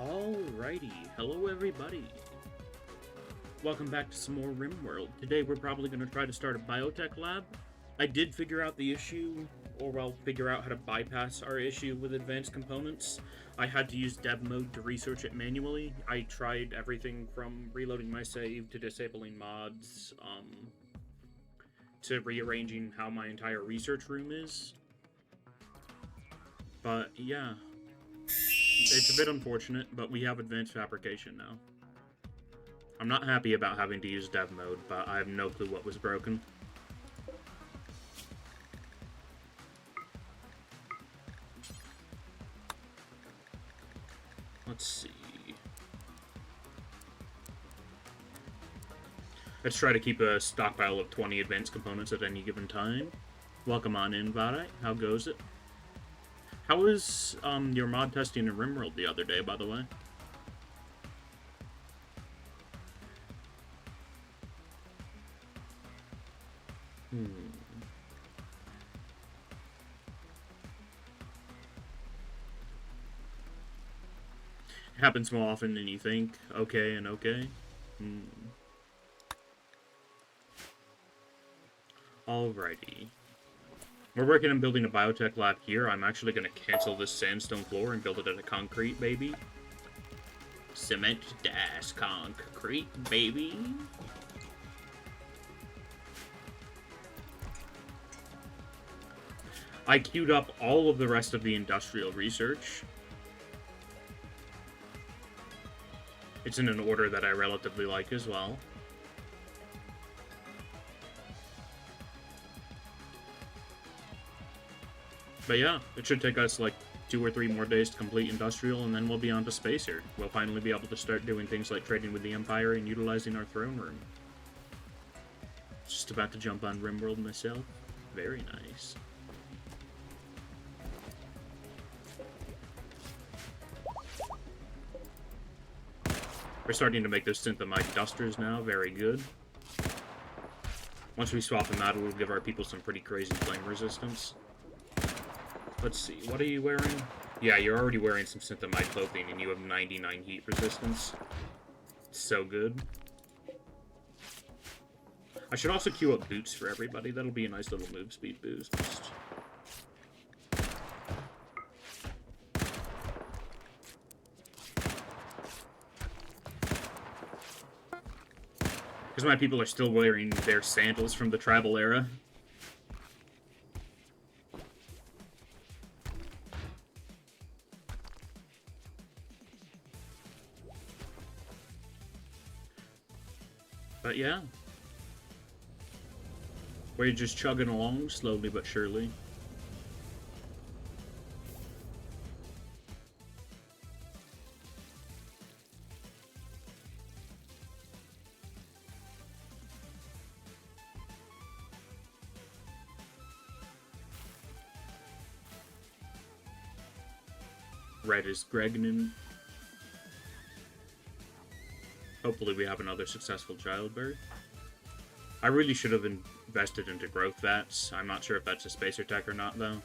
Alrighty, hello everybody. Welcome back to some more RimWorld. Today we're probably going to try to start a biotech lab. I did figure out the issue, or well, figure out how to bypass our issue with advanced components. I had to use dev mode to research it manually. I tried everything from reloading my save to disabling mods, to rearranging how my entire research room is. But yeah, it's a bit unfortunate, but we have advanced fabrication now. I'm not happy about having to use dev mode, but I have no clue what was broken. Let's see. Let's try to keep a stockpile of 20 advanced components at any given time. Welcome on in, Vadai. How goes it? How was your mod testing in RimWorld the other day, by the way? It happens more often than you think. Okay and okay. Alrighty. We're working on building a biotech lab here. I'm actually going to cancel this sandstone floor and build it out of concrete, baby. Cement dash concrete, baby. I queued up all of the rest of the industrial research. It's in an order that I relatively like as well. But yeah, it should take us like 2 or 3 more days to complete industrial, and then we'll be on to Spacer. We'll finally be able to start doing things like trading with the Empire and utilizing our throne room. Just about to jump on RimWorld myself. Very nice. We're starting to make those synthamite dusters now. Very good. Once we swap them out, it will give our people some pretty crazy flame resistance. Let's see, what are you wearing? Yeah, you're already wearing some synthamite clothing, and you have 99 heat resistance. So good. I should also queue up boots for everybody. That'll be a nice little move speed boost. Because my people are still wearing their sandals from the tribal era. But yeah. We're just chugging along, slowly but surely. Red is Gregnan. Hopefully we have another successful childbirth. I really should have invested into growth vats. I'm not sure if that's a spacer tech or not, though.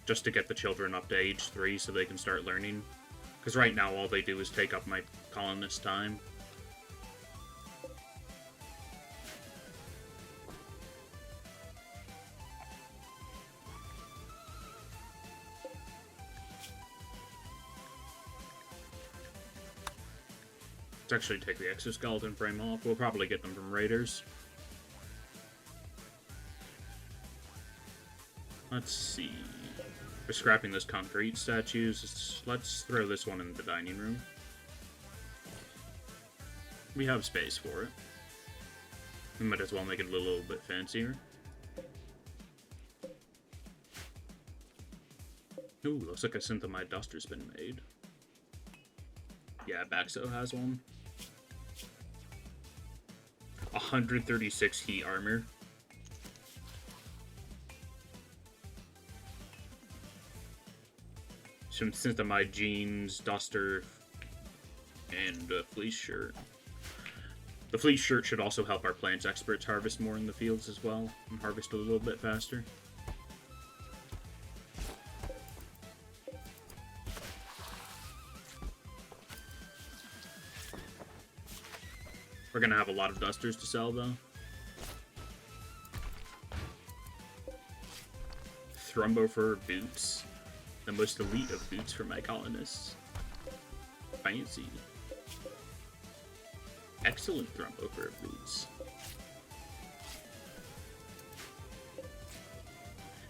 Just to get the children up to age 3 so they can start learning. Because right now all they do is take up my colonist time. Let's actually take the exoskeleton frame off. We'll probably get them from raiders. Let's see. We're scrapping those concrete statues. Let's throw this one in the dining room. We have space for it. We might as well make it a little bit fancier. Ooh, looks like a synthamite duster's been made. Yeah, Baxo has one. 136 heat armor. Some synthamite jeans, duster, and a fleece shirt. The fleece shirt should also help our plants experts harvest more in the fields as well, and harvest a little bit faster. We're gonna have a lot of dusters to sell, though. Thrumbo fur boots. The most elite of boots for my colonists. Fancy. Excellent Thrumbo fur boots.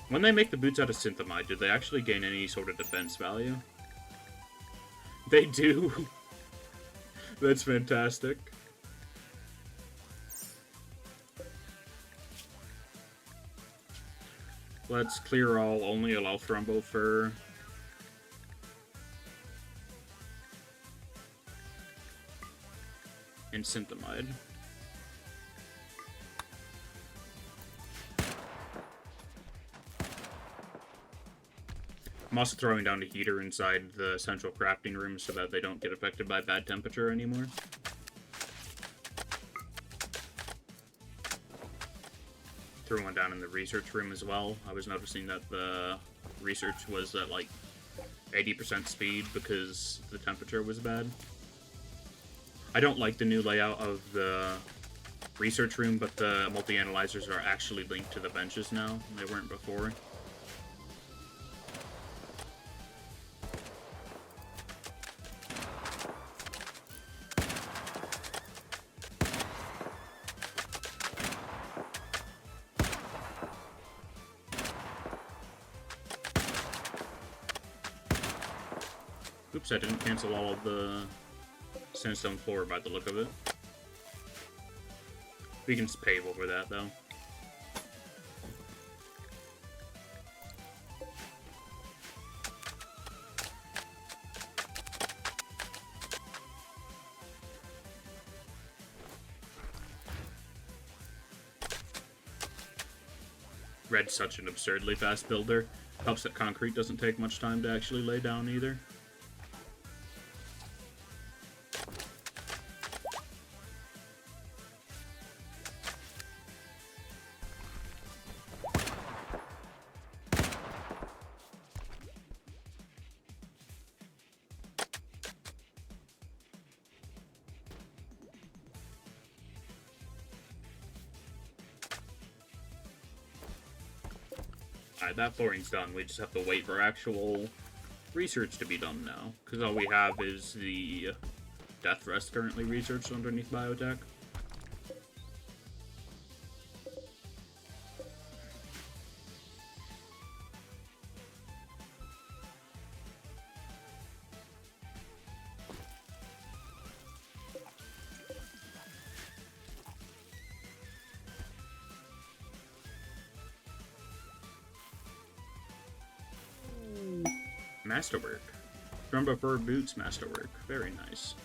When they make the boots out of synthamide, do they actually gain any sort of defense value? They do. That's fantastic. Let's clear all, only allow Thrumbo fur. And synthamide. I'm also throwing down a heater inside the central crafting room so that they don't get affected by bad temperature anymore. Threw one down in the research room as well. I was noticing that the research was at like 80% speed because the temperature was bad. I don't like the new layout of the research room, but the multi-analyzers are actually linked to the benches now. They weren't before. Oops, I didn't cancel all of the sandstone floor by the look of it. We can just pave over that, though. Red's such an absurdly fast builder. Helps that concrete doesn't take much time to actually lay down either. Alright, that flooring's done. We just have to wait for actual research to be done now. Because all we have is the Death Rest currently researched underneath biotech. Masterwork. Thrumbo fur boots masterwork. Very nice.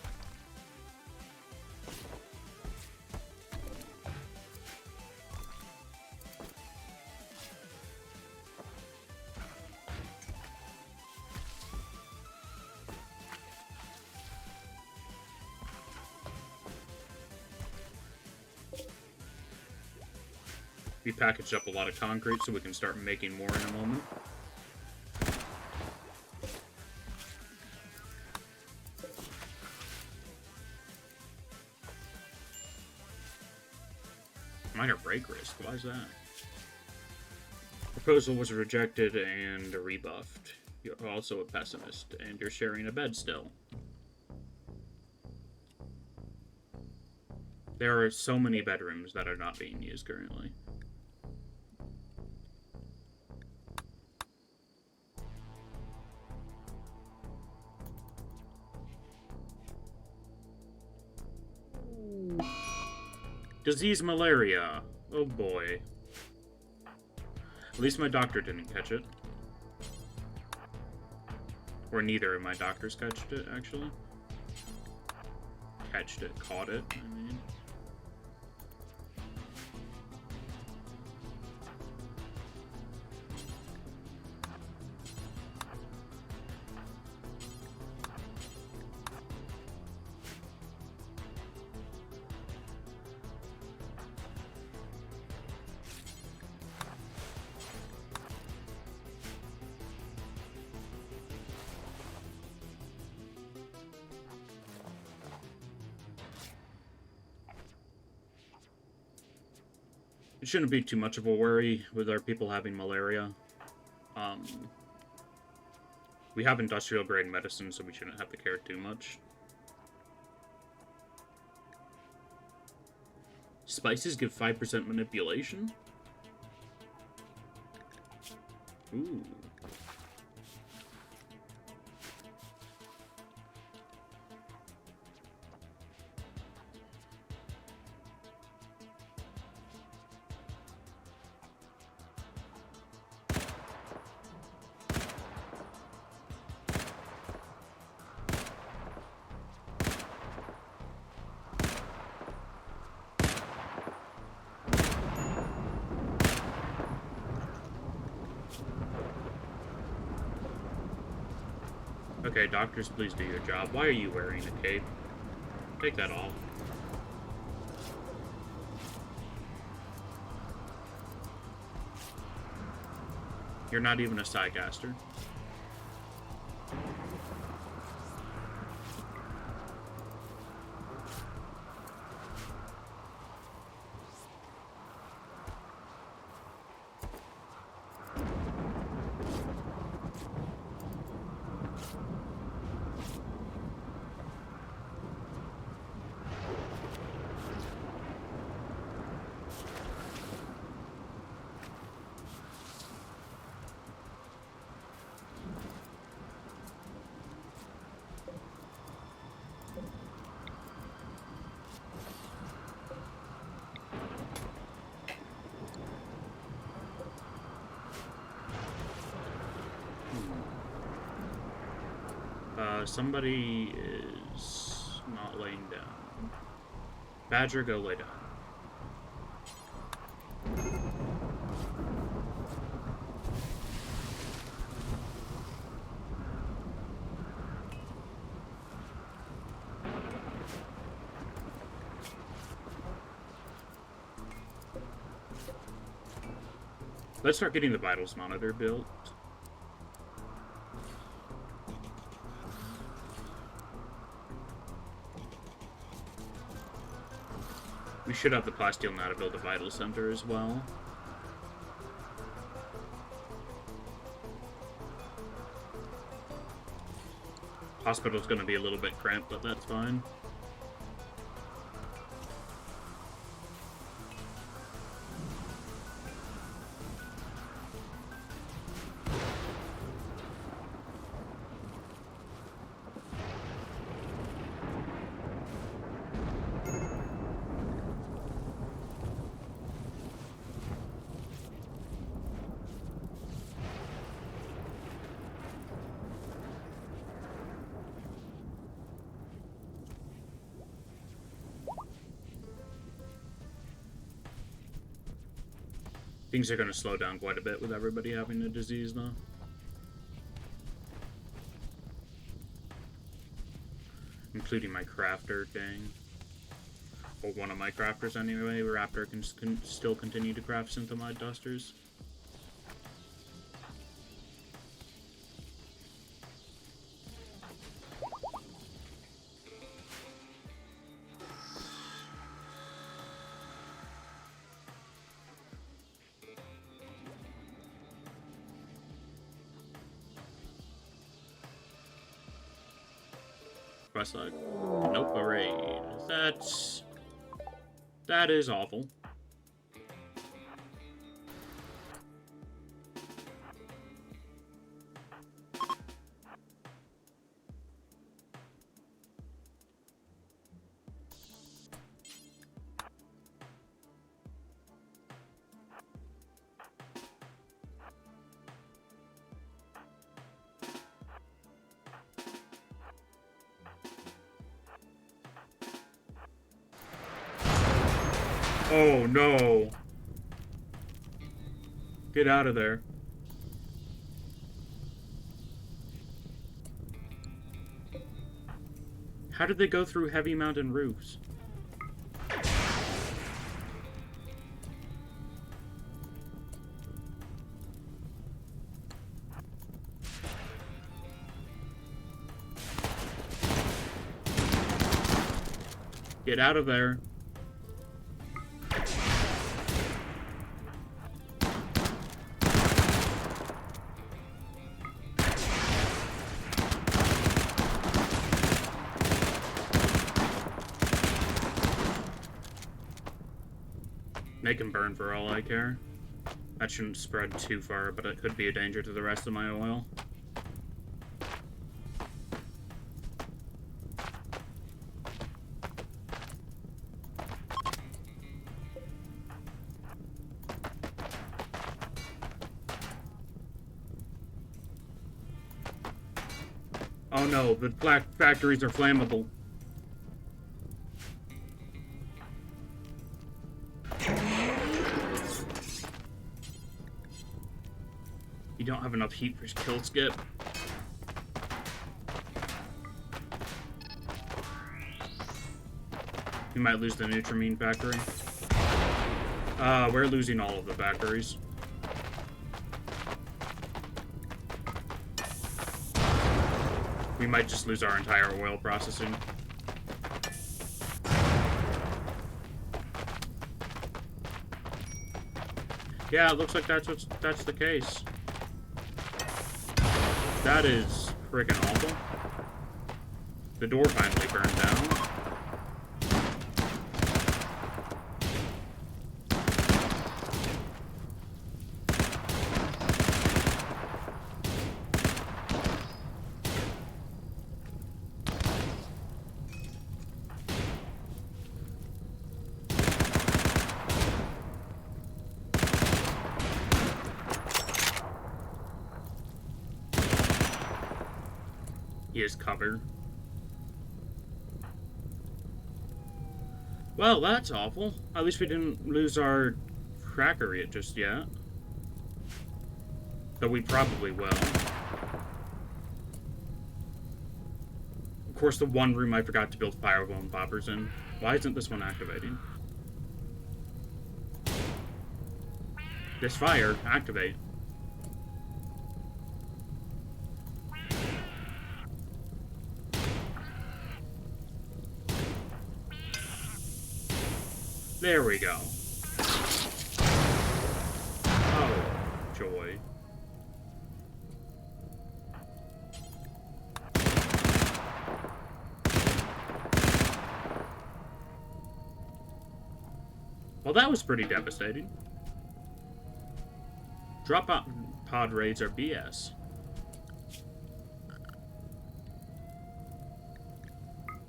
We packaged up a lot of concrete so we can start making more in a moment. Minor break risk, why is that? Proposal was rejected and rebuffed. You're also a pessimist, and you're sharing a bed still. There are so many bedrooms that are not being used currently. Disease malaria. Oh boy. At least my doctor didn't catch it. Or neither of my doctors catched it, actually. Catched it, caught it, I mean. It shouldn't be too much of a worry with our people having malaria. We have industrial grade medicine, so we shouldn't have to care too much. Spices give 5% manipulation? Ooh. Okay, doctors, please do your job. Why are you wearing a cape? Take that off. You're not even a Psycaster. Somebody is not laying down. Badger, go lay down. Let's start getting the vitals monitor built. We should have the plasteel now to build a vital center as well. Hospital's gonna be a little bit cramped, but that's fine. Things are going to slow down quite a bit with everybody having the disease, though. Including my crafter, dang. Or one of my crafters, anyway. Raptor can still continue to craft synthamide dusters. Side. Nope, parade. That is awful. Oh no! Get out of there. How did they go through heavy mountain roofs? Get out of there. Make him burn for all I care. That shouldn't spread too far, but it could be a danger to the rest of my oil. Oh no, the black factories are flammable. You don't have enough heat for kill skip. You might lose the Nutramine factory. We're losing all of the factories. We might just lose our entire oil processing. Yeah, it looks like that's the case. That is freaking awful. The door finally burned down. He is covered. Well, that's awful. At least we didn't lose our crackery just yet. Though we probably will. Of course, the one room I forgot to build fireball poppers in. Why isn't this one activating? This fire, activate. There we go. Oh, joy. Well, that was pretty devastating. Drop pod raids are BS.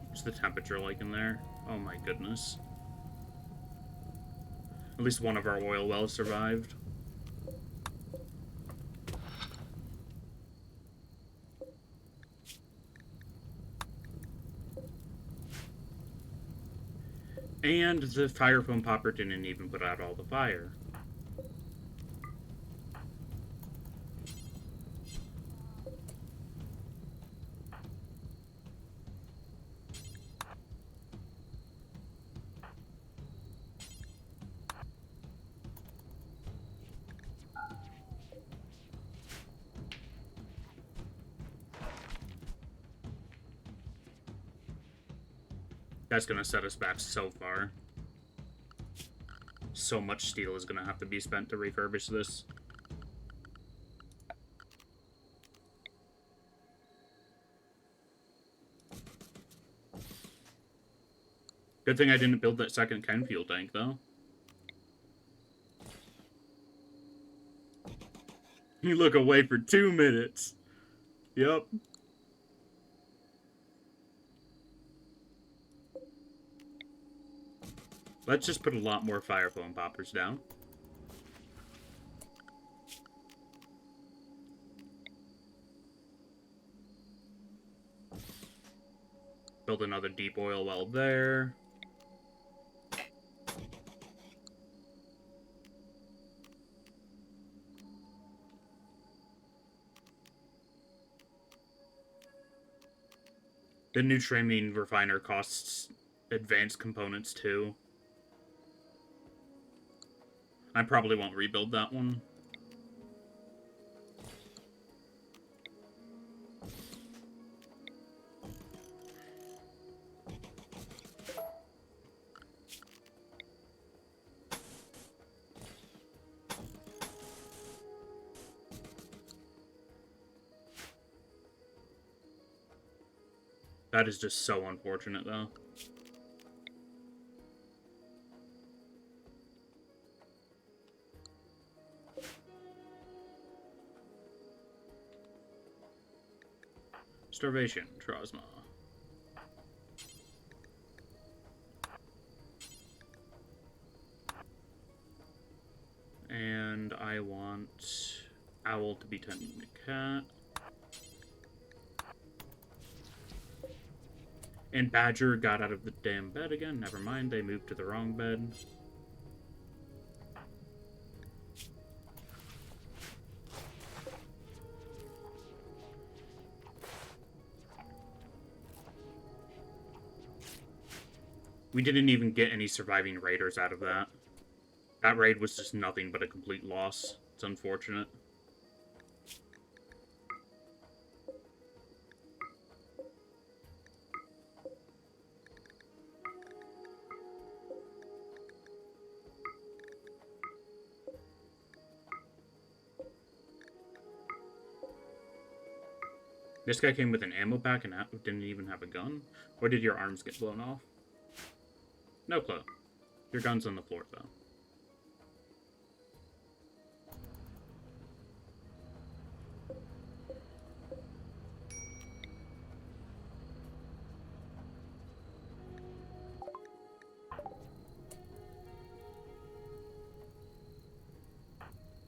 What's the temperature like in there? Oh my goodness. At least one of our oil wells survived. And the fire foam popper didn't even put out all the fire. That's gonna set us back so far. So much steel is gonna have to be spent to refurbish this. Good thing I didn't build that second chem fuel tank, though. You look away for 2 minutes. Yep. Let's just put a lot more fire foam poppers down. Build another deep oil well there. The Nutramine refiner costs advanced components too. I probably won't rebuild that one. That is just so unfortunate, though. Starvation, Trozma. And I want Owl to be tending the cat. And Badger got out of the damn bed again. Never mind, they moved to the wrong bed. We didn't even get any surviving raiders out of that. That raid was just nothing but a complete loss. It's unfortunate. This guy came with an ammo pack and didn't even have a gun? Or did your arms get blown off? No clue. Your gun's on the floor, though.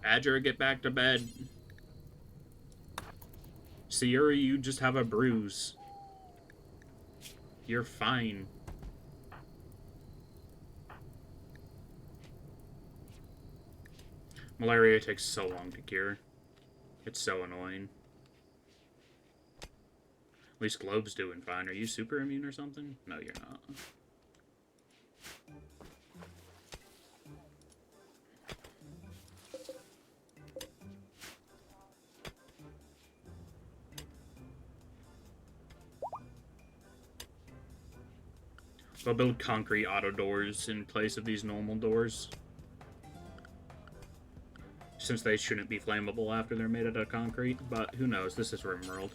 Badger, get back to bed. Sierra, you just have a bruise. You're fine. Malaria takes so long to cure. It's so annoying. At least Globe's doing fine. Are you super immune or something? No, you're not. They'll build concrete auto doors in place of these normal doors. Since they shouldn't be flammable after they're made out of concrete, but who knows, this is RimWorld.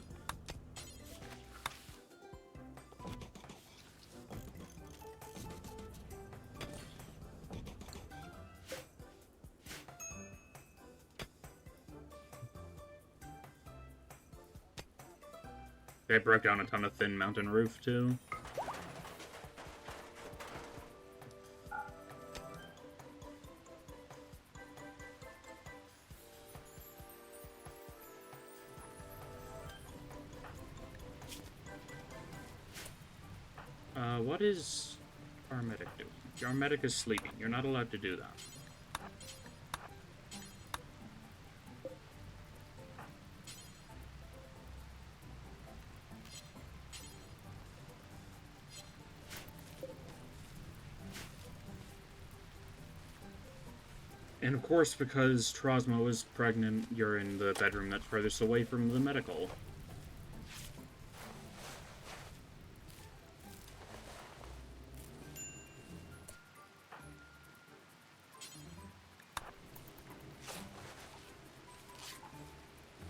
They broke down a ton of thin mountain roof, too. What is our medic doing? Our medic is sleeping. You're not allowed to do that. And of course, because Trozma is pregnant, you're in the bedroom that's furthest away from the medical.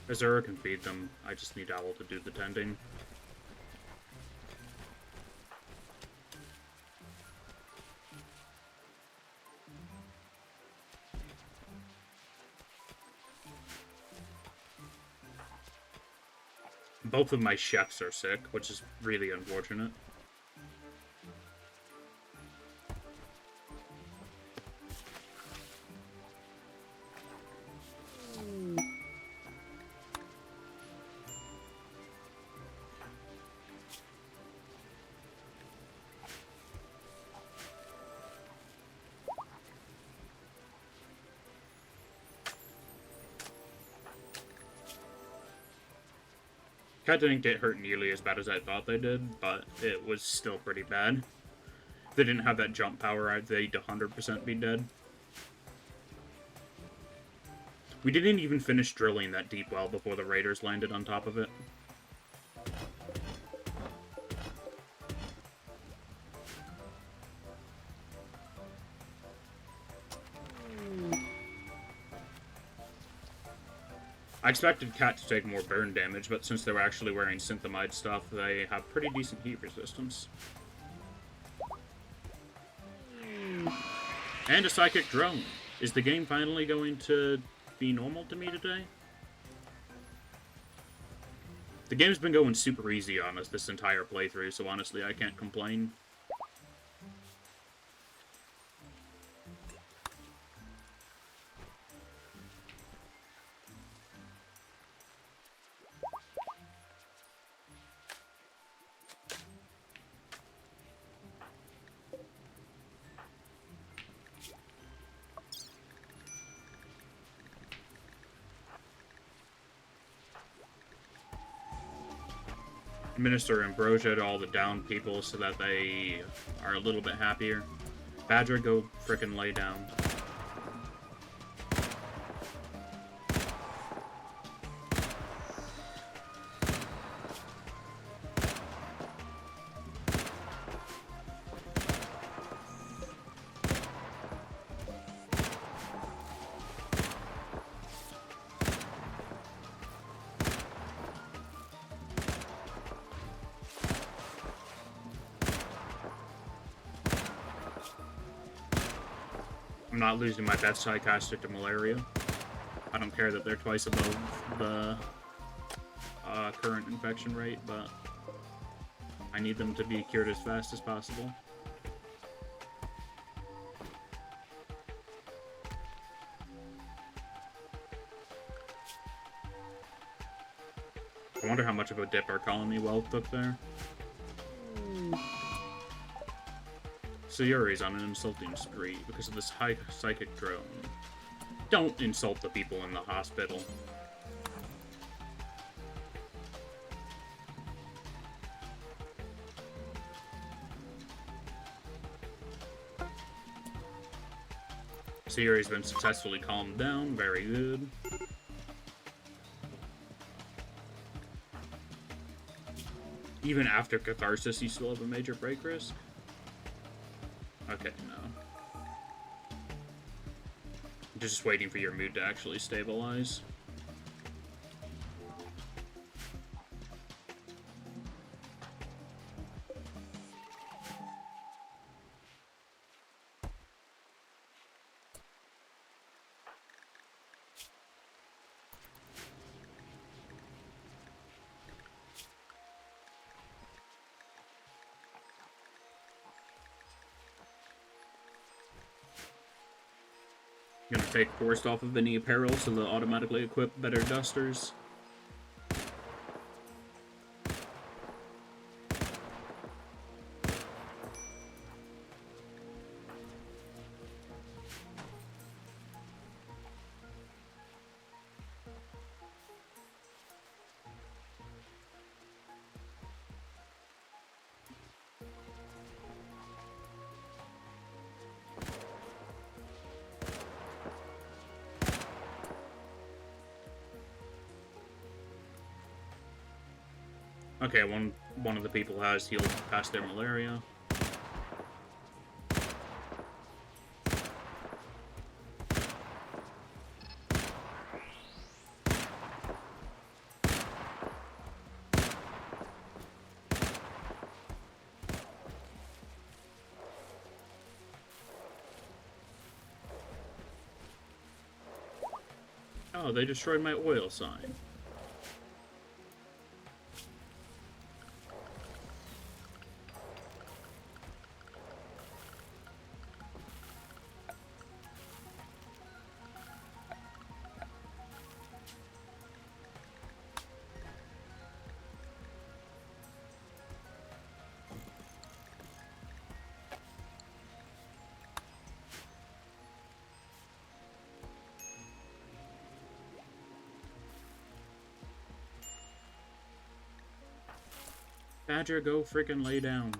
Azura can feed them. I just need Owl to do the tending. Both of my chefs are sick, which is really unfortunate. Cat didn't get hurt nearly as bad as I thought they did, but it was still pretty bad. If they didn't have that jump power, they'd 100% be dead. We didn't even finish drilling that deep well before the raiders landed on top of it. I expected Cat to take more burn damage, but since they were actually wearing synthamide stuff, they have pretty decent heat resistance. And a psychic drone. Is the game finally going to be normal to me today? The game's been going super easy on us this entire playthrough, so honestly, I can't complain. Administer ambrosia to all the downed people so that they are a little bit happier. Badger, go frickin' lay down. I'm not losing my best psychiatric to malaria. I don't care that they're twice above the current infection rate, but I need them to be cured as fast as possible. I wonder how much of a dip our colony wealth took there. Sayuri's on an insulting spree because of this high psychic drone. Don't insult the people in the hospital. Sayuri's been successfully calmed down. Very good. Even after catharsis, you still have a major break risk? Okay, no. I'm just waiting for your mood to actually stabilize. I'm gonna take forced off of any apparel so they'll automatically equip better dusters. Okay, one of the people has healed past their malaria. Oh, they destroyed my oil sign. Badger, go frickin' lay down.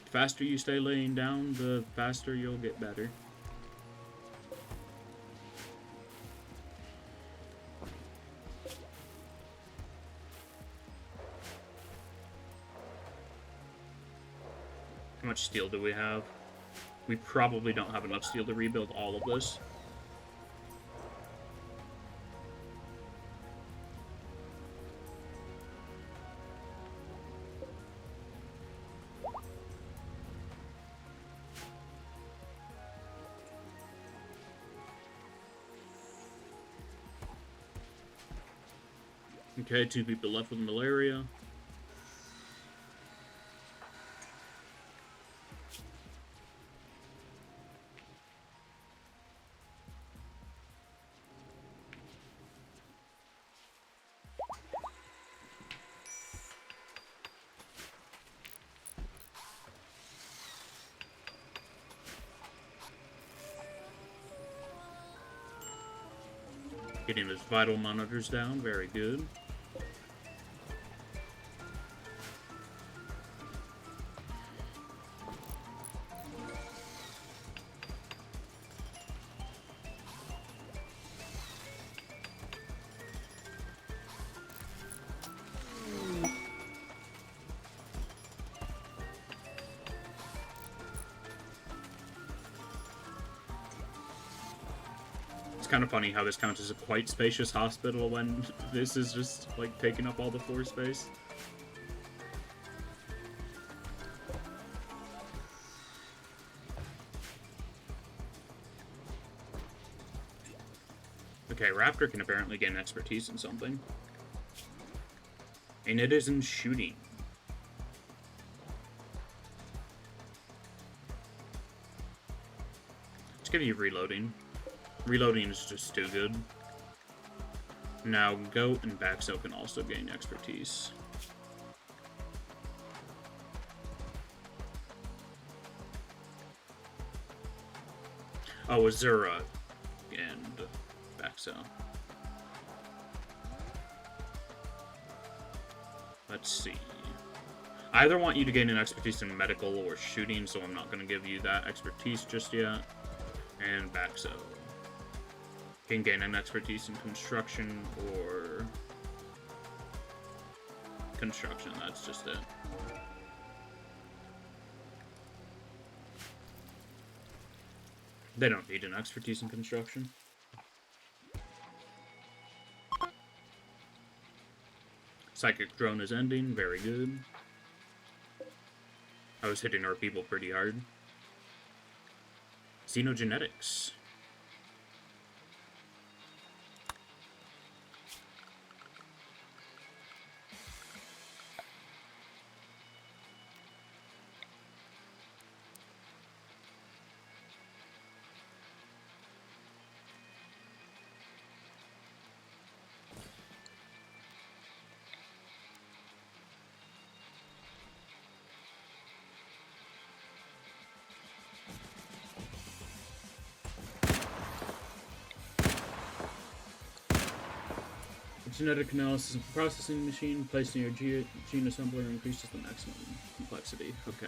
The faster you stay laying down, the faster you'll get better. How much steel do we have? We probably don't have enough steel to rebuild all of this. Okay, 2 people left with malaria. Getting his vital monitors down, very good. It's kind of funny how this counts as a quite spacious hospital when this is just, like, taking up all the floor space. Okay, Raptor can apparently gain expertise in something. And it is in shooting. Let's give you reloading. Reloading is just too good. Now, Goat and Baxo can also gain expertise. Oh, Azura and Baxo. Let's see. I either want you to gain an expertise in medical or shooting, so I'm not going to give you that expertise just yet. And Baxo can gain an expertise in construction or construction. That's just it. They don't need an expertise in construction. Psychic drone is ending. Very good. I was hitting our people pretty hard. Xenogenetics. Genetic analysis and processing machine placed in your gene assembler increases the maximum complexity. Okay.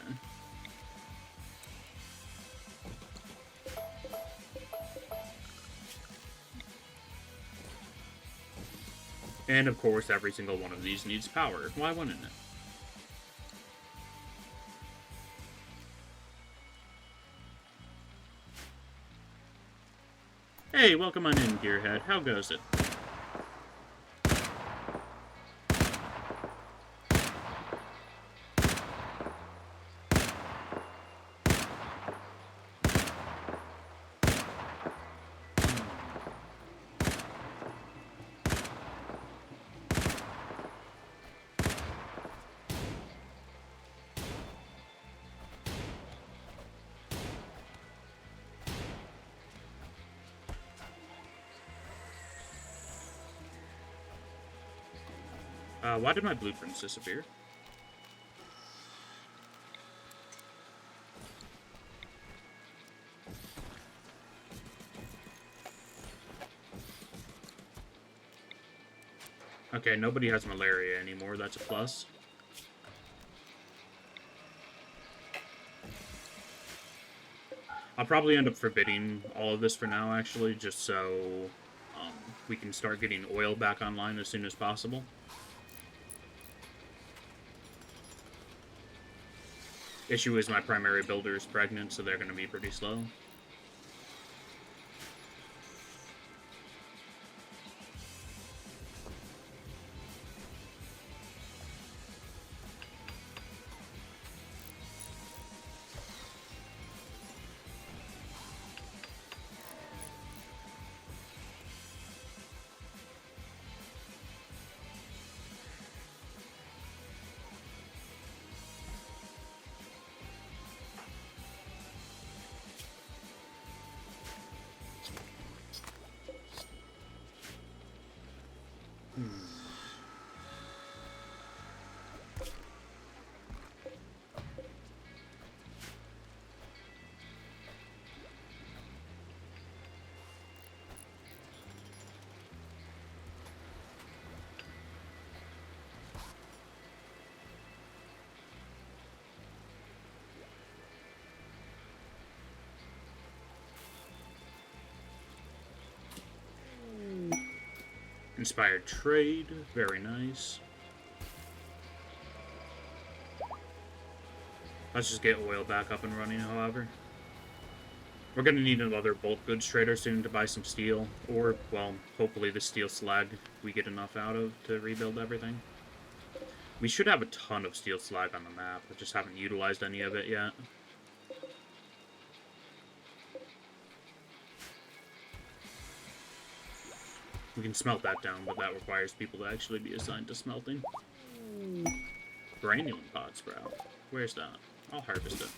And of course, every single one of these needs power. Why wouldn't it? Hey, welcome on in, Gearhead. How goes it? Why did my blueprints disappear? Okay, nobody has malaria anymore. That's a plus. I'll probably end up forbidding all of this for now, actually, just so we can start getting oil back online as soon as possible. Issue is my primary builder is pregnant, so they're going to be pretty slow. Hmm. Inspired trade, very nice. Let's just get oil back up and running, however. We're gonna need another bulk goods trader soon to buy some steel, or, well, hopefully the steel slag we get enough out of to rebuild everything. We should have a ton of steel slag on the map, I just haven't utilized any of it yet. We can smelt that down, but that requires people to actually be assigned to smelting. Granulin pod sprout. Where's that? I'll harvest it.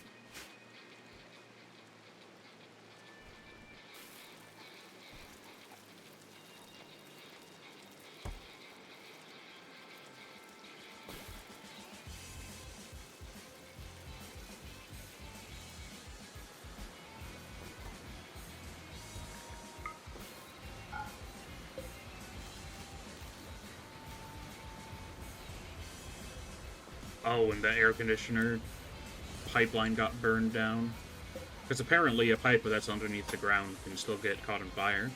Oh, and the air conditioner pipeline got burned down. Because apparently a pipe that's underneath the ground can still get caught on fire.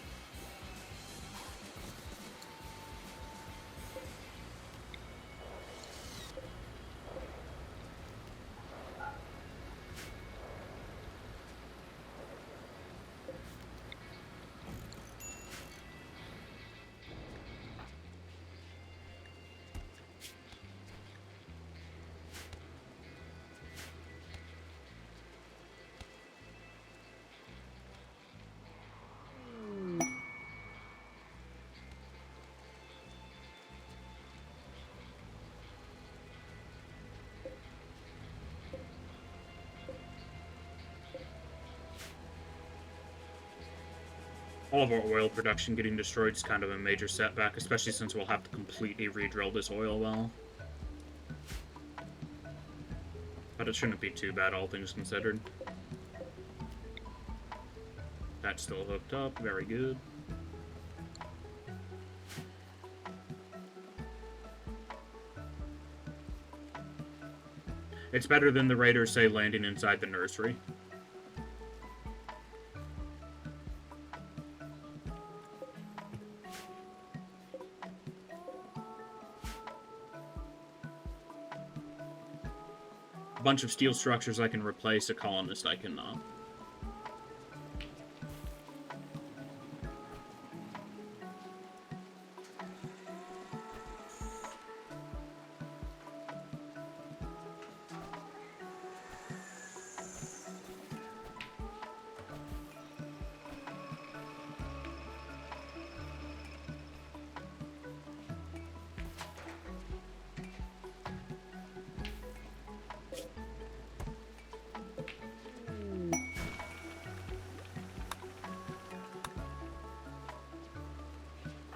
All of our oil production getting destroyed is kind of a major setback, especially since we'll have to completely re-drill this oil well. But it shouldn't be too bad, all things considered. That's still hooked up, very good. It's better than the raiders, say, landing inside the nursery. A bunch of steel structures I can replace, a colonist I cannot.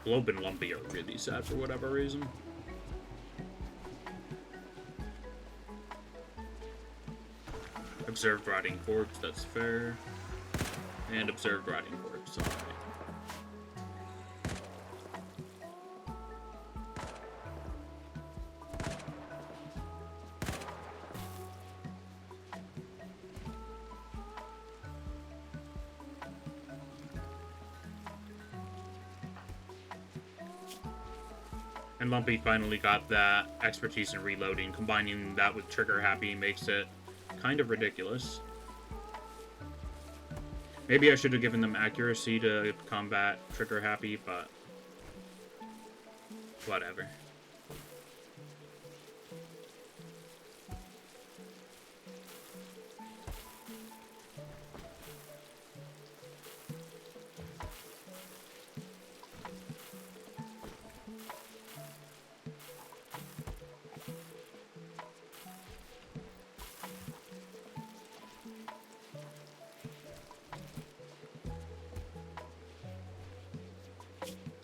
Globe and Lumpy are really sad for whatever reason. Observed rotting corpse, that's fair. And observed rotting corpse, alright. And Lumpy finally got that expertise in reloading. Combining that with Trigger Happy makes it kind of ridiculous. Maybe I should have given them accuracy to combat Trigger Happy, but whatever.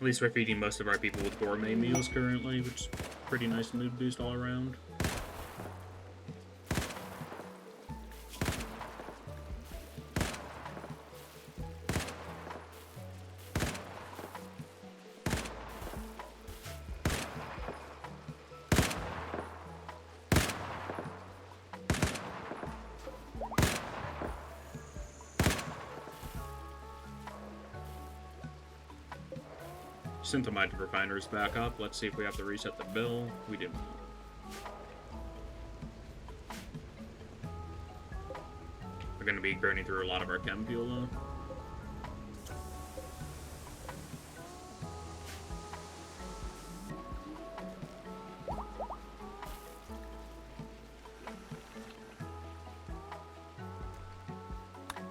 At least we're feeding most of our people with gourmet meals currently, which is pretty nice mood boost all around. Synthamide refiner's back up. Let's see if we have to reset the bill. We didn't. We're going to be burning through a lot of our chem fuel though.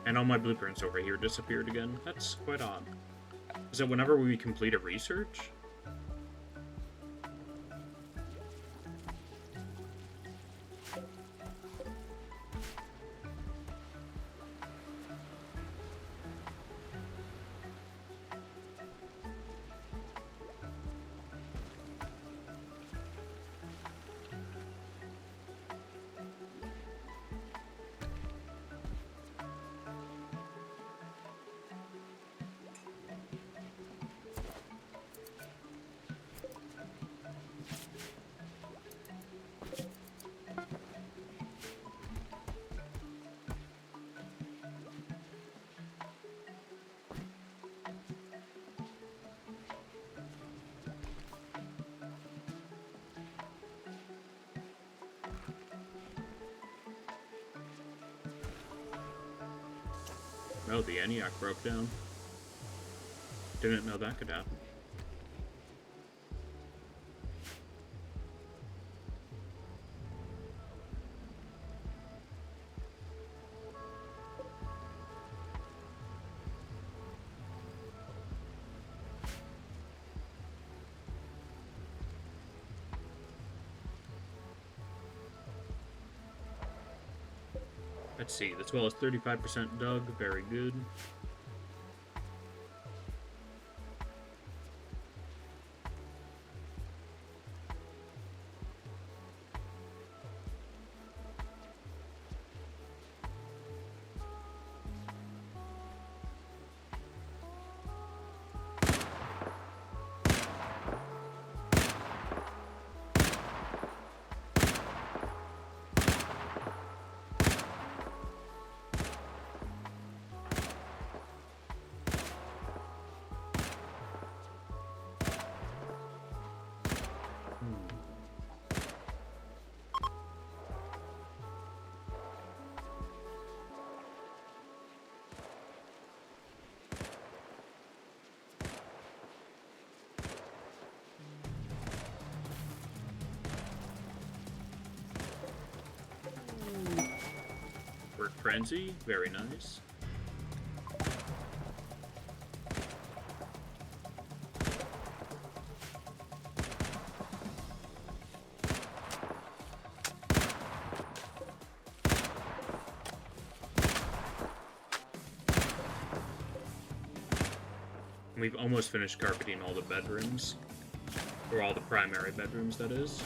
And all my blueprints over here disappeared again. That's quite odd. Is it whenever we complete a research? Oh, the ENIAC broke down. Didn't know that could happen. Let's see, this well is 35% dug, very good. Work Frenzy, very nice. We've almost finished carpeting all the bedrooms. Or all the primary bedrooms, that is.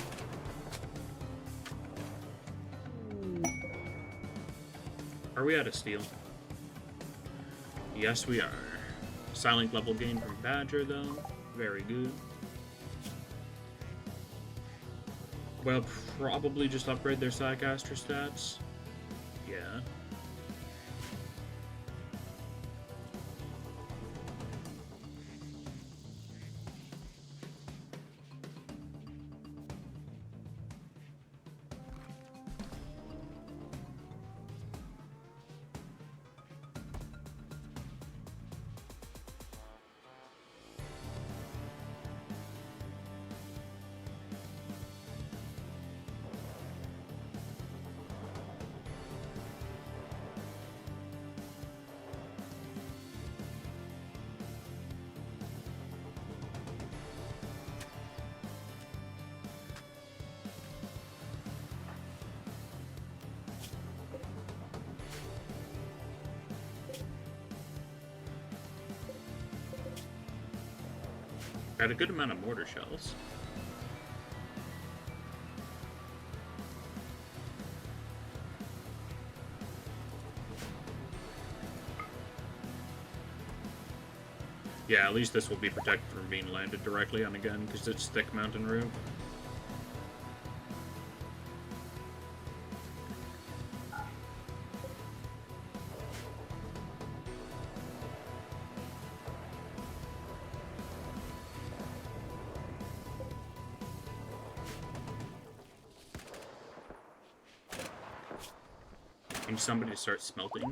Are we out of steel? Yes, we are. Silent level gain from Badger, though. Very good. Well, probably just upgrade their Psycaster stats. Yeah. Got a good amount of mortar shells. Yeah, at least this will be protected from being landed directly on again, because it's thick mountain roof. Need somebody to start smelting.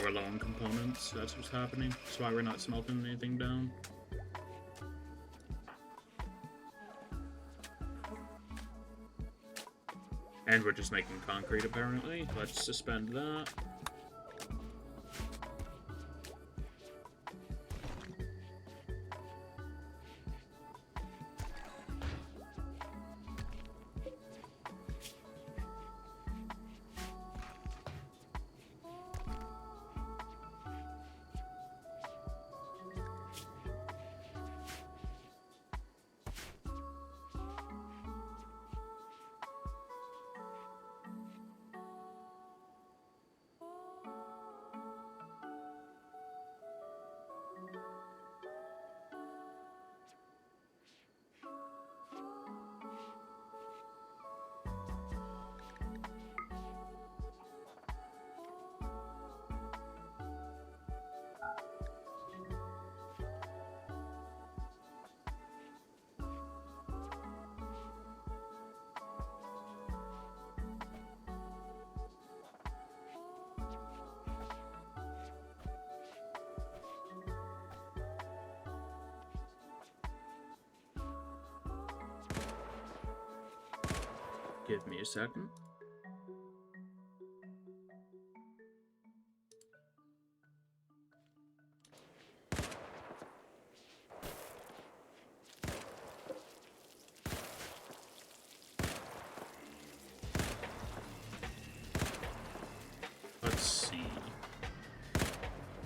We're low on components, that's what's happening. That's why we're not smelting anything down. And we're just making concrete, apparently. Let's suspend that. Give me a second. Let's see.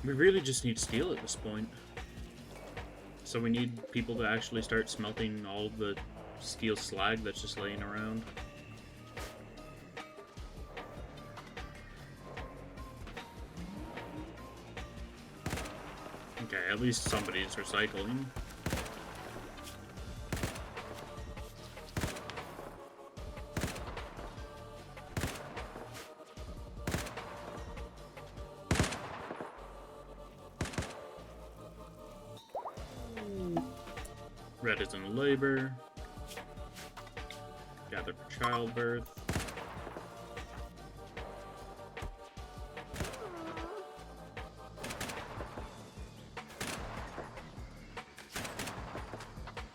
We really just need steel at this point. So we need people to actually start smelting all the steel slag that's just laying around. Okay, at least somebody's recycling. Red is in labor. Gather for childbirth.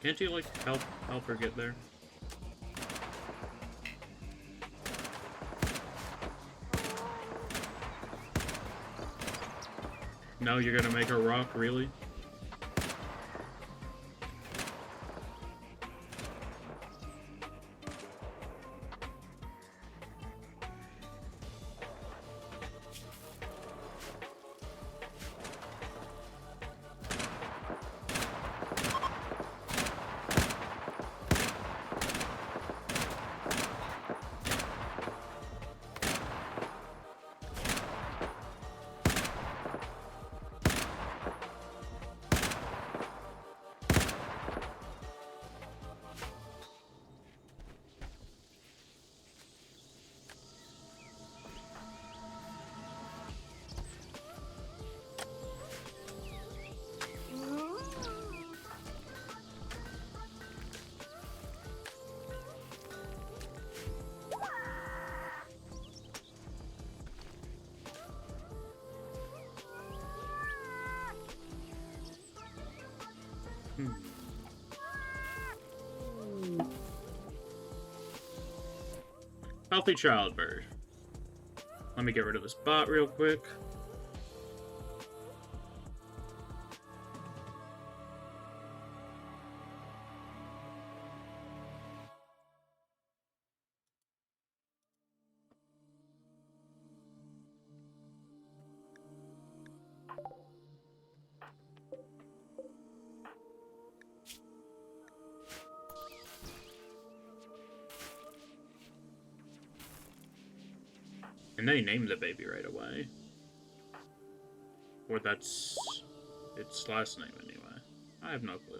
Can't you, like, help her get there? No, you're gonna make her rock, really? Hmm. Healthy childbirth. Let me get rid of this bot real quick. And they named the baby right away. Or that's its last name anyway. I have no clue.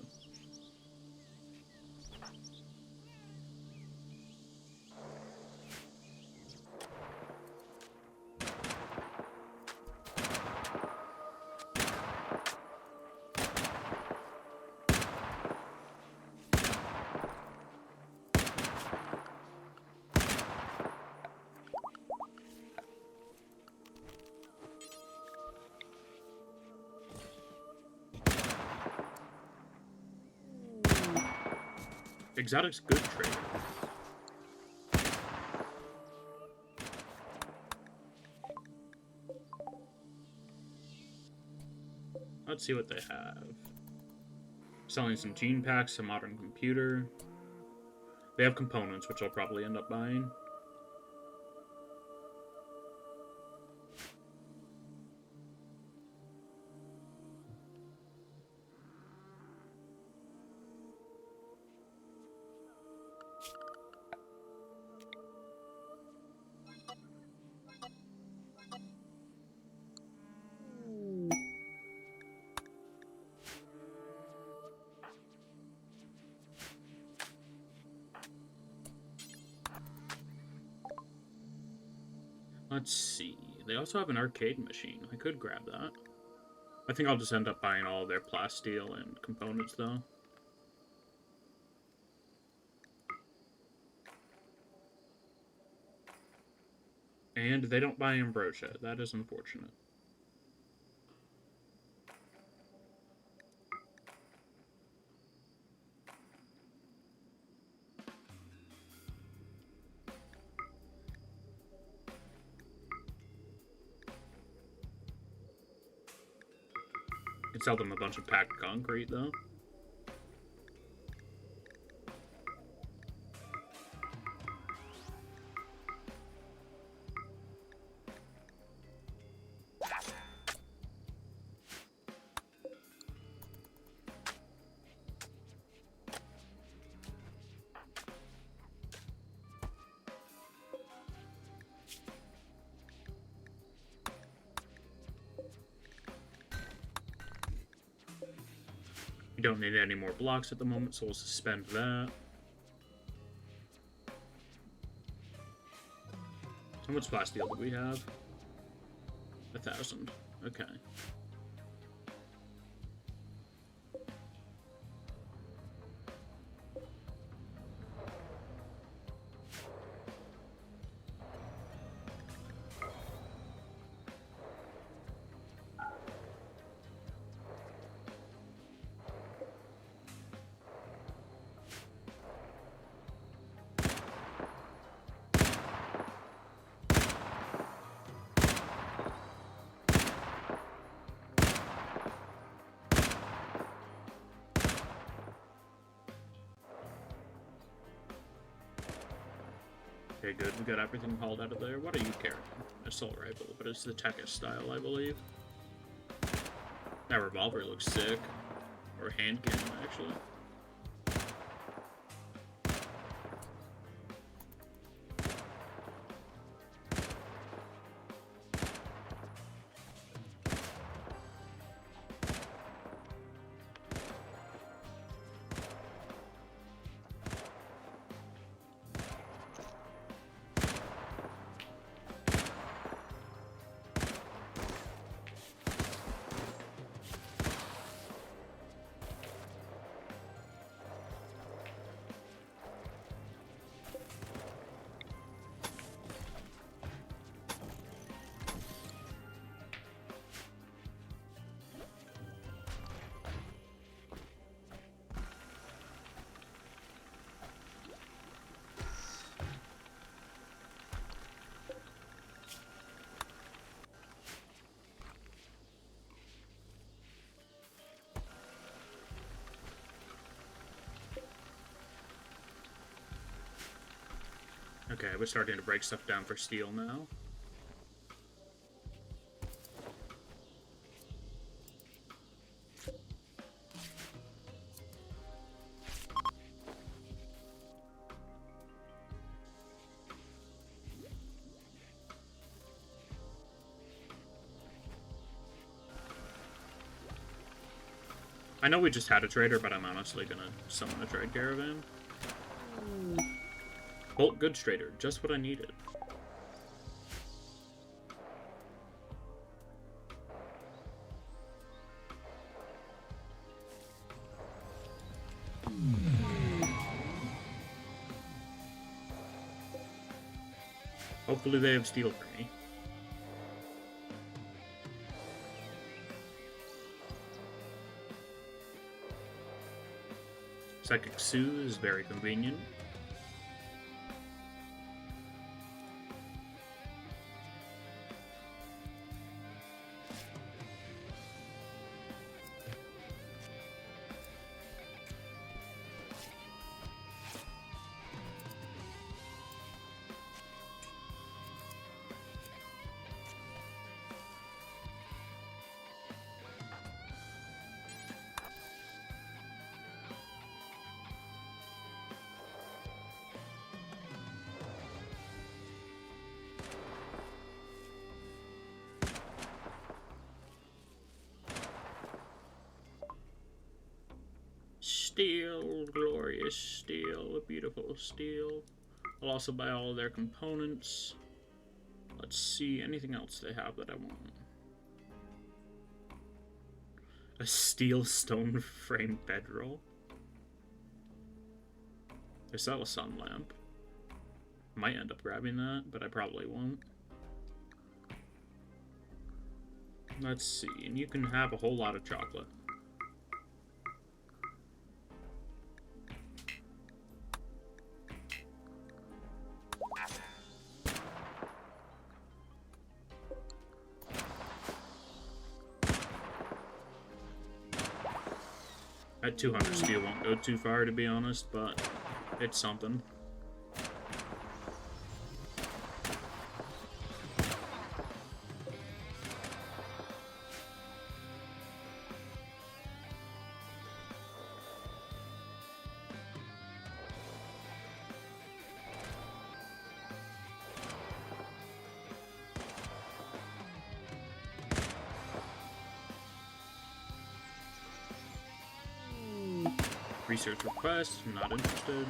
Exotic's good trader. Let's see what they have. Selling some gene packs, a modern computer. They have components, which I'll probably end up buying. Let's see. They also have an arcade machine. I could grab that. I think I'll just end up buying all their plasteel and components, though. And they don't buy ambrosia. That is unfortunate. Could sell them a bunch of packed concrete, though. We don't need any more blocks at the moment, so we'll suspend that. How much plasteel do we have? 1,000. Okay. Okay, good. We got everything hauled out of there. What are you carrying? Assault rifle, but it's the Tekis style, I believe. That revolver looks sick. Or hand cannon, actually. Okay, we're starting to break stuff down for steel now. I know we just had a trader, but I'm honestly gonna summon a trade caravan. Bolt goods trader, just what I needed. Hopefully they have steel for me. Psychic Sue is very convenient. Steel, glorious steel, beautiful steel. I'll also buy all of their components. Let's see, anything else they have that I want? A steel stone frame bedroll? They sell a sun lamp. Might end up grabbing that, but I probably won't. Let's see, and you can have a whole lot of chocolate. That 200 steel won't go too far, to be honest, but it's something. Research request, not interested.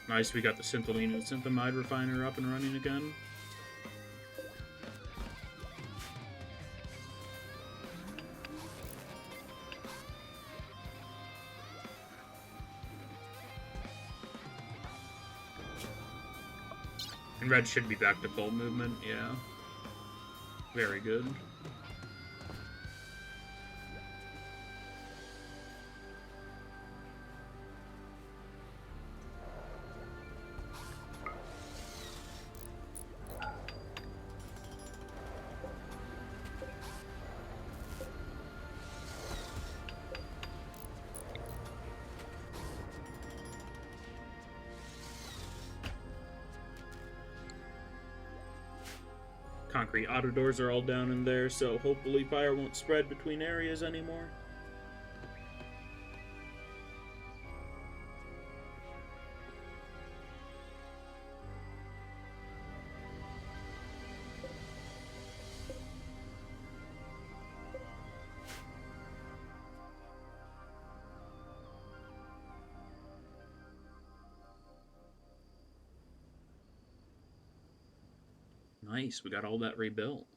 Nice, we got the Syntholine and Synthomide refiner up and running again. And red should be back to full movement, yeah. Very good. Concrete auto doors are all down in there, so hopefully fire won't spread between areas anymore. Nice, we got all that rebuilt.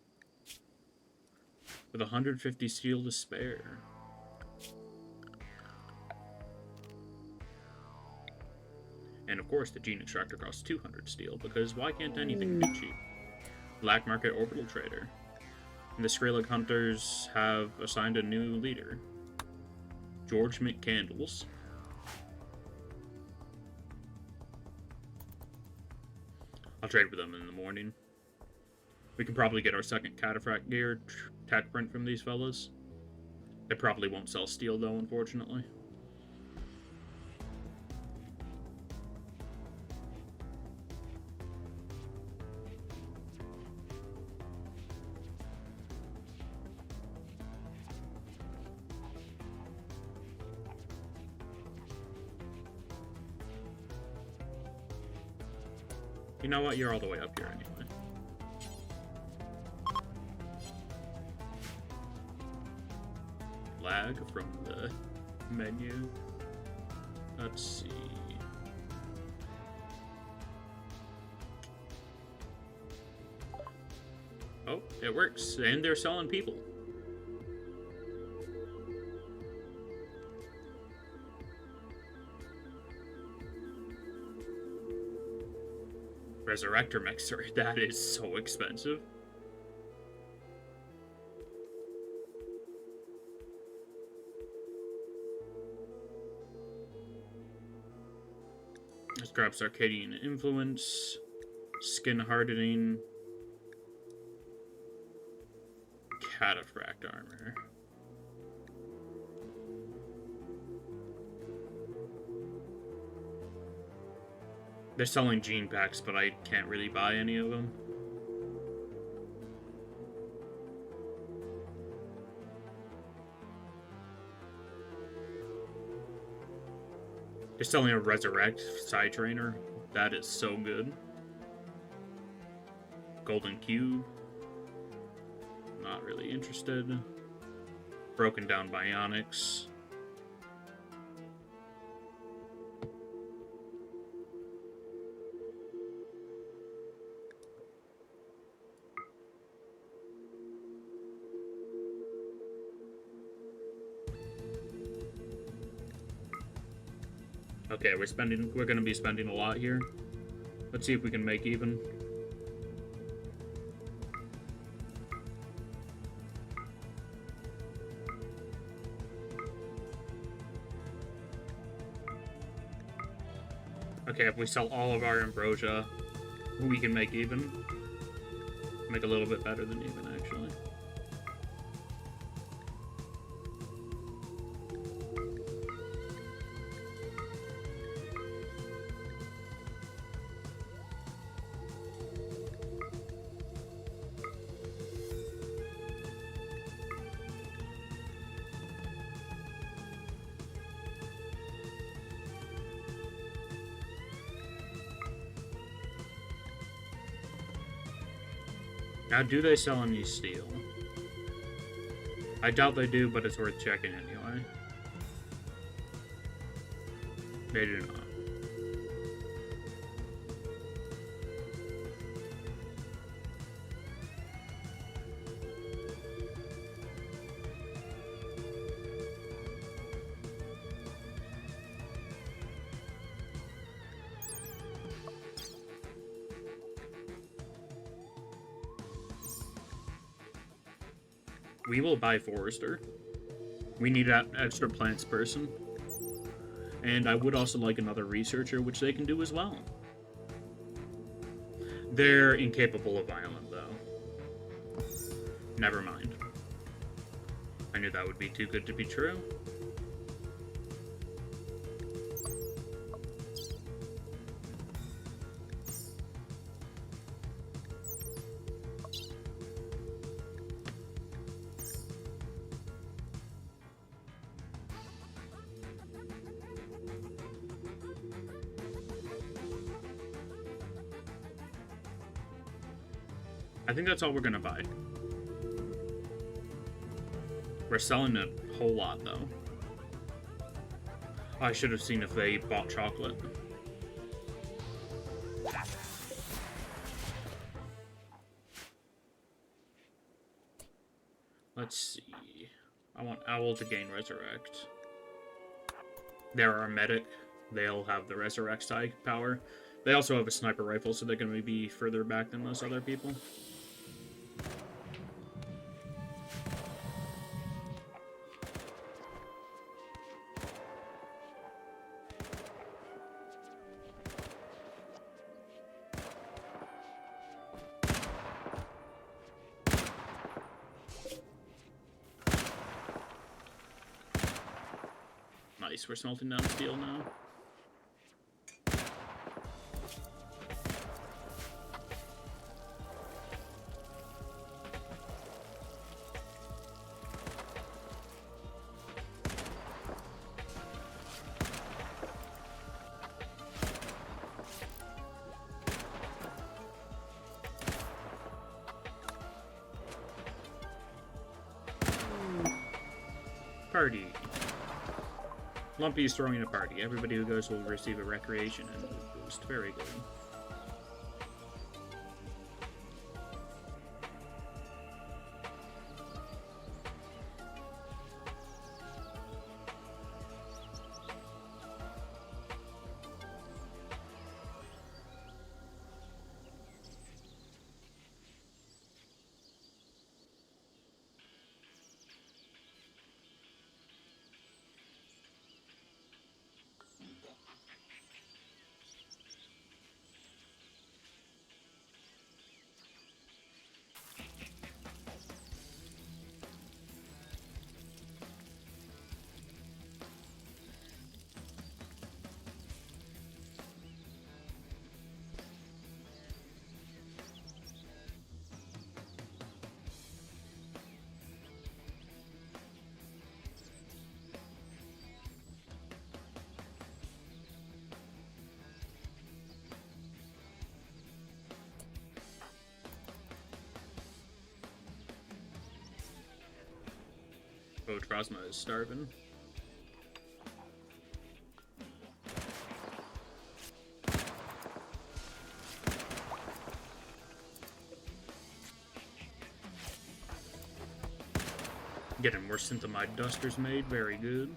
With 150 steel to spare. And of course, the Gene Extractor costs 200 steel, because why can't anything be cheap? Black Market Orbital Trader. And the Skrillex Hunters have assigned a new leader. George McCandles. I'll trade with them in the morning. We can probably get our second cataphract gear tech print from these fellas. They probably won't sell steel though, unfortunately. You know what? You're all the way up here anyway. Lag from the menu. Let's see. Oh, it works. And they're selling people. Resurrector mixer. That is so expensive. Let's grab Circadian Influence, Skin Hardening, Cataphract Armor. They're selling gene packs, but I can't really buy any of them. They're selling a Resurrect Side Trainer. That is so good. Golden Cube. Not really interested. Broken Down Bionics. Okay, we're gonna be spending a lot here. Let's see if we can make even. Okay, if we sell all of our Ambrosia, we can make even. Make a little bit better than even, actually. Now, do they sell any steel? I doubt they do, but it's worth checking anyway. They do not. We will buy Forester. We need that extra plants person. And I would also like another researcher, which they can do as well. They're incapable of violent, though. Never mind. I knew that would be too good to be true. I think that's all we're gonna buy. We're selling a whole lot, though. I should have seen if they bought chocolate. Let's see. I want Owl to gain Resurrect. They're our medic. They'll have the Resurrect side power. They also have a sniper rifle, so they're going to be further back than those other people. Nice, we're smelting down steel now. Party. Lumpy is throwing a party. Everybody who goes will receive a recreation and a boost. Very good. Oh, Trosma is starving. Getting more Synthamide Dusters made, very good.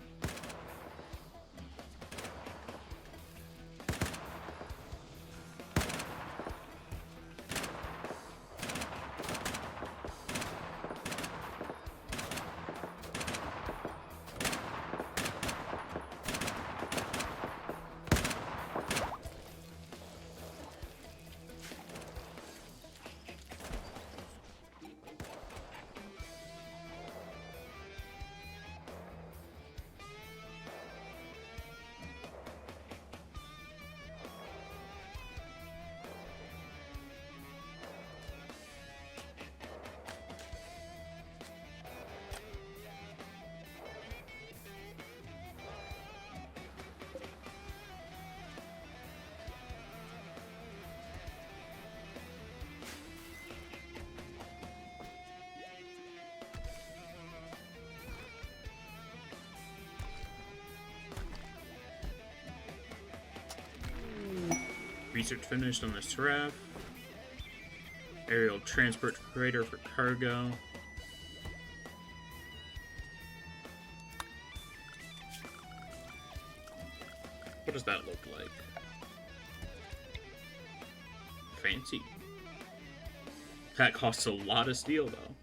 Research finished on the Seraph. Aerial transport freighter for cargo. What does that look like? Fancy. That costs a lot of steel, though.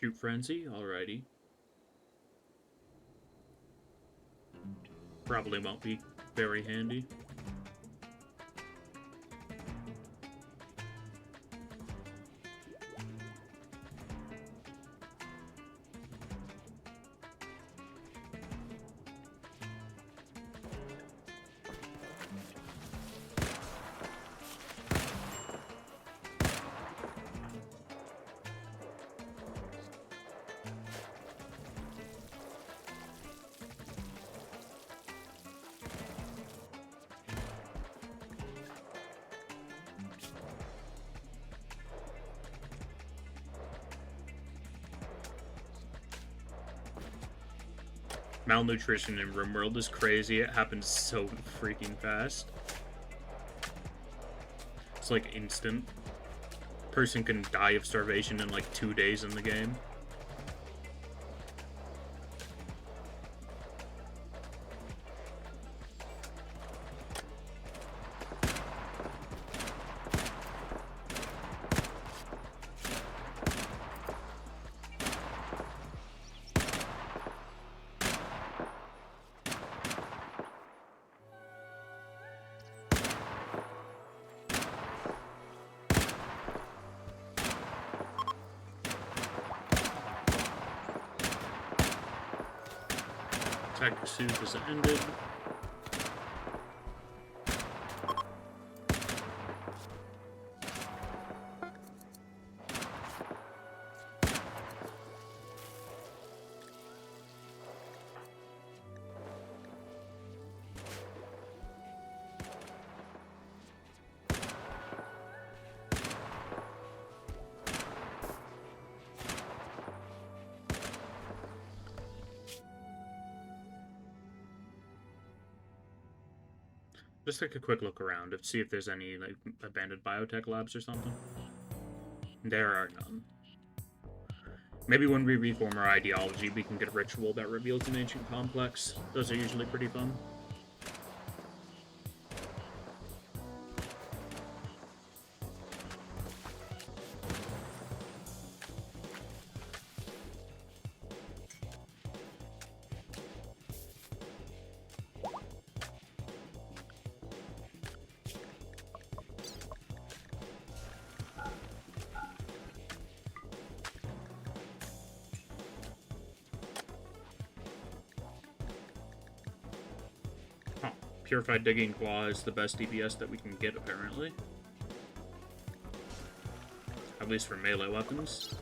Shoot Frenzy, alrighty. Probably won't be very handy. Malnutrition in RimWorld is crazy. It happens so freaking fast. it's like instant. Person can die of starvation in like 2 days in the game. Attack pursuit has ended. Just take a quick look around to see if there's any like abandoned biotech labs or something. There are none. Maybe when we reform our ideology, we can get a ritual that reveals an ancient complex. Those are usually pretty fun. Purified Digging Claw is the best DPS that we can get, apparently. At least for melee weapons.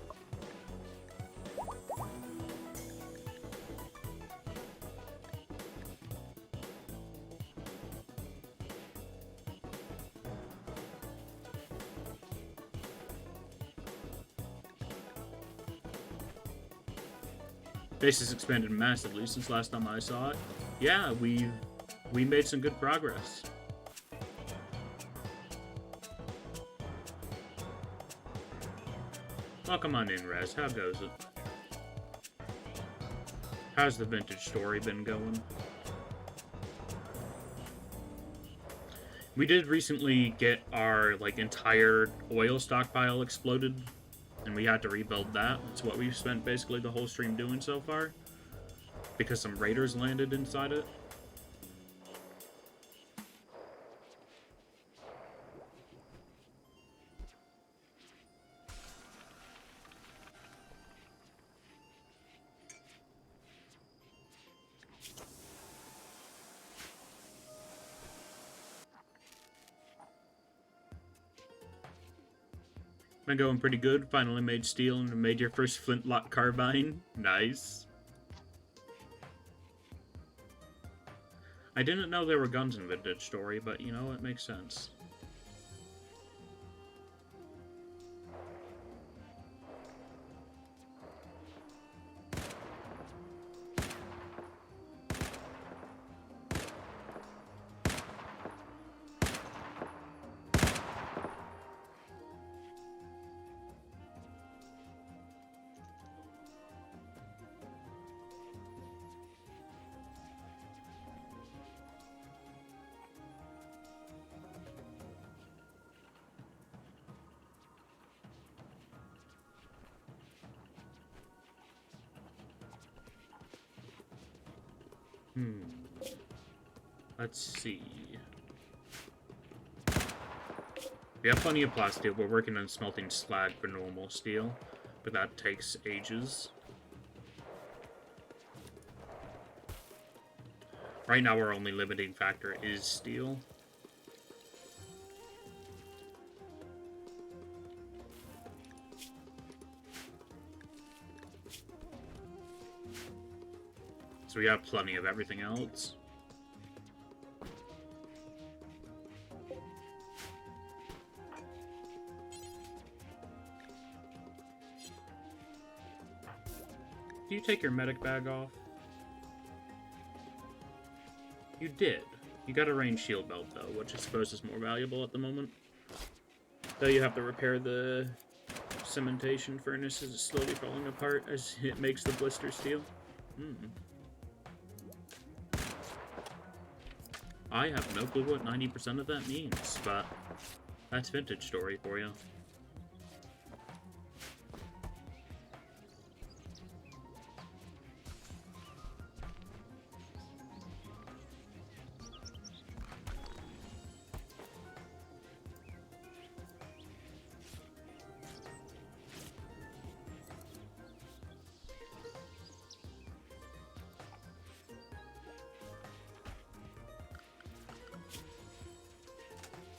Base has expanded massively since last time I saw it. Yeah, we made some good progress. Oh, come on in, Rez. How goes it? How's the vintage story been going? We did recently get our, like, entire oil stockpile exploded, and we had to rebuild that. That's what we've spent basically the whole stream doing so far, because some raiders landed inside it. Been going pretty good. Finally made steel and made your first flintlock carbine. Nice. I didn't know there were guns in Vintage Story, but you know, it makes sense. Let's see. We have plenty of plasteel. We're working on smelting slag for normal steel, but that takes ages. Right now, our only limiting factor is steel. So we have plenty of everything else. Do you take your medic bag off? You did. You got a ranged shield belt, though, which I suppose is more valuable at the moment. Though you have to repair the cementation furnace as it's slowly falling apart as it makes the blister steel. I have no clue what 90% of that means, but that's Vintage Story for you.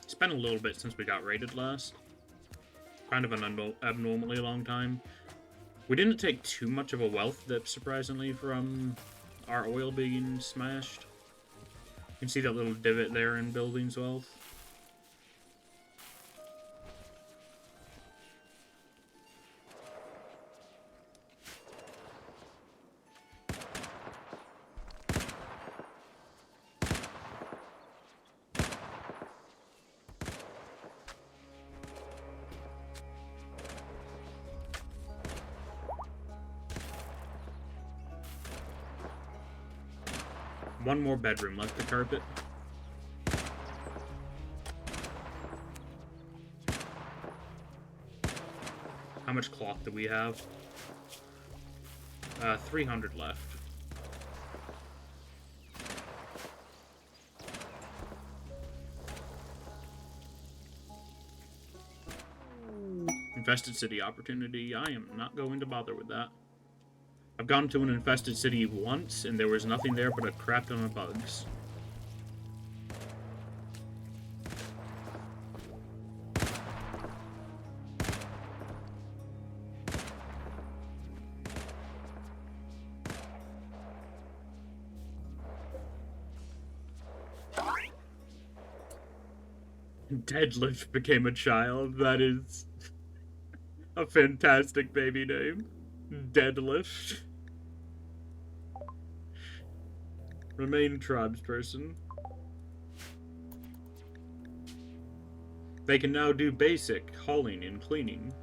It's been a little bit since we got raided last. Kind of an abnormally long time. We didn't take too much of a wealth dip, surprisingly, from our oil being smashed. You can see that little divot there in buildings wealth. One more bedroom left to carpet. How much cloth do we have? 300 left. Infested city opportunity. I am not going to bother with that. I've gone to an infested city once, and there was nothing there but a crap ton of bugs. Deadlift became a child. That is a fantastic baby name. Deadlift. Remain tribesperson. They can now do basic hauling and cleaning.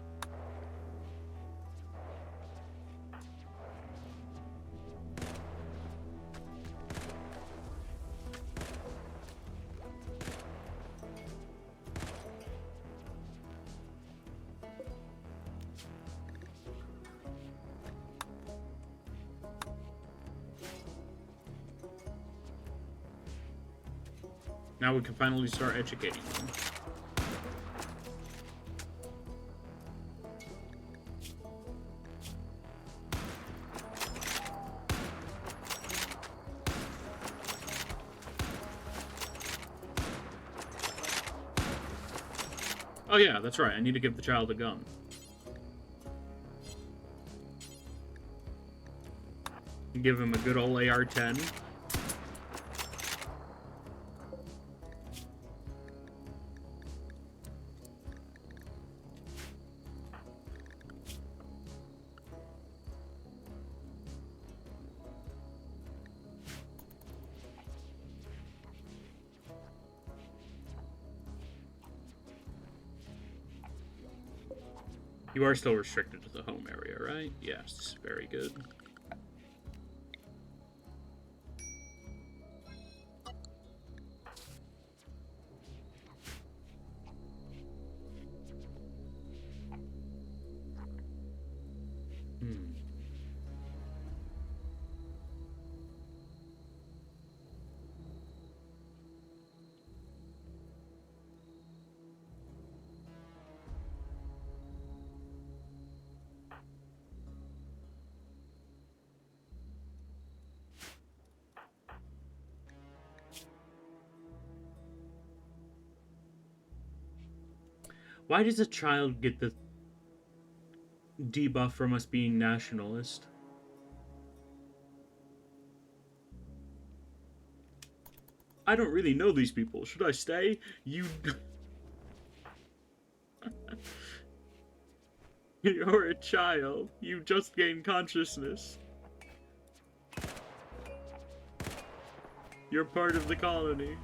Now we can finally start educating them. Oh yeah, that's right. I need to give the child a gun. Give him a good old AR-10. You are still restricted to the home area, right? Yes, very good. Why does a child get the debuff from us being nationalist? I don't really know these people. Should I stay? You... You're a child. You just gained consciousness. You're part of the colony.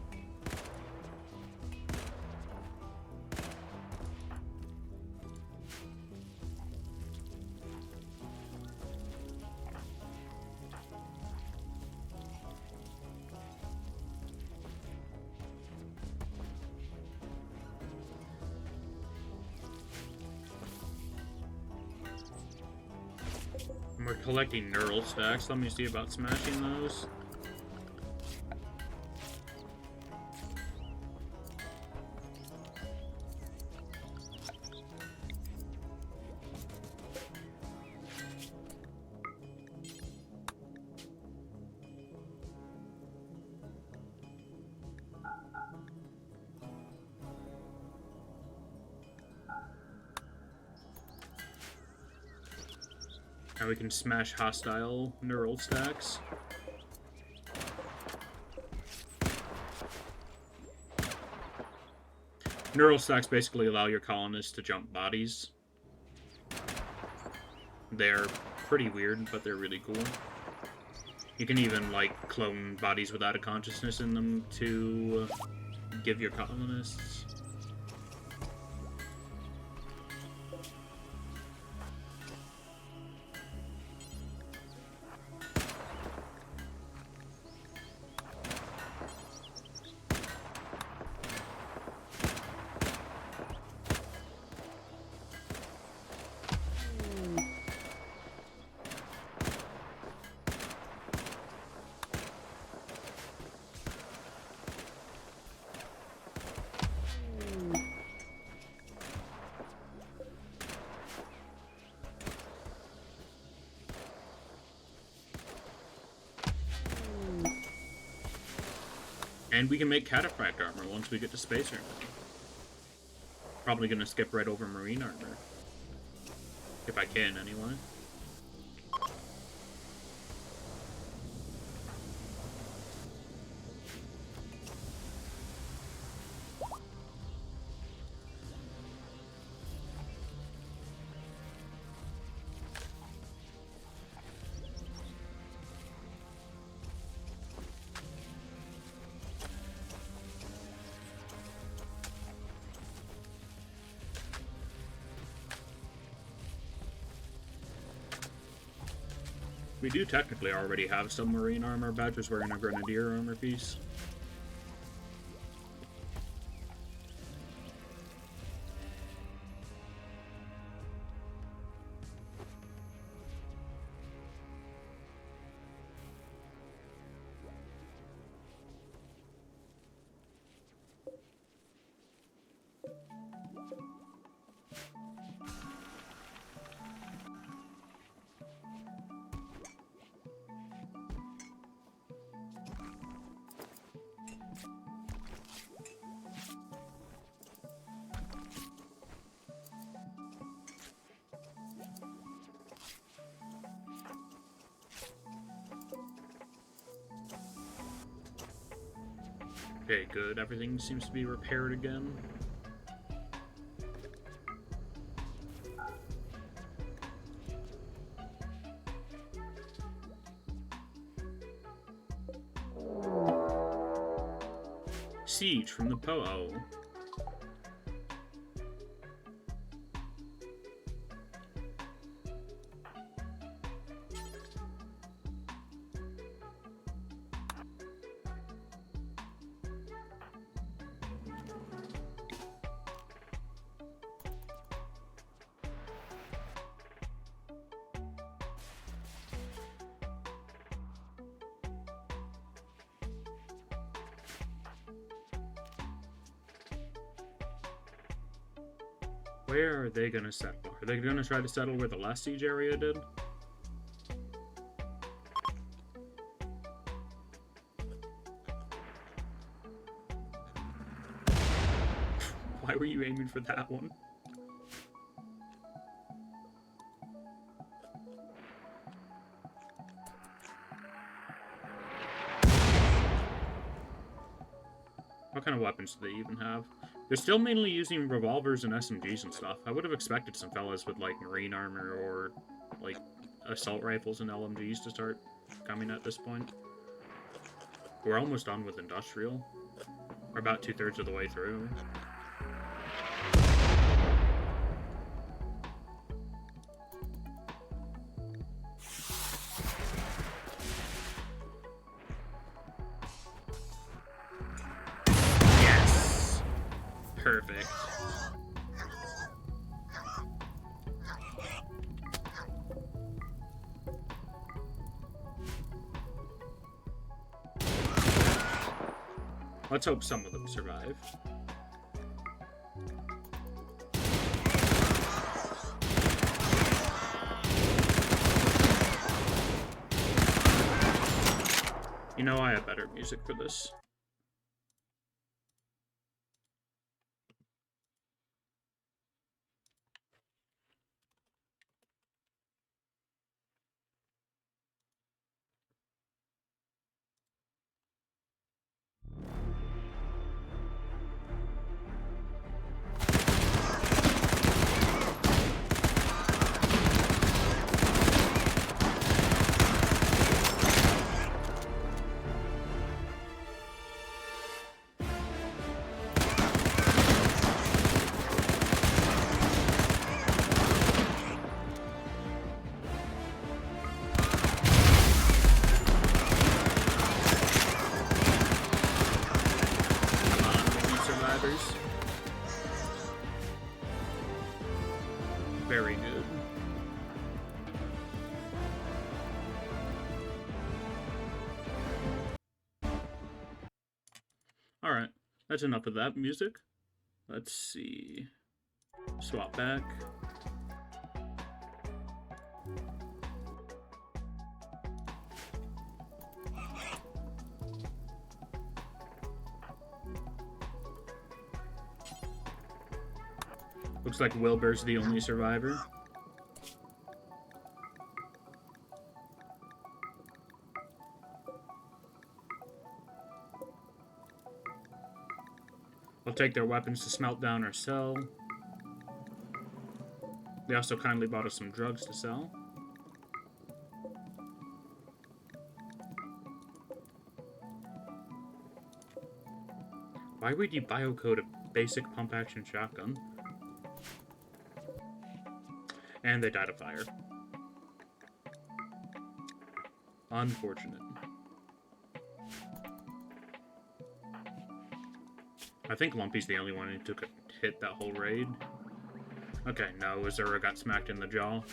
collecting neural stacks. Let me see about smashing those. Now we can smash hostile neural stacks. Neural stacks basically allow your colonists to jump bodies. They're pretty weird, but they're really cool. You can even, like, clone bodies without a consciousness in them to give your colonists. And we can make cataphract armor once we get to space armor. Probably gonna skip right over marine armor. If I can, anyway. We do technically already have some marine armor. Badger's wearing a grenadier armor piece. Okay, good. Everything seems to be repaired again. Siege from the Po. Where are they gonna settle? Are they gonna try to settle where the last siege area did? Why were you aiming for that one? What kind of weapons do they even have? They're still mainly using revolvers and SMGs and stuff. I would have expected some fellas with, like, marine armor or, like, assault rifles and LMGs to start coming at this point. We're almost done with industrial. We're about 2/3 of the way through. Perfect. Let's hope some of them survive. You know, I have better music for this. Very good. Alright, that's enough of that music. Let's see. Swap back. Looks like Wilbur's the only survivor. I'll take their weapons to smelt down or sell. They also kindly bought us some drugs to sell. Why would you biocode a basic pump-action shotgun? And they died of fire. Unfortunate. I think Lumpy's the only one who took a hit that whole raid. Okay, no, Azura got smacked in the jaw.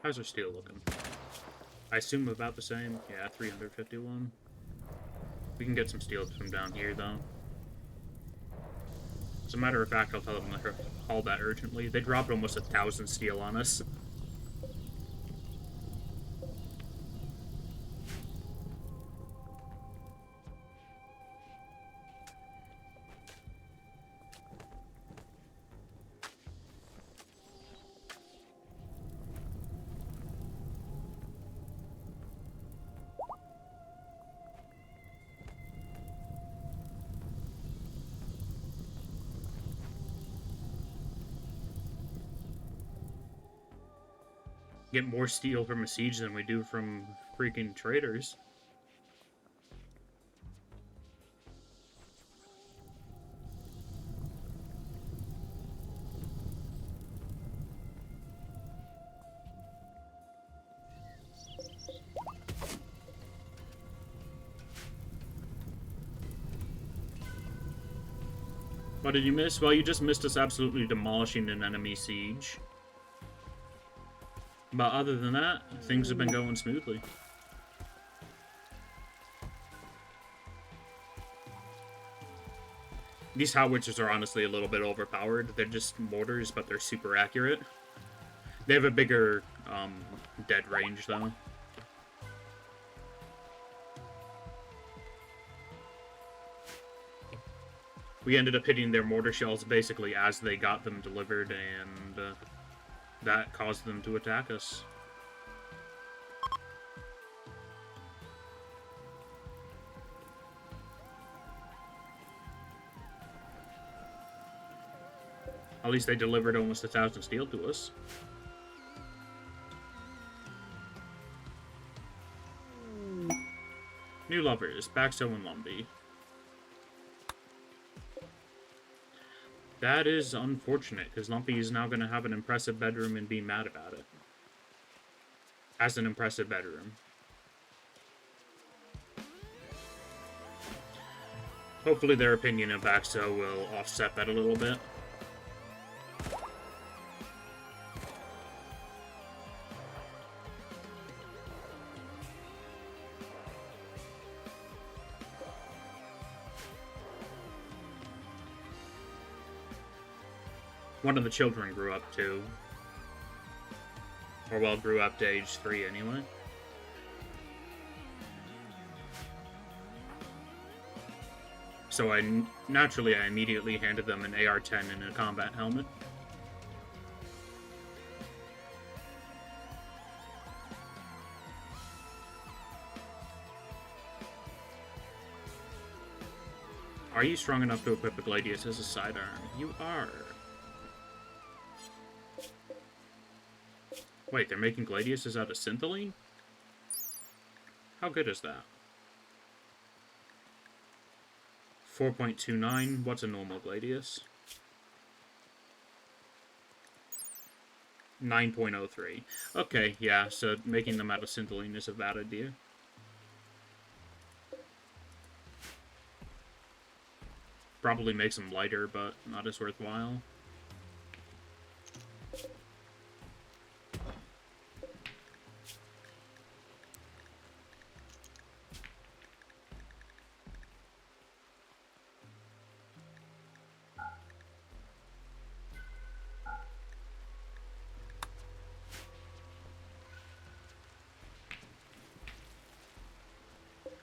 How's our steel looking? I assume about the same. Yeah, 351. We can get some steel from down here, though. As a matter of fact, I'll tell them to haul that urgently. They dropped almost 1,000 steel on us. Get more steel from a siege than we do from freaking traders. What did you miss? Well, you just missed us absolutely demolishing an enemy siege. But other than that, things have been going smoothly. These howitzers are honestly a little bit overpowered. They're just mortars, but they're super accurate. They have a bigger dead range, though. We ended up hitting their mortar shells basically as they got them delivered, and that caused them to attack us. At least they delivered almost 1,000 steel to us. New lovers, Baxo and Lumpy. That is unfortunate, because Lumpy is now going to have an impressive bedroom and be mad about it. As an impressive bedroom. Hopefully their opinion of Baxo will offset that a little bit. One of the children grew up too. Or well, grew up to age 3 anyway. So naturally I immediately handed them an AR-10 and a combat helmet. Are you strong enough to equip a Gladius as a sidearm? You are. Wait, they're making Gladiuses out of Syntholine? How good is that? 4.29, what's a normal Gladius? 9.03. Okay, yeah, so making them out of Syntholine is a bad idea. Probably makes them lighter, but not as worthwhile.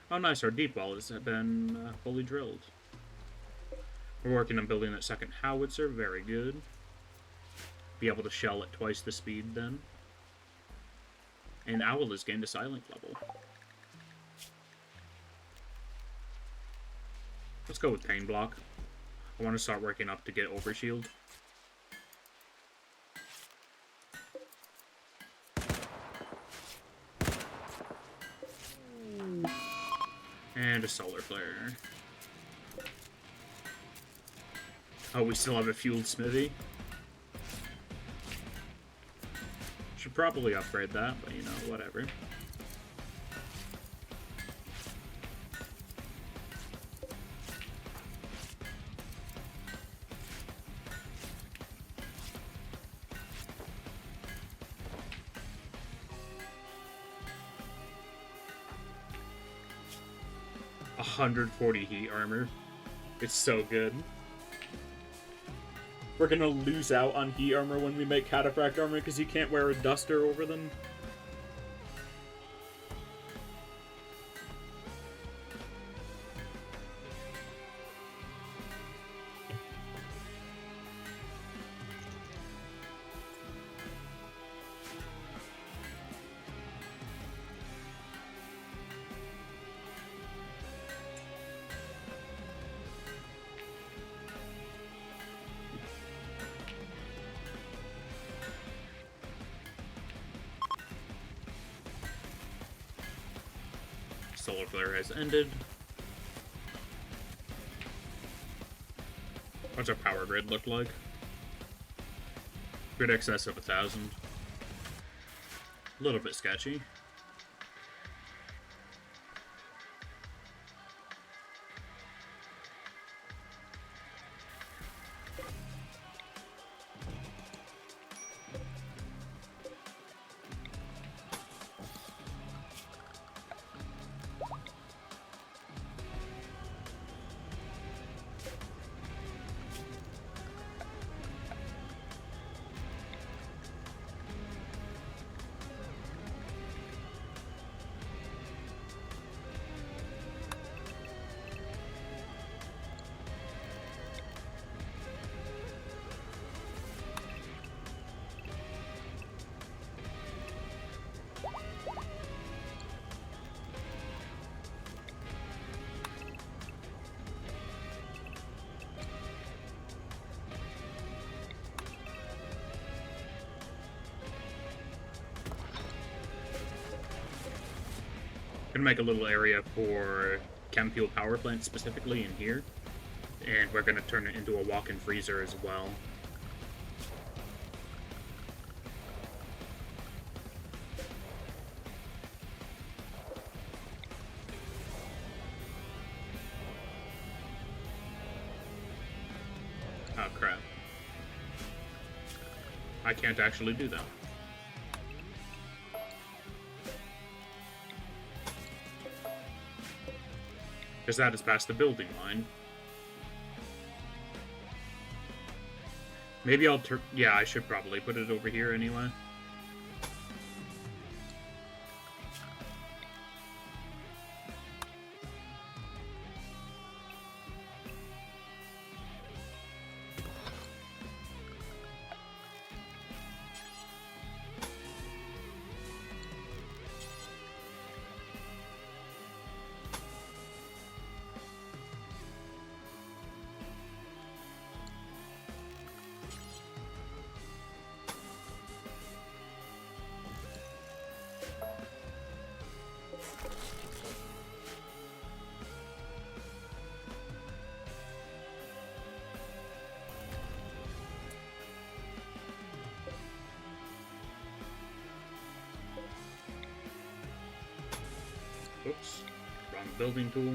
Oh nice, our deep well has been fully drilled. We're working on building that second howitzer, very good. Be able to shell at twice the speed then. And Owl has gained a silent level. Let's go with Pain Block. I want to start working up to get Overshield. And a Solar Flare. Oh, we still have a fueled smithy. Should probably upgrade that, but you know, whatever. $140 heat armor. It's so good. We're gonna lose out on heat armor when we make cataphract armor because you can't wear a duster over them. Solar Flare has ended. What's our power grid look like? Grid excess of 1,000. A little bit sketchy. Gonna make a little area for chem fuel power plant specifically in here. And we're gonna turn it into a walk-in freezer as well. Oh crap. I can't actually do that. Because that is past the building line. Maybe I'll yeah, I should probably put it over here anyway. Oops, wrong building tool.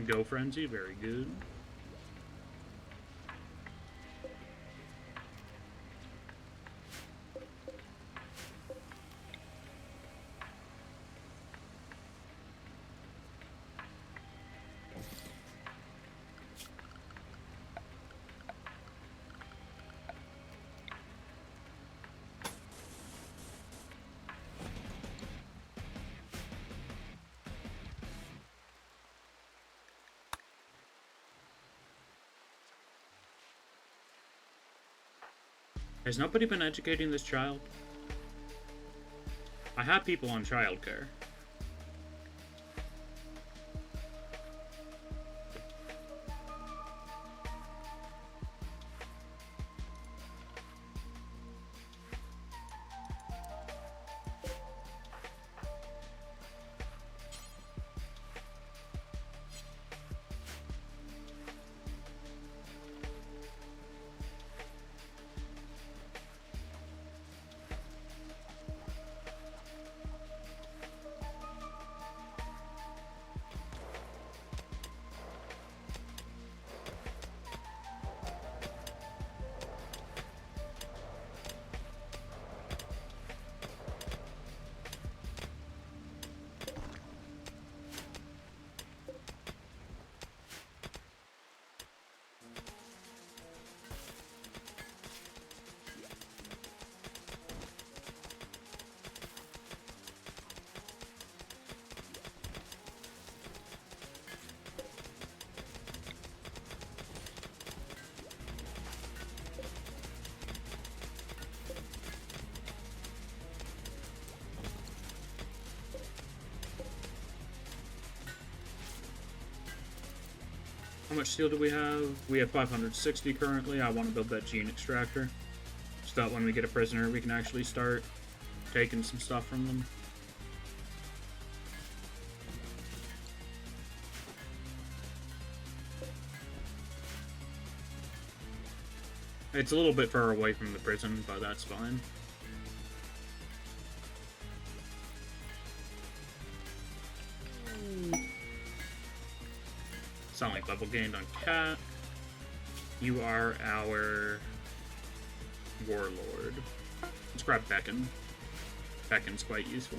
Go Frenzy, very good. Has nobody been educating this child? I have people on childcare. How much steel do we have? We have 560 currently. I want to build that gene extractor, so that when we get a prisoner, we can actually start taking some stuff from them. It's a little bit far away from the prison, but that's fine. Sonic level gained on Cat. You are our warlord. Let's grab Beacon. Beacon's quite useful.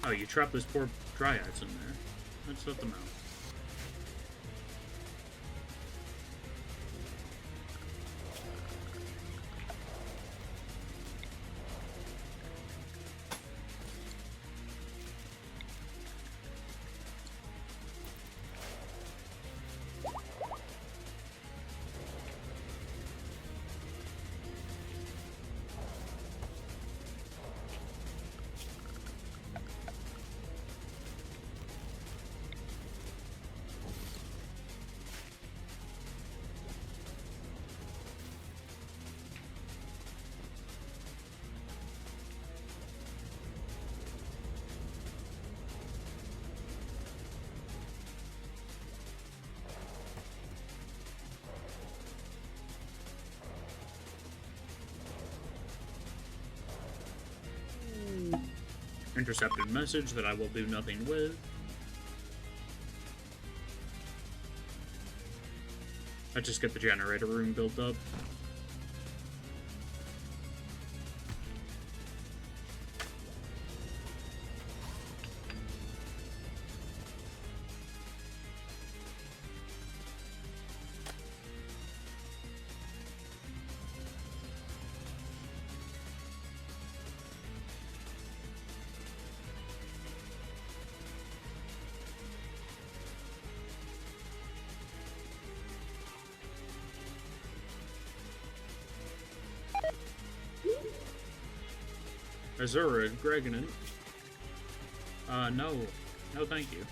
Oh, you trapped those poor dryads in there. Let's let them out. Intercepted message that I will do nothing with. I just get the generator room built up. Azura, Greganin. No. No, thank you.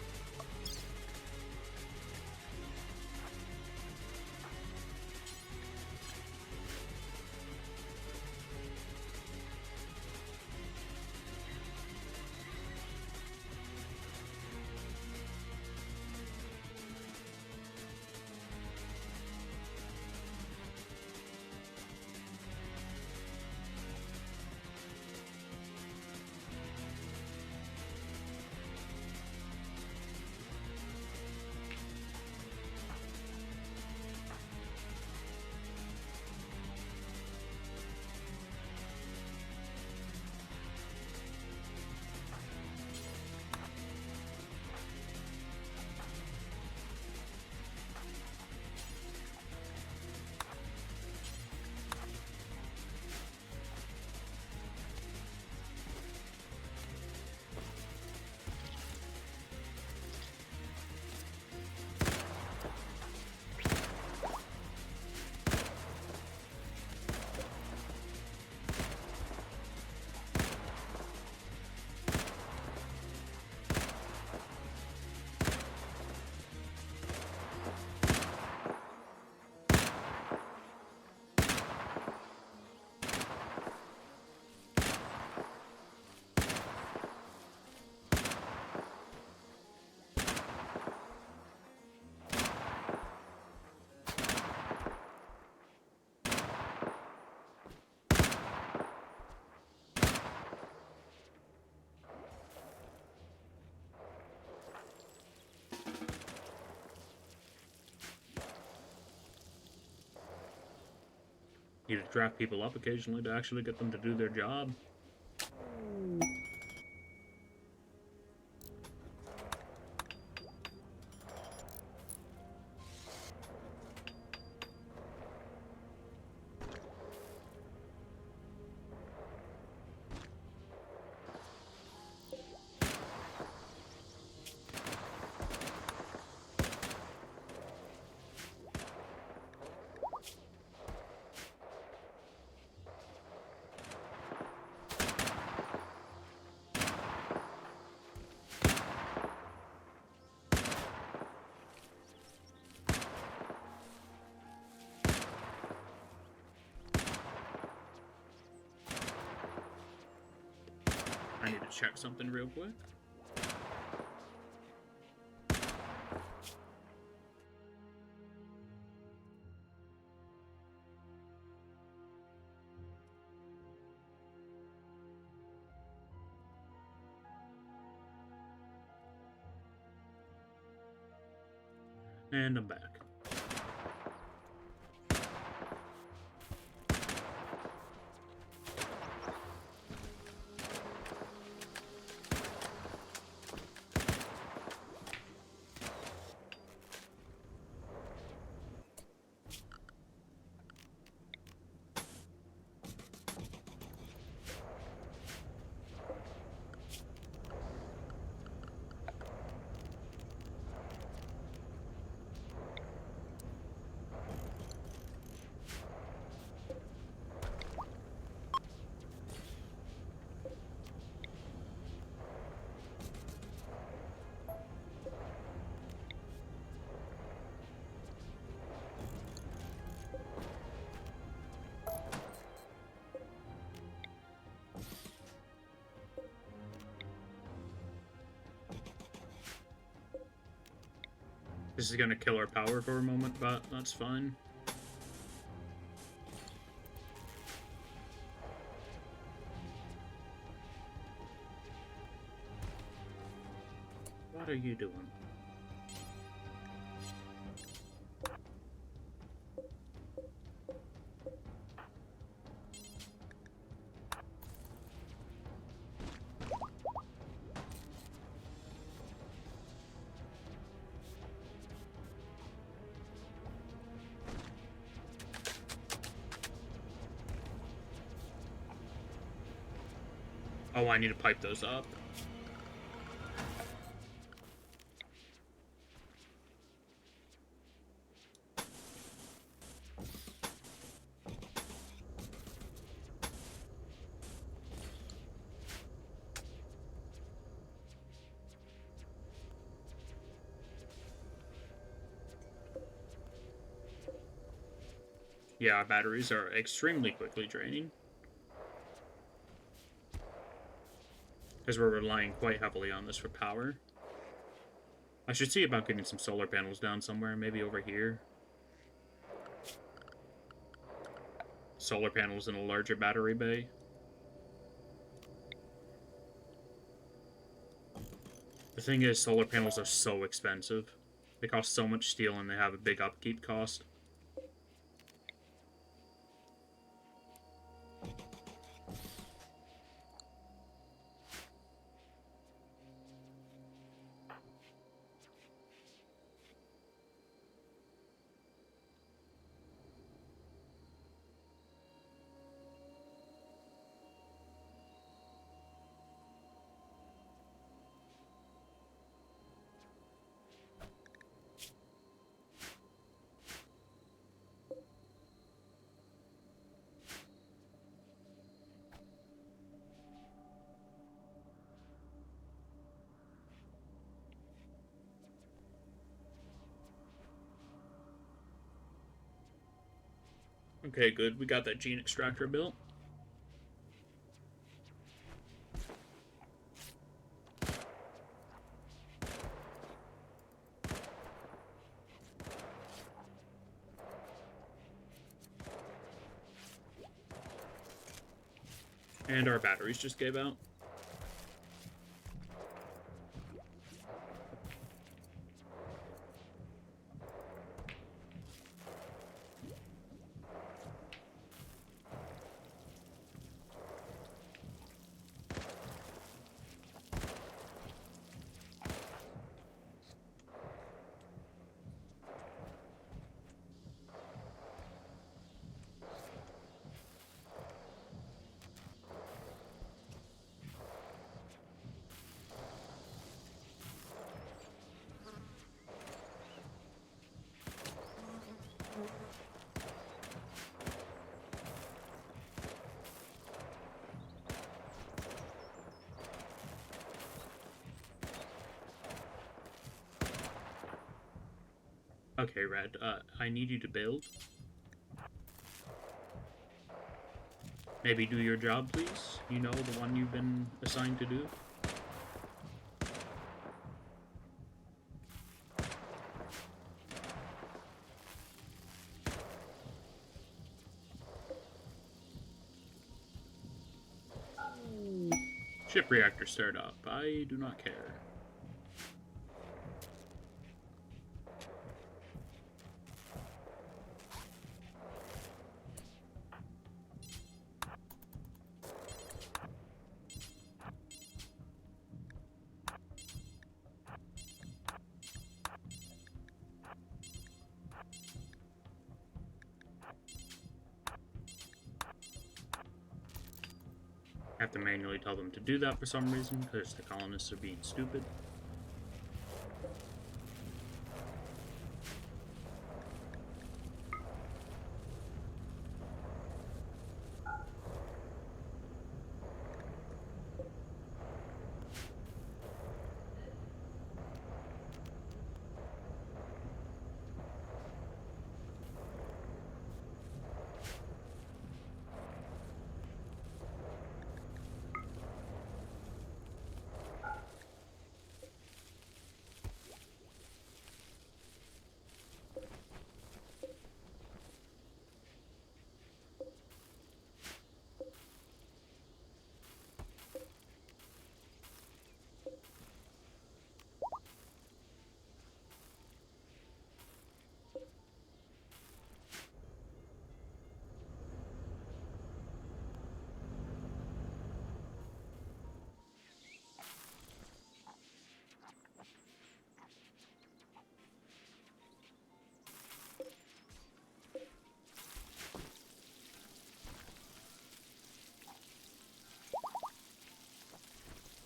Need to draft people up occasionally to actually get them to do their job. I need to check something real quick. And I'm back. This is gonna kill our power for a moment, but that's fine. What are you doing? Oh, I need to pipe those up. Yeah, our batteries are extremely quickly draining. Because we're relying quite heavily on this for power. I should see about getting some solar panels down somewhere, maybe over here. Solar panels in a larger battery bay. The thing is, solar panels are so expensive. They cost so much steel and they have a big upkeep cost. Okay, good. We got that gene extractor built. And our batteries just gave out. Okay, Red, I need you to build. Maybe do your job, please? You know, the one you've been assigned to do? Ship reactor startup. I do not care. I have to manually tell them to do that for some reason, because the colonists are being stupid.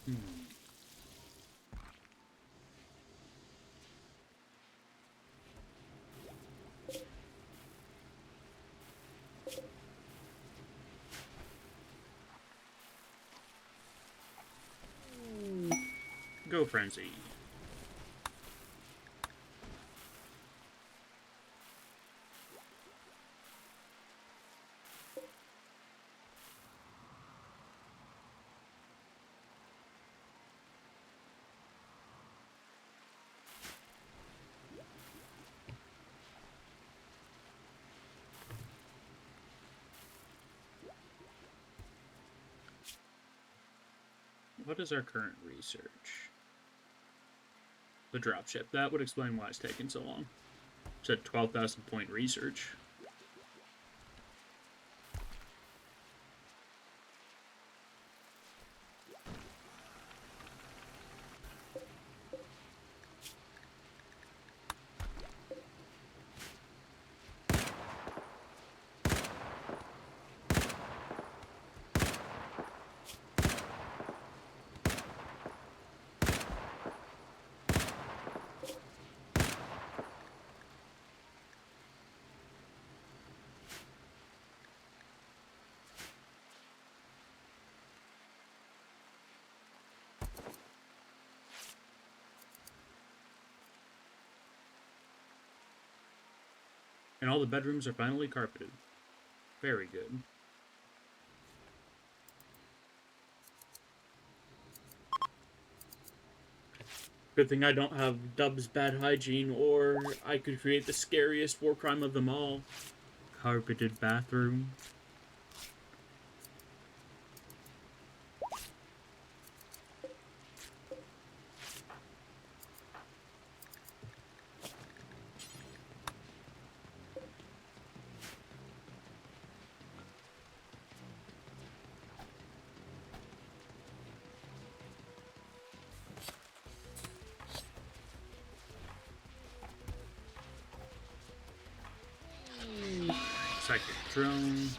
Hmm. Go Frenzy. What is our current research? The dropship. That would explain why it's taking so long. It's a 12,000 point research. And all the bedrooms are finally carpeted. Very good. Good thing I don't have Dub's bad hygiene, or I could create the scariest war crime of them all. Carpeted bathroom. Psychic drone.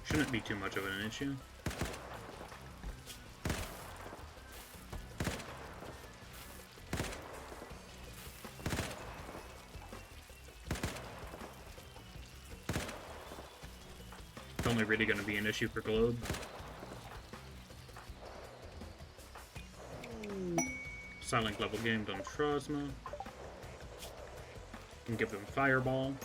Shouldn't be too much of an issue. It's only really going to be an issue for Globe. Silent level gamed on Trozma. Can give them Fireball.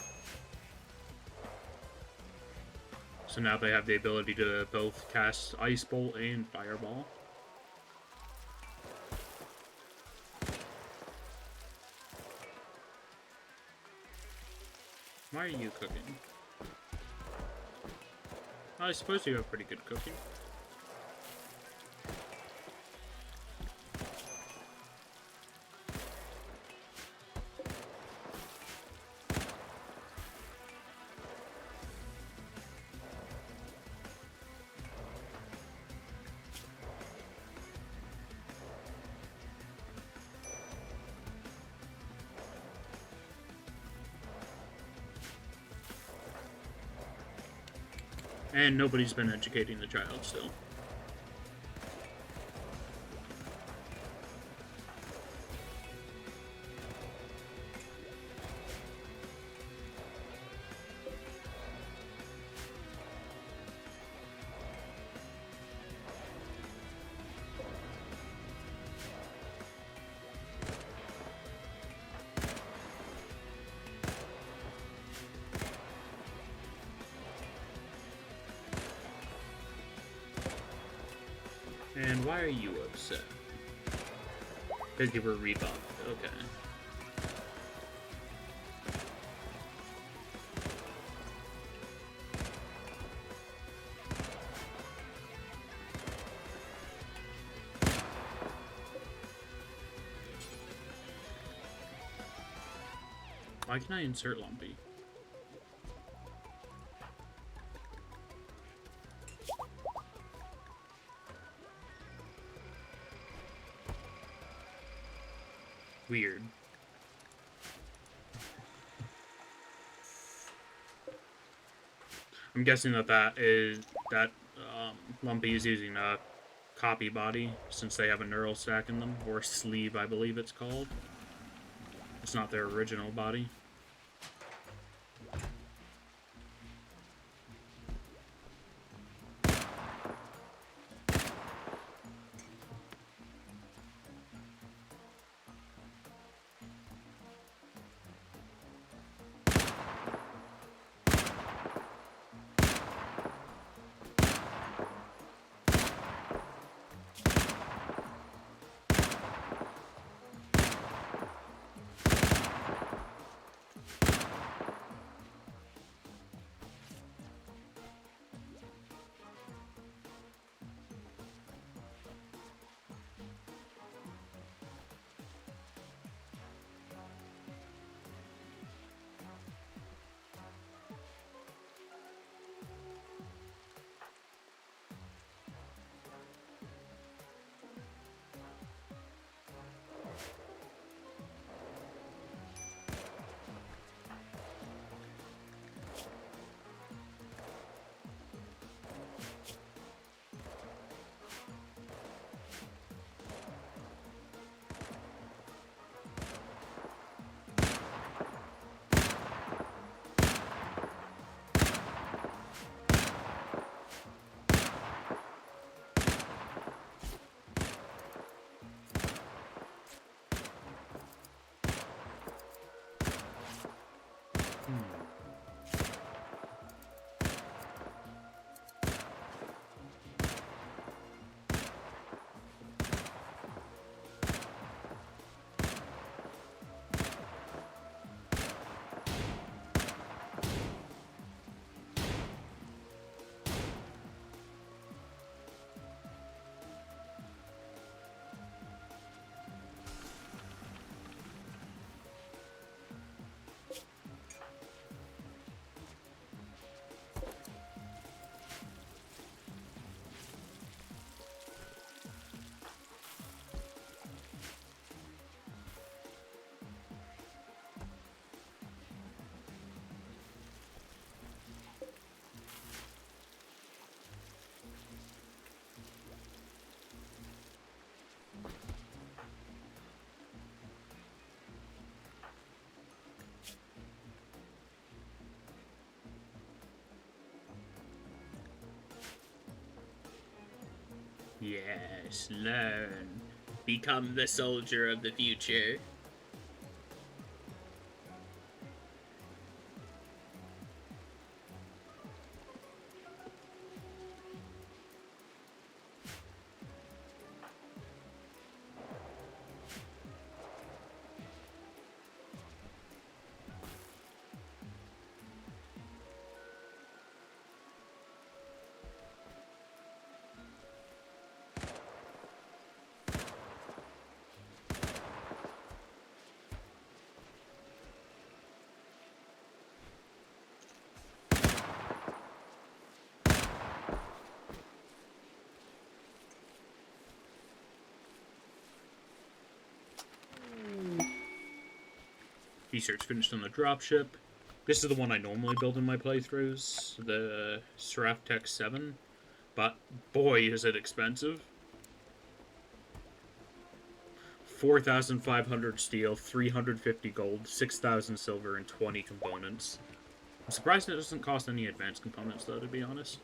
So now they have the ability to both cast Ice Bolt and Fireball. Why are you cooking? I suppose you have pretty good cooking. And nobody's been educating the child still. And why are you upset? Because you were rebuffed. Okay. Why can I insert Lumpy? Weird. I'm guessing that Lumpy is using a copy body since they have a neural stack in them, or a sleeve, I believe it's called. It's not their original body. Yes, learn. Become the soldier of the future. Research finished on the dropship. This is the one I normally build in my playthroughs, the Seraftech 7. But boy, is it expensive. 4,500 steel, 350 gold, 6,000 silver, and 20 components. I'm surprised it doesn't cost any advanced components, though, to be honest.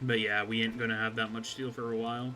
But yeah, we ain't gonna have that much steel for a while.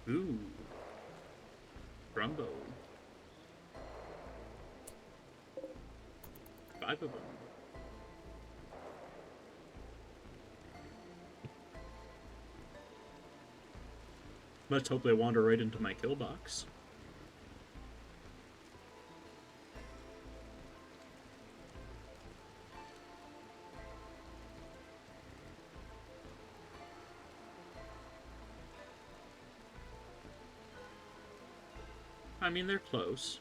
Ooh. Brumbo. 5 of them. Let's hope they wander right into my kill box. I mean, they're close.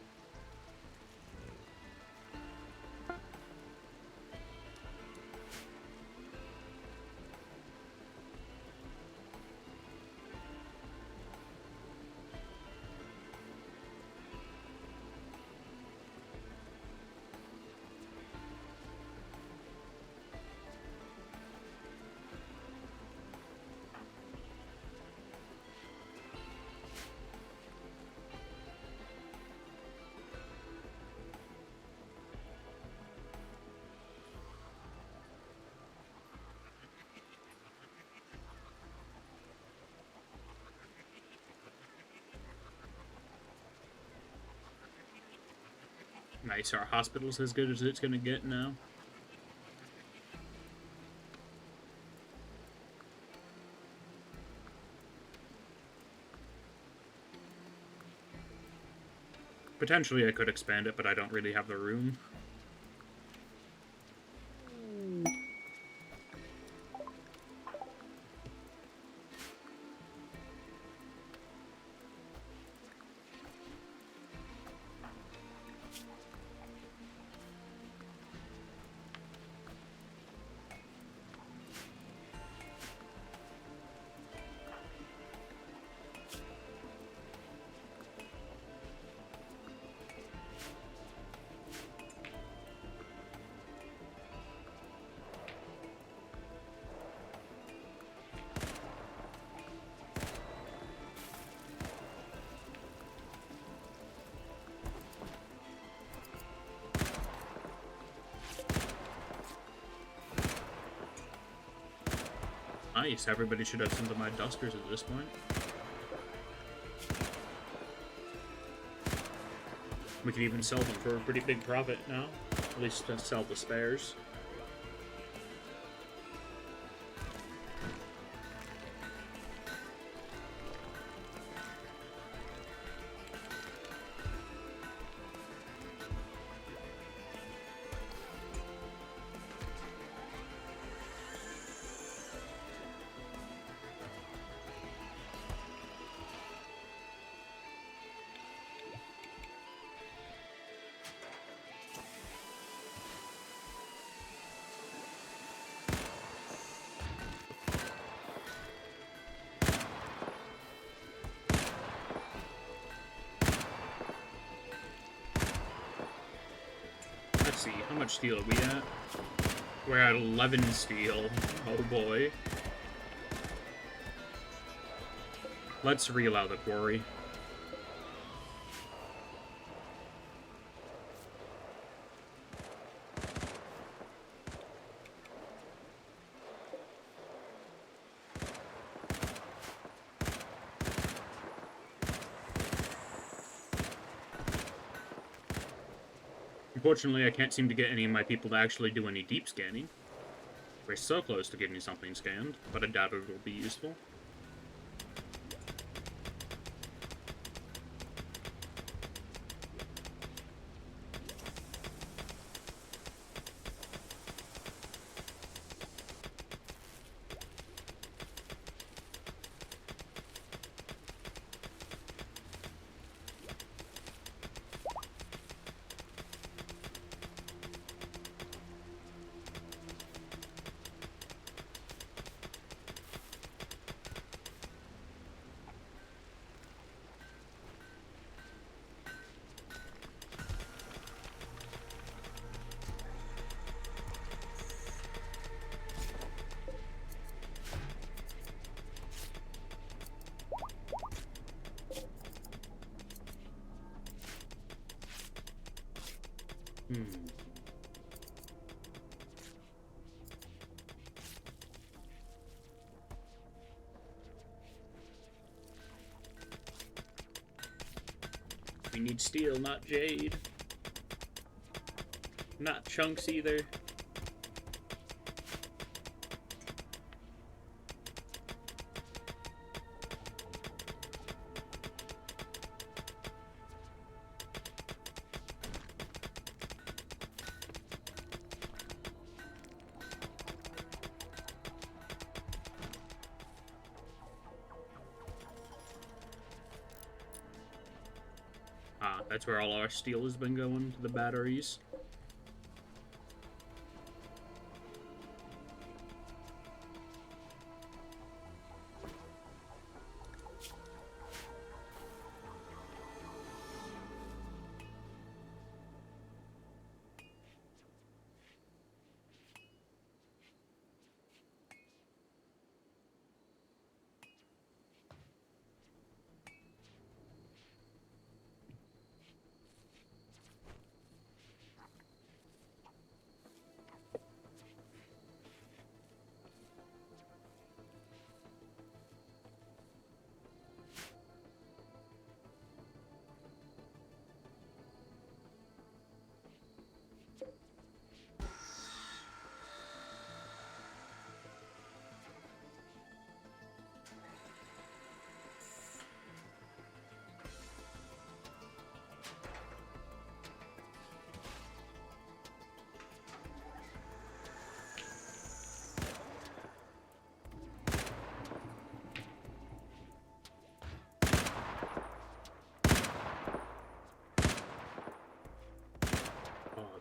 Nice, our hospital's as good as it's gonna get now. Potentially I could expand it, but I don't really have the room. Nice, everybody should have some of my dusters at this point. We could even sell them for a pretty big profit now. At least sell the spares. Let's see, how much steel are we at? We're at 11 steel. Oh boy. Let's re-allow the quarry. Unfortunately, I can't seem to get any of my people to actually do any deep scanning. We're so close to getting something scanned, but I doubt it will be useful. We need steel, not jade. Not chunks either. Ah, that's where all our steel has been going, to the batteries.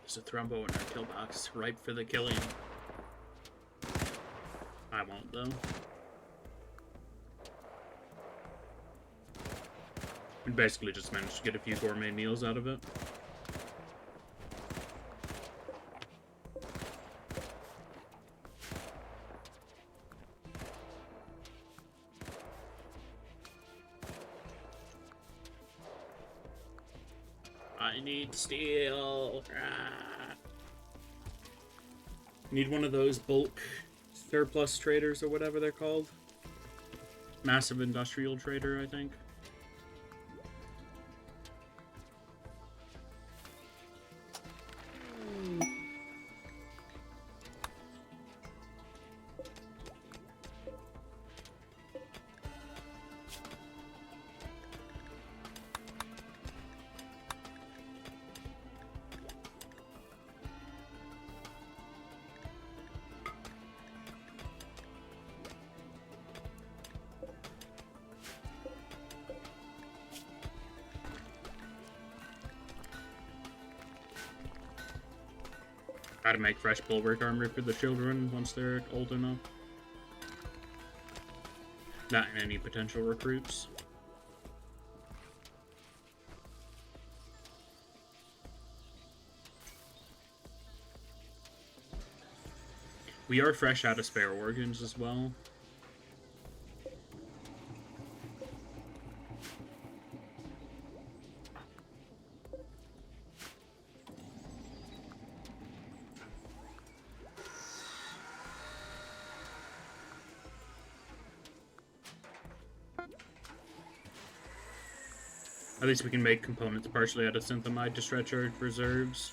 There's a Thrumbo in our kill box, ripe for the killing. I won't, though. We basically just managed to get a few gourmet meals out of it. I need steel. Ah. Need one of those bulk surplus traders or whatever they're called. Massive industrial trader, I think. How to make fresh bulwark armor for the children once they're old enough. Not in any potential recruits. We are fresh out of spare organs as well. At least we can make components partially out of synthamide to stretch our reserves.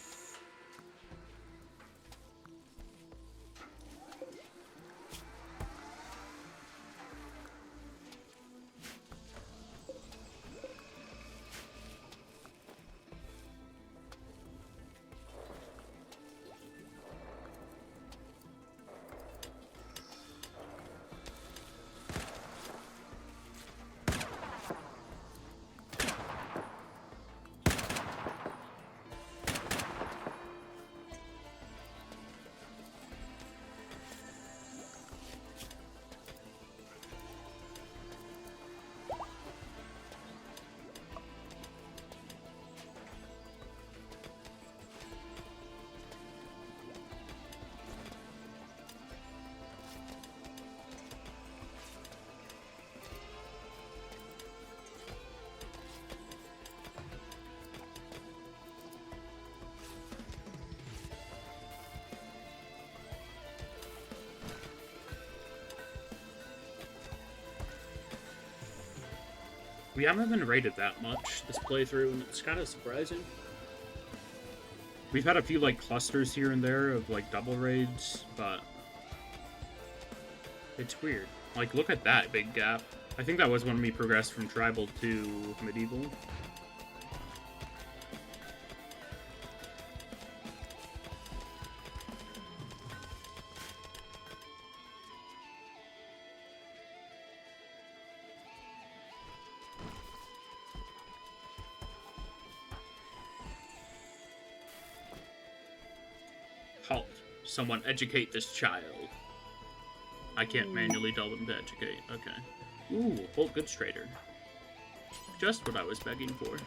We haven't been raided that much this playthrough, and it's kind of surprising. We've had a few, like, clusters here and there of, like, double raids, but it's weird. Like, look at that big gap. I think that was when we progressed from tribal to medieval. Halt. Someone educate this child. I can't manually tell them to educate. Okay. Ooh, Bolt Goods Trader. Just what I was begging for.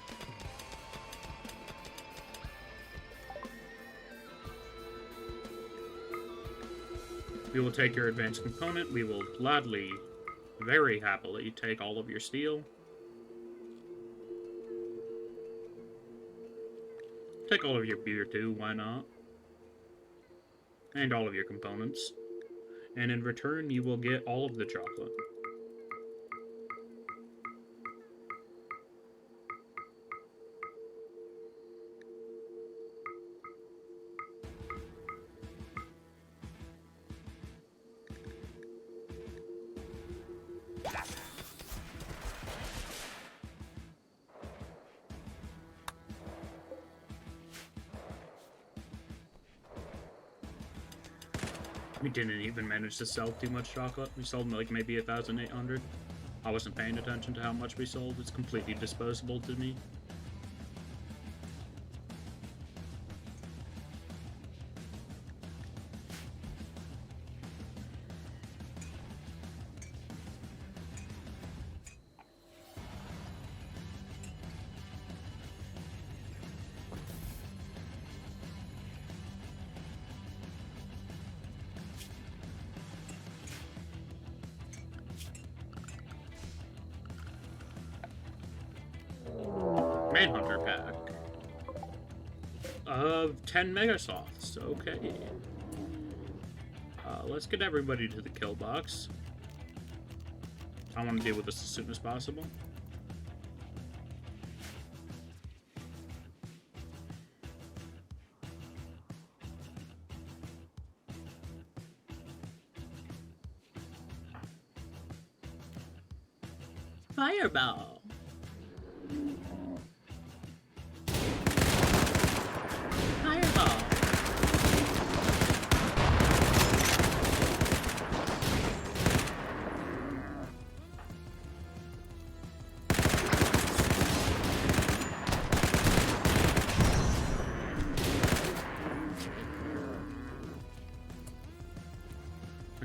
We will take your advanced component. We will gladly, very happily, take all of your steel. Take all of your beer too, why not? And all of your components. And in return, you will get all of the chocolate. We didn't even manage to sell too much chocolate. We sold like maybe 1,800. I wasn't paying attention to how much we sold. It's completely disposable to me. Manhunter pack. Of 10 Megasofts, okay. Let's get everybody to the kill box. I want to deal with this as soon as possible. Fireball. Fireball.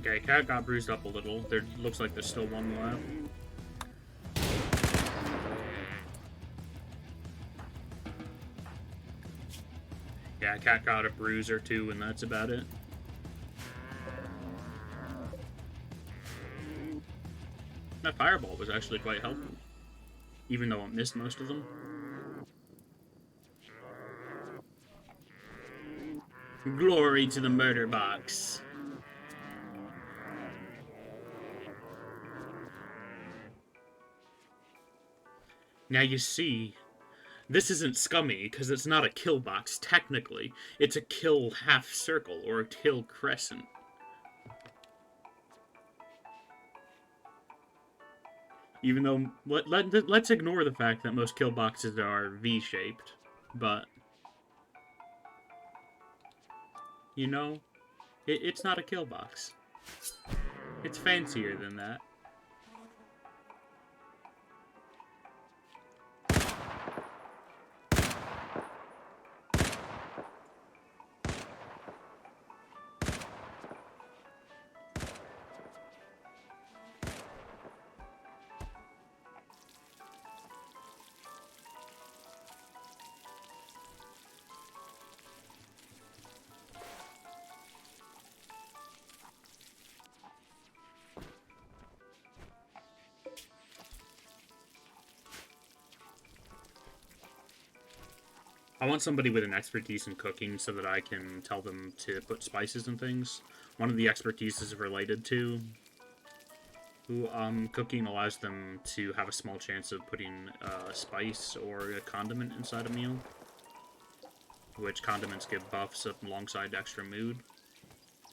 Okay, Cat got bruised up a little. There looks like there's still one left. Yeah, Cat got a bruise or two, and that's about it. That fireball was actually quite helpful, even though it missed most of them. Glory to the murder box. Now you see, this isn't scummy, because it's not a kill box, technically. It's a kill half circle, or a kill crescent. Even though, let's ignore the fact that most kill boxes are V-shaped, but, you know, it's not a kill box. It's fancier than that. I want somebody with an expertise in cooking so that I can tell them to put spices and things. One of the expertises is related to who cooking allows them to have a small chance of putting a spice or a condiment inside a meal, which condiments give buffs alongside extra mood.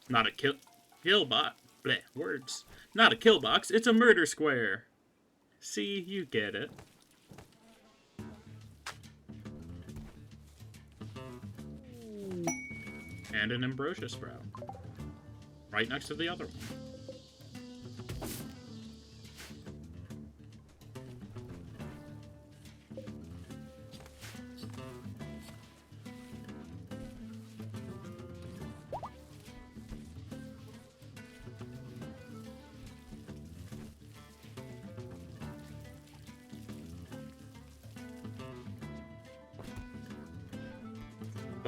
Not a kill bot. Bleh, words. Not a kill box, it's a murder square. See, you get it. And an ambrosia sprout. Right next to the other one.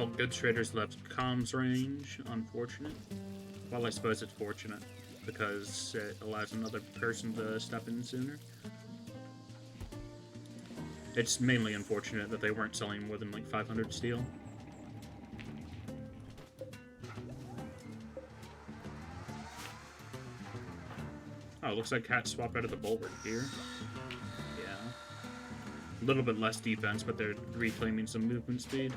Well, Goods Traders left comms range. Unfortunate. Well, I suppose it's fortunate, because it allows another person to step in sooner. It's mainly unfortunate that they weren't selling more than like 500 steel. Oh, it looks like Cat swapped out of the Bulwark here. Yeah. A little bit less defense, but they're reclaiming some movement speed.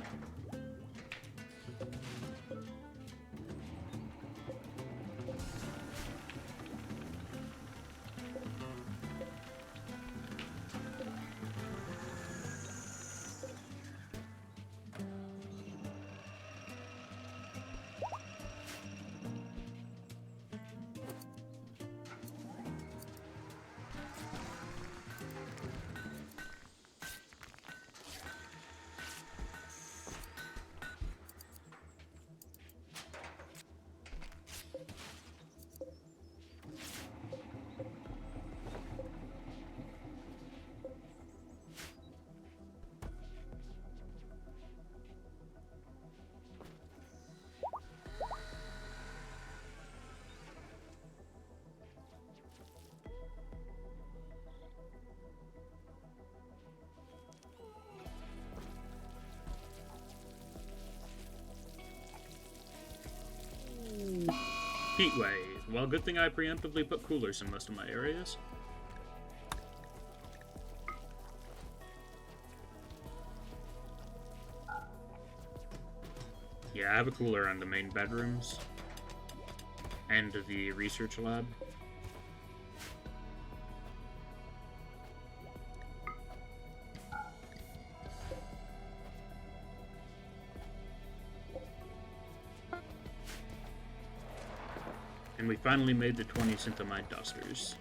Heatwave. Well, good thing I preemptively put coolers in most of my areas. Yeah, I have a cooler on the main bedrooms and the research lab. And we finally made the 20 Synthamide Dusters.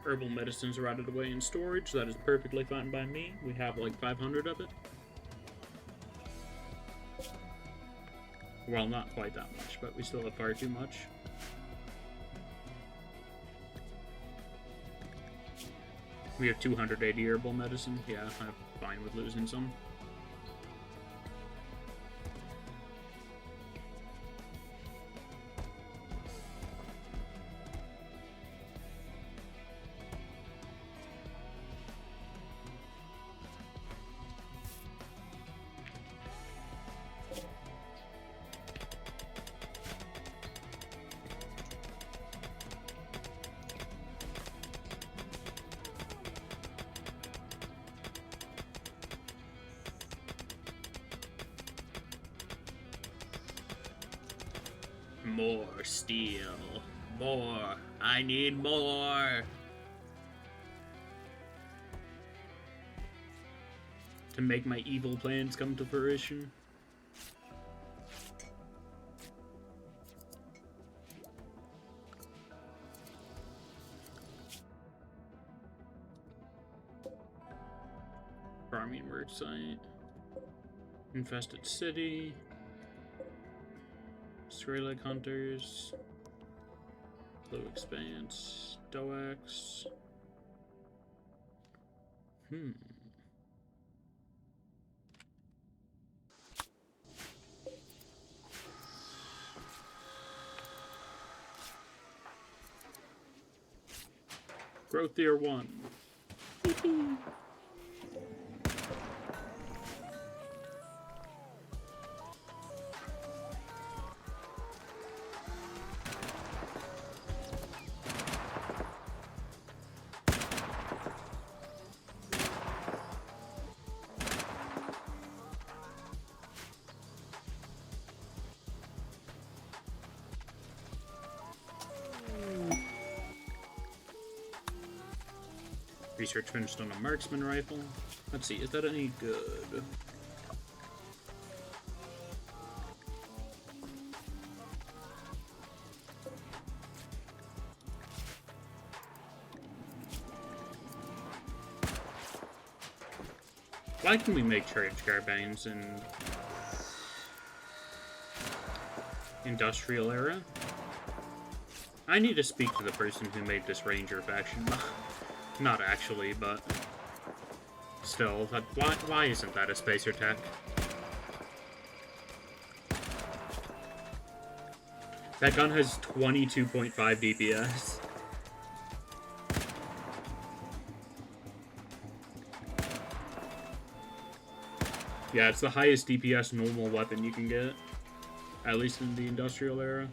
Herbal medicines rotted away in storage. That is perfectly fine by me. We have like 500 of it. Well, not quite that much, but we still have far too much. We have 280 herbal medicine. Yeah, I'm fine with losing some. More steel. More. I need more. To make my evil plans come to fruition. Farming worksite. Infested city. Skrillex Hunters, Blue Expanse, Doax. Growthier 1. Research finished on a marksman rifle. Let's see, is that any good? Why can we make charge carbines in industrial era? I need to speak to the person who made this Ranger faction. Not actually, but still. Why isn't that a spacer tech? That gun has 22.5 DPS. Yeah, it's the highest DPS normal weapon you can get. At least in the industrial era.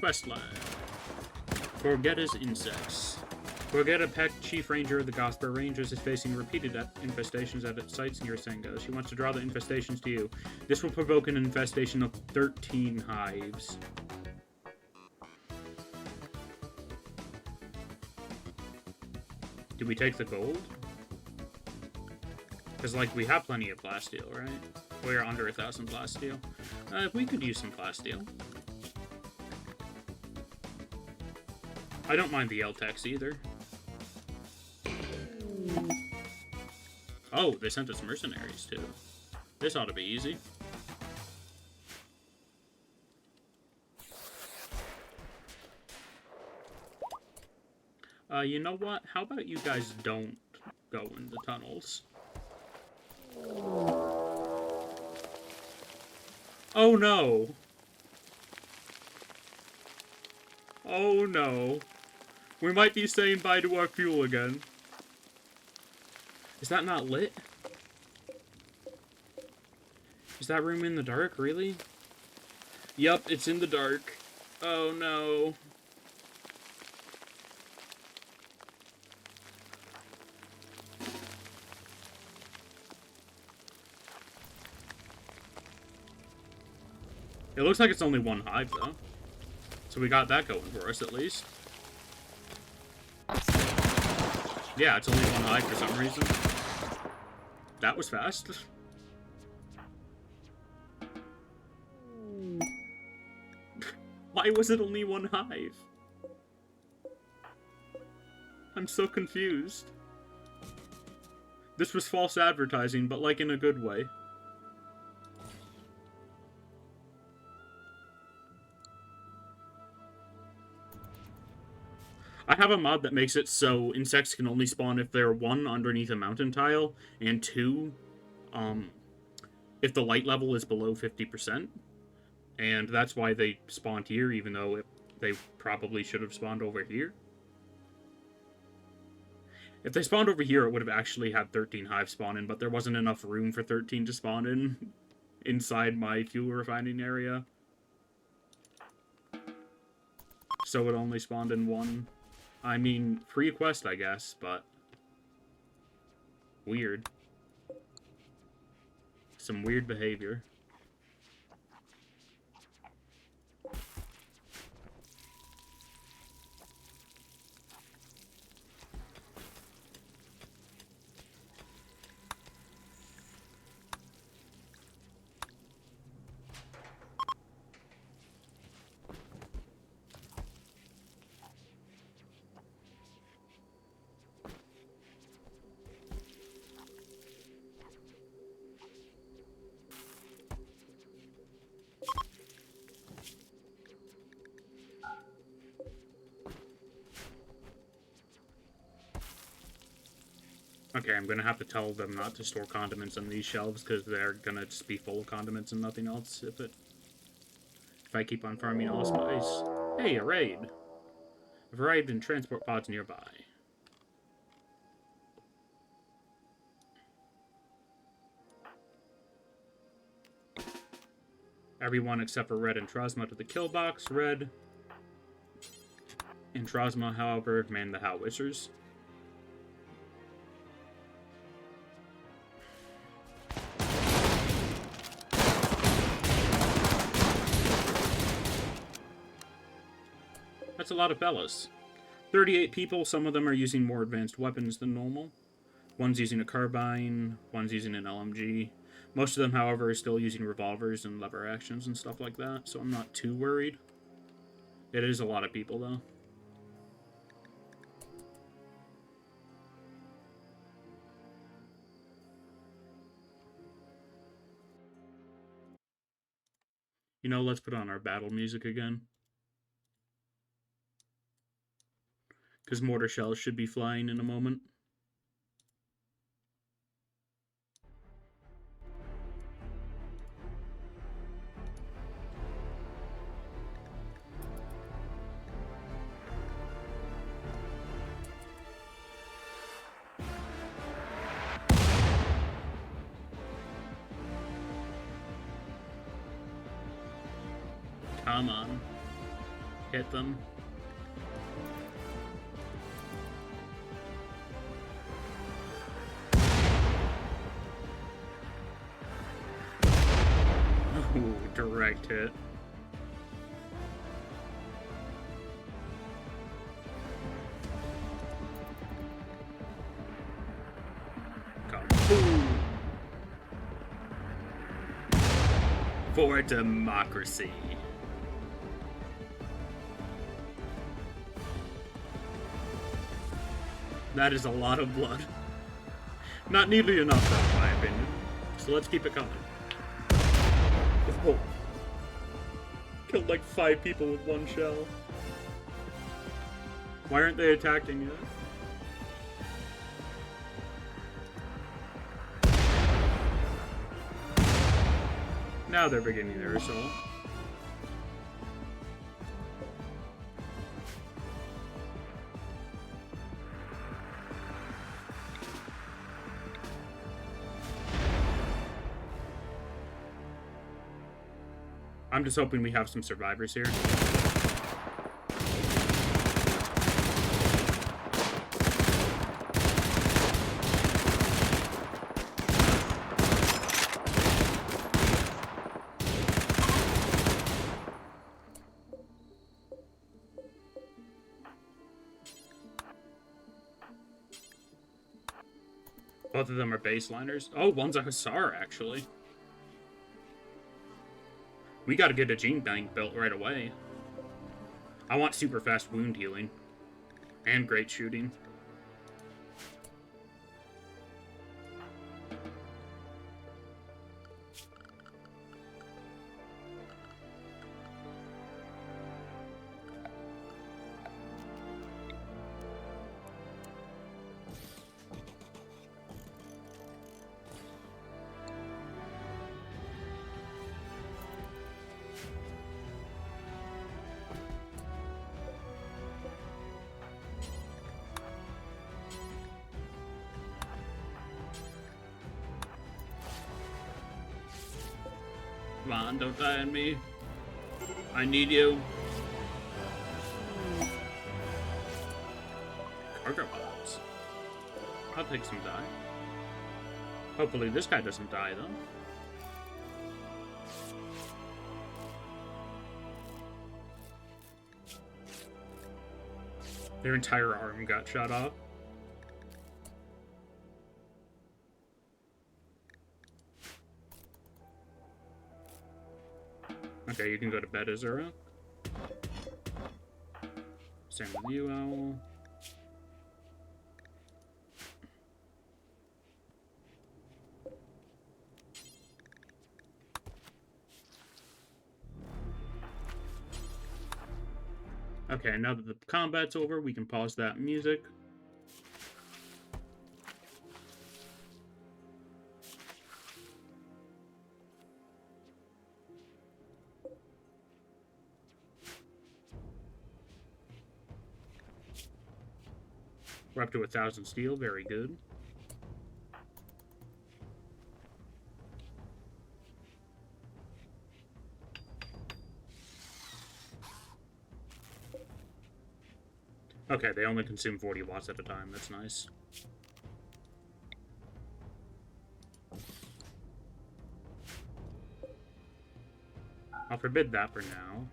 Questline. Gorgetta's insects. Gorgetta Peck, Chief Ranger of the Gosper Rangers, is facing repeated infestations at its sites near Sengo. She wants to draw the infestations to you. This will provoke an infestation of 13 hives. Do we take the gold? Because, like, we have plenty of plasteel, right? We're under 1,000 plasteel. We could use some plasteel. I don't mind the L-Tex either. Oh, they sent us mercenaries, too. This ought to be easy. You know what? How about you guys don't go in the tunnels? Oh, no. Oh, no. We might be saying bye to our fuel again. Is that not lit? Is that room in the dark, really? Yup, it's in the dark. Oh, no. It looks like it's only one hive, though. So we got that going for us, at least. Yeah, it's only one hive for some reason. That was fast. Why was it only one hive? I'm so confused. This was false advertising, but like in a good way. I have a mod that makes it so insects can only spawn if they're 1, underneath a mountain tile, and 2, if the light level is below 50%. And that's why they spawned here, even though they probably should have spawned over here. If they spawned over here, it would have actually had 13 hives spawn in, but there wasn't enough room for 13 to spawn in inside my fuel refining area. So it only spawned in 1. I mean, free quest, I guess, but weird. Some weird behavior. Okay, I'm gonna have to tell them not to store condiments on these shelves, because they're gonna just be full of condiments and nothing else if I keep on farming all this ice. Hey, a raid. I've arrived in transport pods nearby. Everyone except for Red and Trozma to the kill box. Red and Trozma, however, man the howitzers. That's a lot of fellas. 38 people, some of them are using more advanced weapons than normal. One's using a carbine, one's using an LMG. Most of them, however, are still using revolvers and lever actions and stuff like that, so I'm not too worried. It is a lot of people, though. You know, let's put on our battle music again. Because mortar shells should be flying in a moment. Come on. Hit them. Ooh, direct hit. Kaboom! For democracy. That is a lot of blood. Not nearly enough, though, in my opinion. So let's keep it coming. Oh. Killed like 5 people with one shell. Why aren't they attacking yet? Now they're beginning their assault. I'm just hoping we have some survivors here. Both of them are baseliners. Oh, one's a Hussar, actually. We gotta get a gene bank built right away. I want super fast wound healing. And great shooting. Come on, don't die on me. I need you. Cargo bombs. I'll take some die. Hopefully this guy doesn't die, though. Their entire arm got shot off. Okay, you can go to bed, Azura. Same with you, Owl. Okay, now that the combat's over, we can pause that music. We're up to 1,000 steel. Very good. Okay, they only consume 40 watts at a time. That's nice. I'll forbid that for now.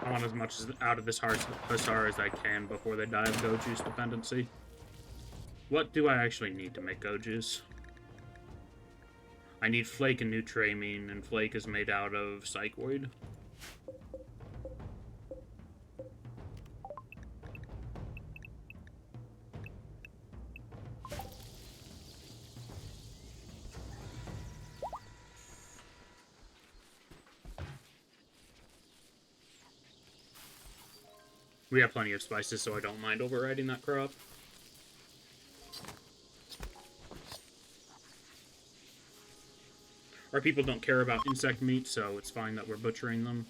I want as much out of this Hussar as I can before they die of Goju's dependency. What do I actually need to make Goju's? I need Flake and Nutramine, and Flake is made out of Psychoid. We have plenty of spices, so I don't mind overriding that crop. Our people don't care about insect meat, so it's fine that we're butchering them.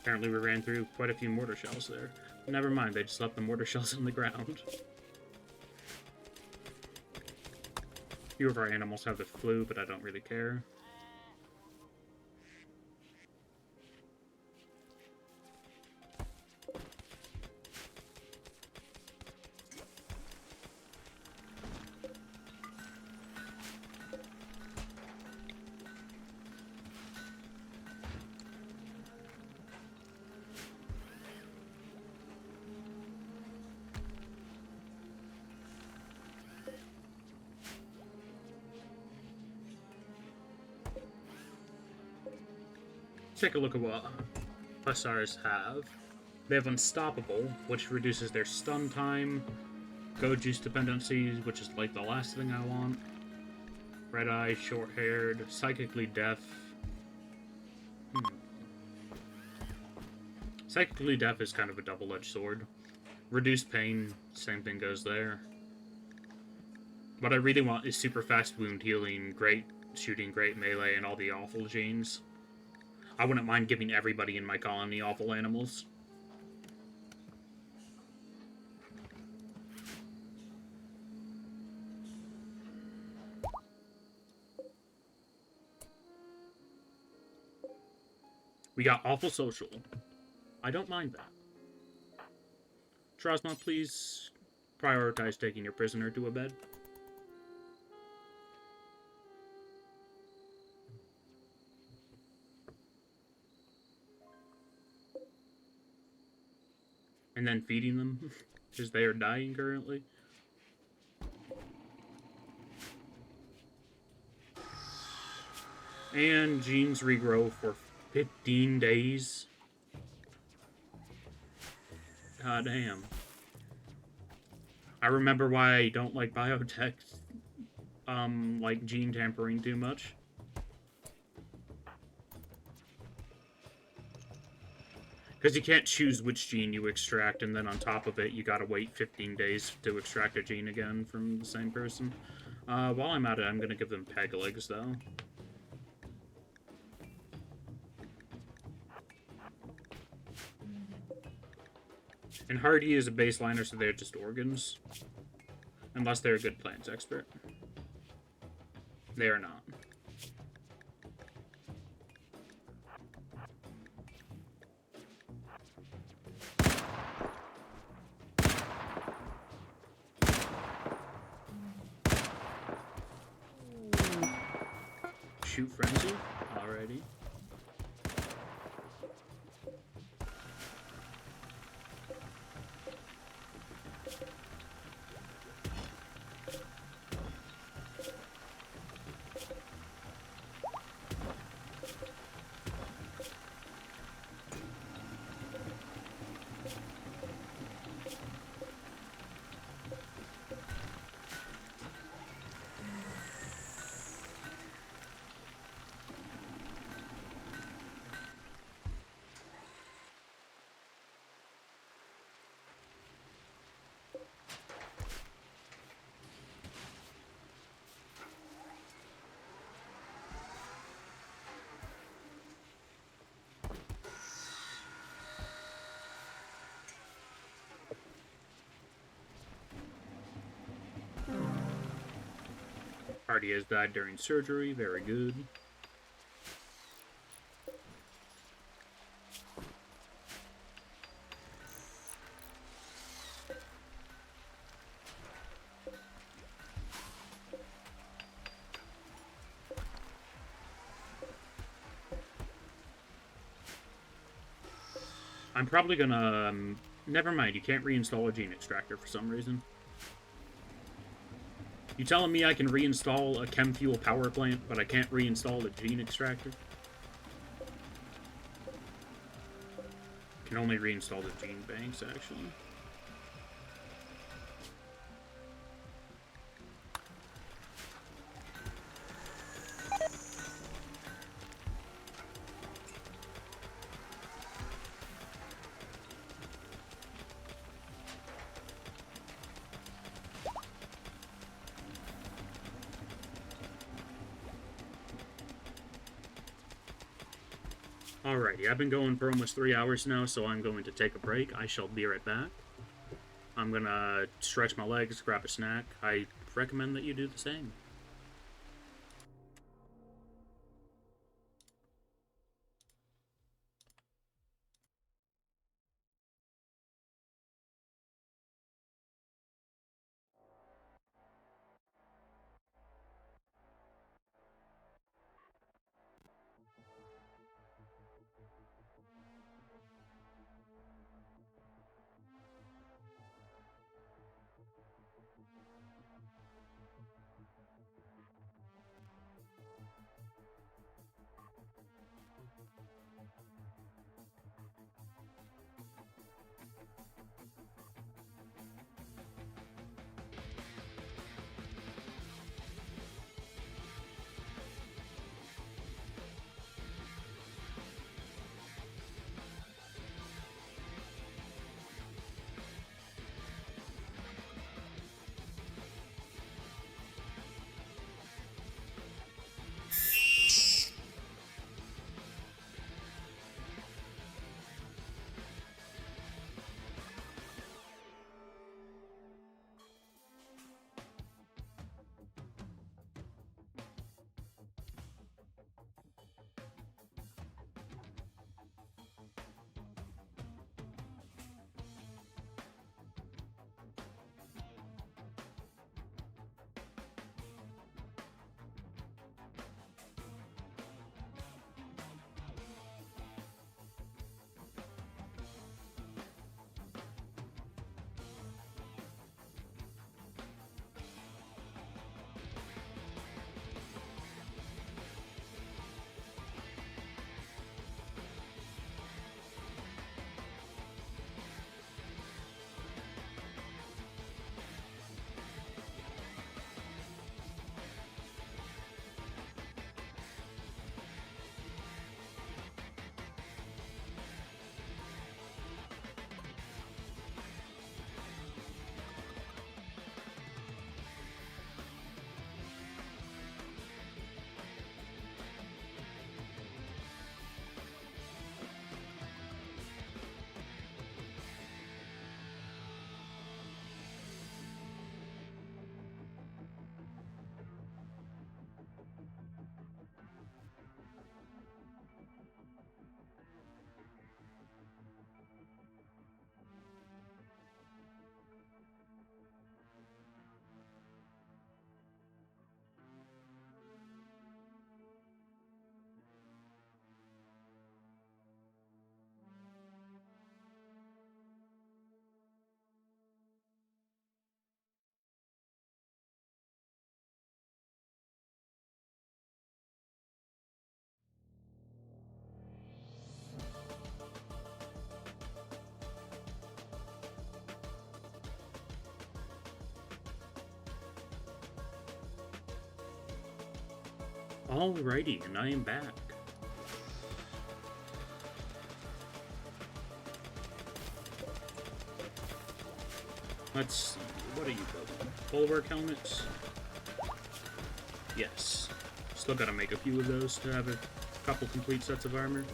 Apparently we ran through quite a few mortar shells there. Never mind, they just left the mortar shells on the ground. Few of our animals have the flu, but I don't really care. Take a look at what Hussars have. They have Unstoppable, which reduces their stun time. Goju's dependencies, which is like the last thing I want. Red Eye, Short-Haired, Psychically Deaf. Psychically Deaf is kind of a double-edged sword. Reduced Pain, same thing goes there. What I really want is super fast wound healing, great shooting, great melee, and all the awful genes. I wouldn't mind giving everybody in my colony awful animals. We got awful social. I don't mind that. Trosma, please prioritize taking your prisoner to a bed. And then feeding them, because they are dying currently. And genes regrow for 15 days. God damn. I remember why I don't like biotech, like gene tampering too much. Because you can't choose which gene you extract, and then on top of it, you gotta wait 15 days to extract a gene again from the same person. While I'm at it, I'm gonna give them peg legs, though. And Hardy is a baseliner, so they're just organs. Unless they're a good plants expert. They are not. Shoot Frenzy? Alrighty. Hardy has died during surgery. Very good. I'm probably gonna... never mind, you can't reinstall a gene extractor for some reason. You telling me I can reinstall a chem fuel power plant, but I can't reinstall a gene extractor? Can only reinstall the gene banks, actually. Alrighty, I've been going for almost 3 hours now, so I'm going to take a break. I shall be right back. I'm gonna stretch my legs, grab a snack. I recommend that you do the same. Alrighty, and I am back. Let's see, what are you building? Bulwark helmets? Yes. Still gotta make a few of those to have a couple complete sets of armor.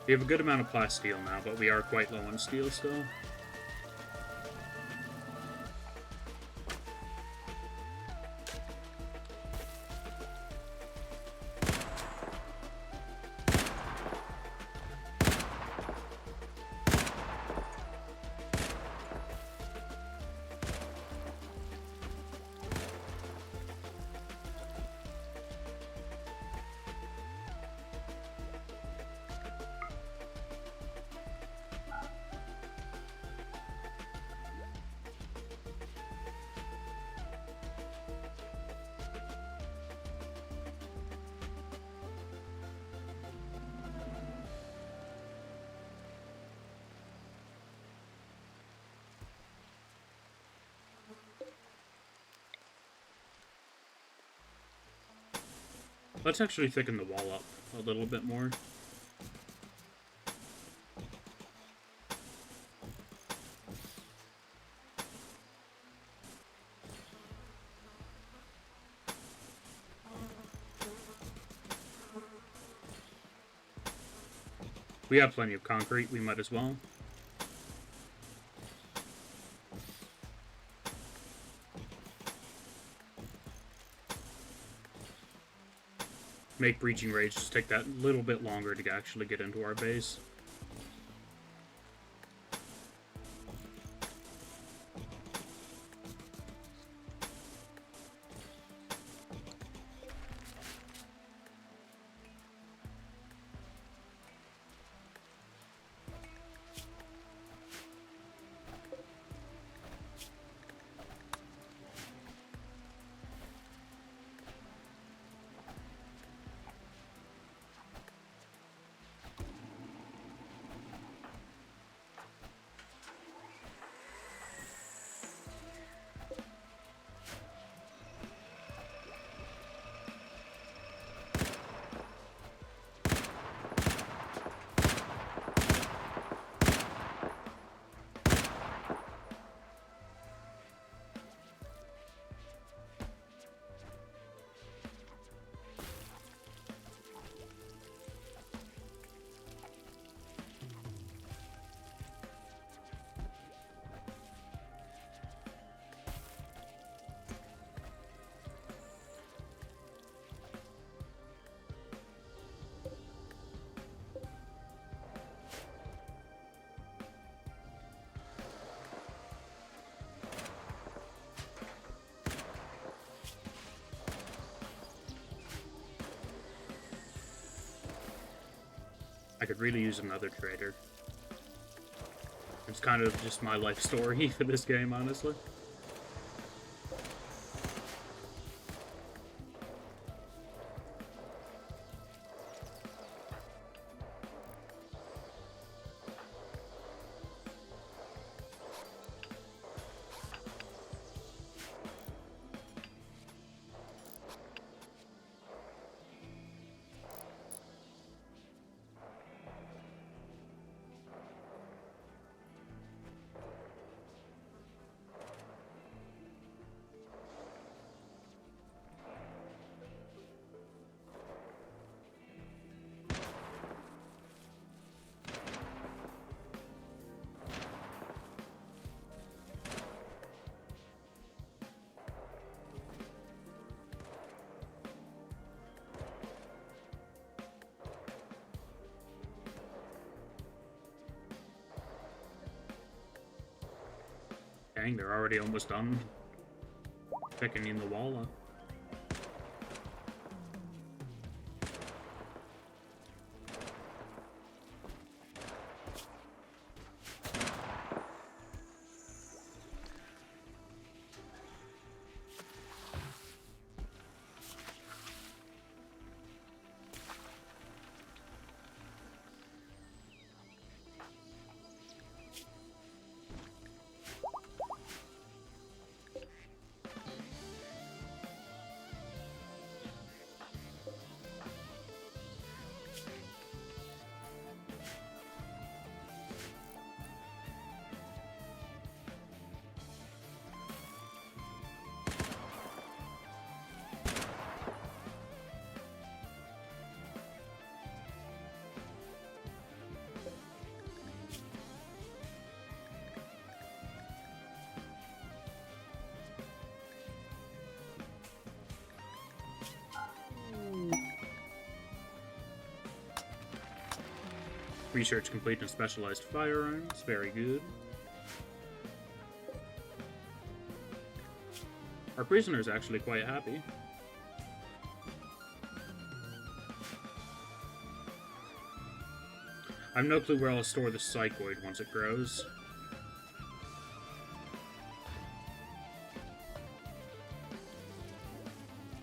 We have a good amount of plasteel now, but we are quite low on steel still. Let's actually thicken the wall up a little bit more. We have plenty of concrete, we might as well. Make breaching raids just take that little bit longer to actually get into our base. I could really use another trader. It's kind of just my life story for this game, honestly. Dang, they're already almost done picking in the wall up. Research complete in specialized firearms. Very good. Our prisoner's actually quite happy. I have no clue where I'll store the psychoid once it grows.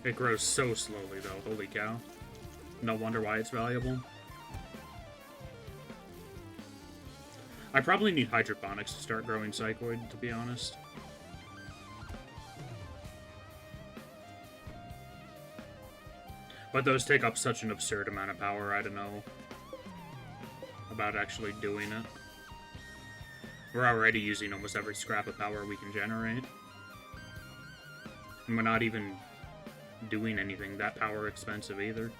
It grows so slowly, though. Holy cow. No wonder why it's valuable. I probably need hydroponics to start growing psychoid, to be honest. But those take up such an absurd amount of power, I don't know about actually doing it. We're already using almost every scrap of power we can generate. And we're not even doing anything that power expensive either.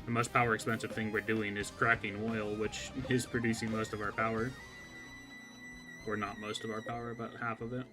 The most power expensive thing we're doing is cracking oil, which is producing most of our power. Or not most of our power, about half of it.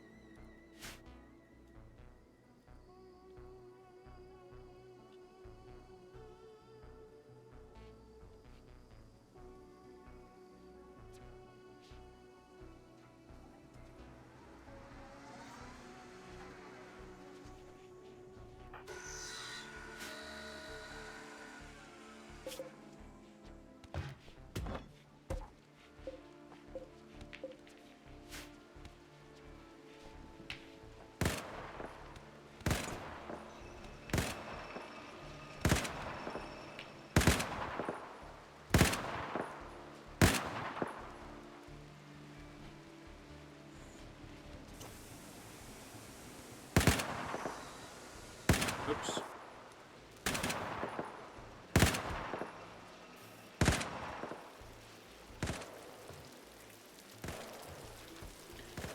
Oops.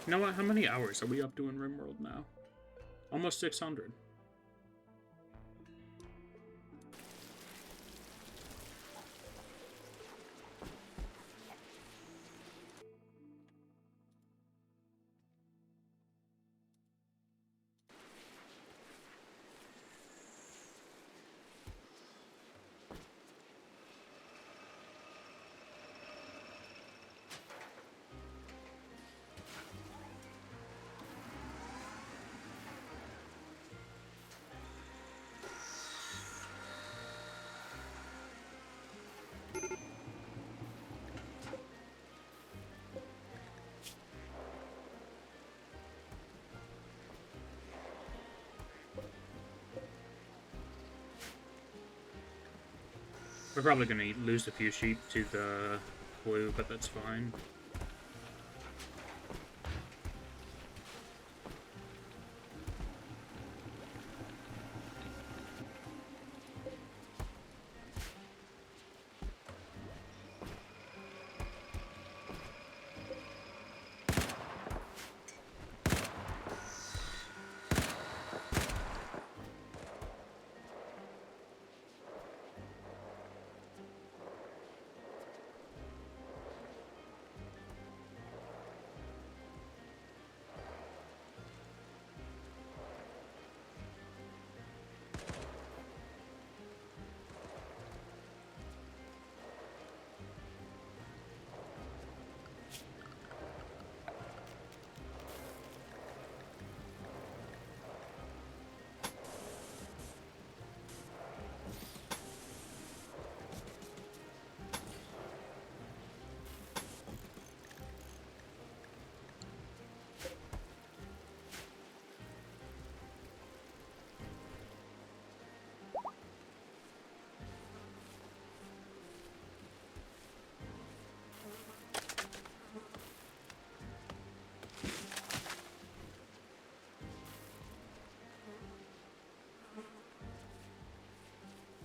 You know what? How many hours are we up to in RimWorld now? Almost 600. We're probably going to lose a few sheep to the blue, but that's fine.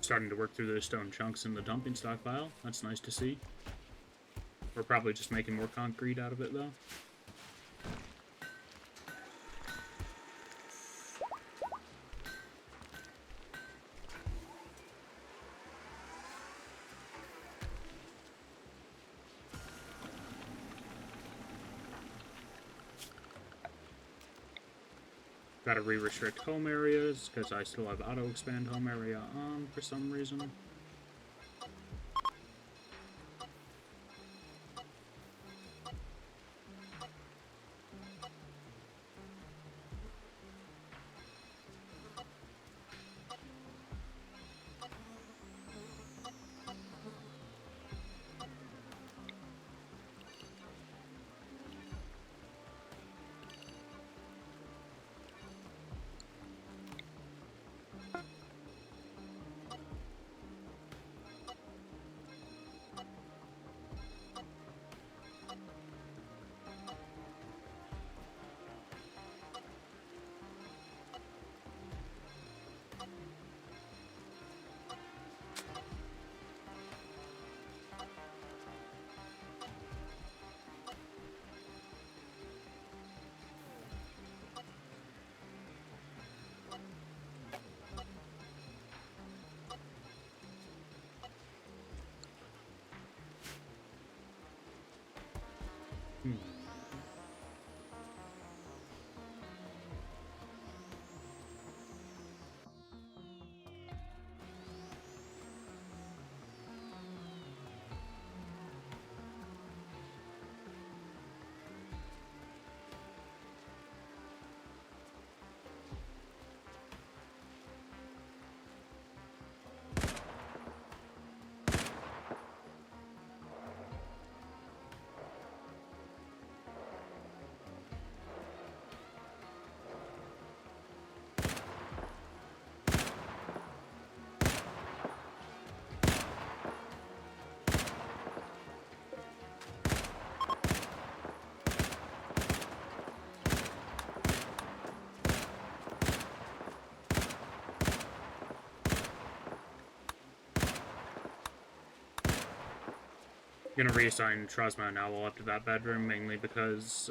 Starting to work through those stone chunks in the dumping stockpile. That's nice to see. We're probably just making more concrete out of it, though. Gotta re-restrict home areas, because I still have auto-expand home area on for some reason. Hmm. Gonna reassign Trosma and Owl up to that bedroom, mainly because,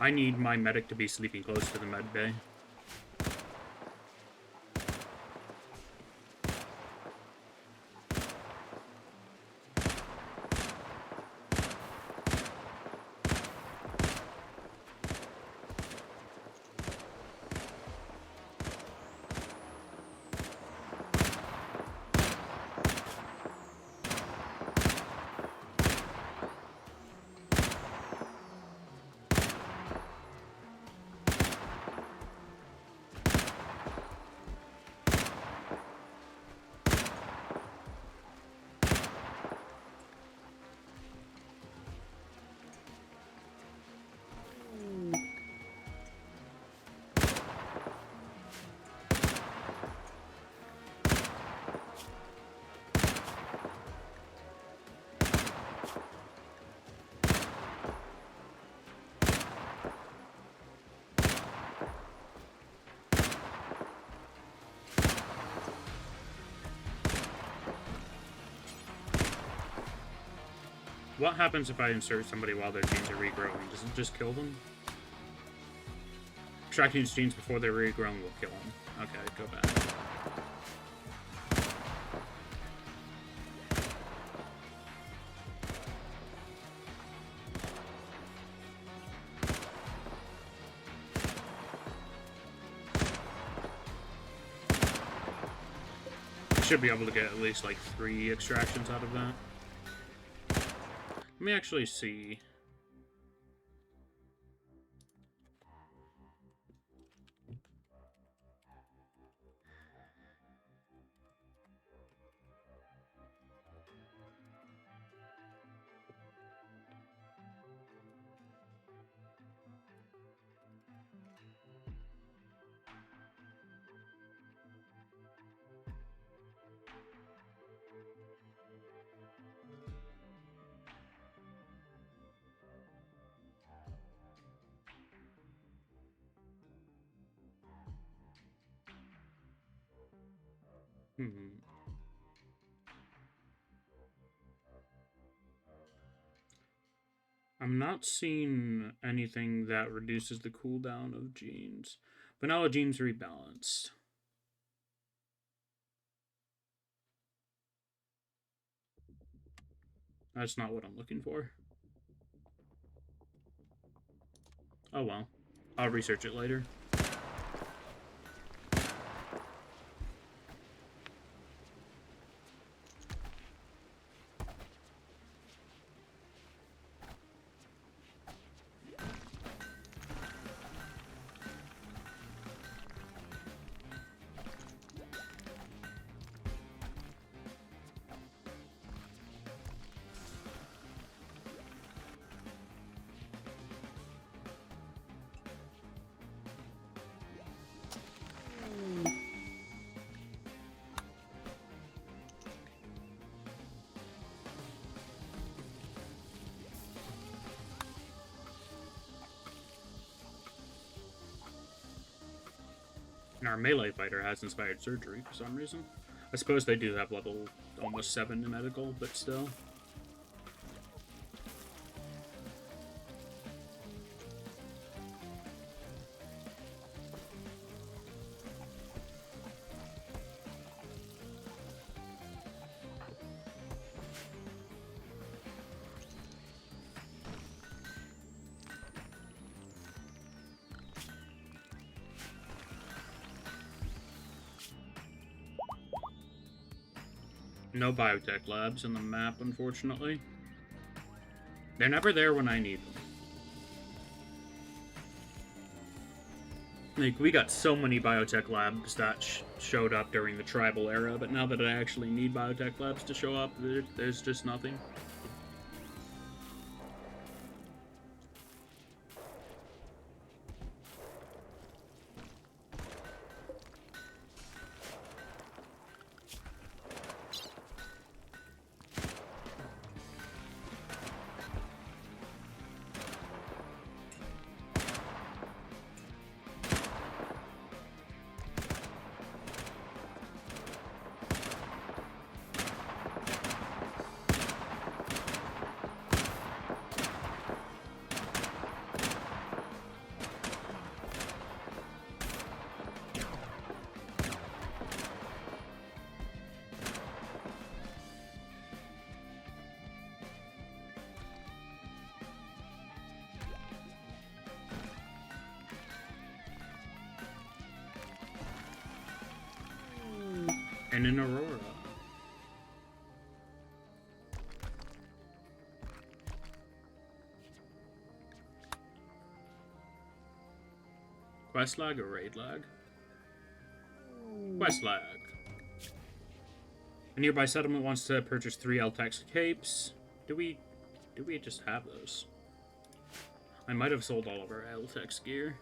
I need my medic to be sleeping close to the med bay. What happens if I insert somebody while their genes are regrowing? Does it just kill them? Extracting these genes before they're regrown will kill them. Okay, go back. Should be able to get at least like 3 extractions out of that. Let me actually see. Hmm. I'm not seeing anything that reduces the cooldown of genes. Vanilla genes rebalanced. That's not what I'm looking for. Oh well. I'll research it later. And our melee fighter has inspired surgery for some reason. I suppose they do have level almost 7 in medical, but still. No biotech labs in the map, unfortunately. They're never there when I need them. Like, we got so many biotech labs that showed up during the tribal era, but now that I actually need biotech labs to show up, there's just nothing. And in Aurora. Quest lag or raid lag? Quest lag. A nearby settlement wants to purchase 3 Eltex capes. Do we just have those? I might have sold all of our Eltex gear.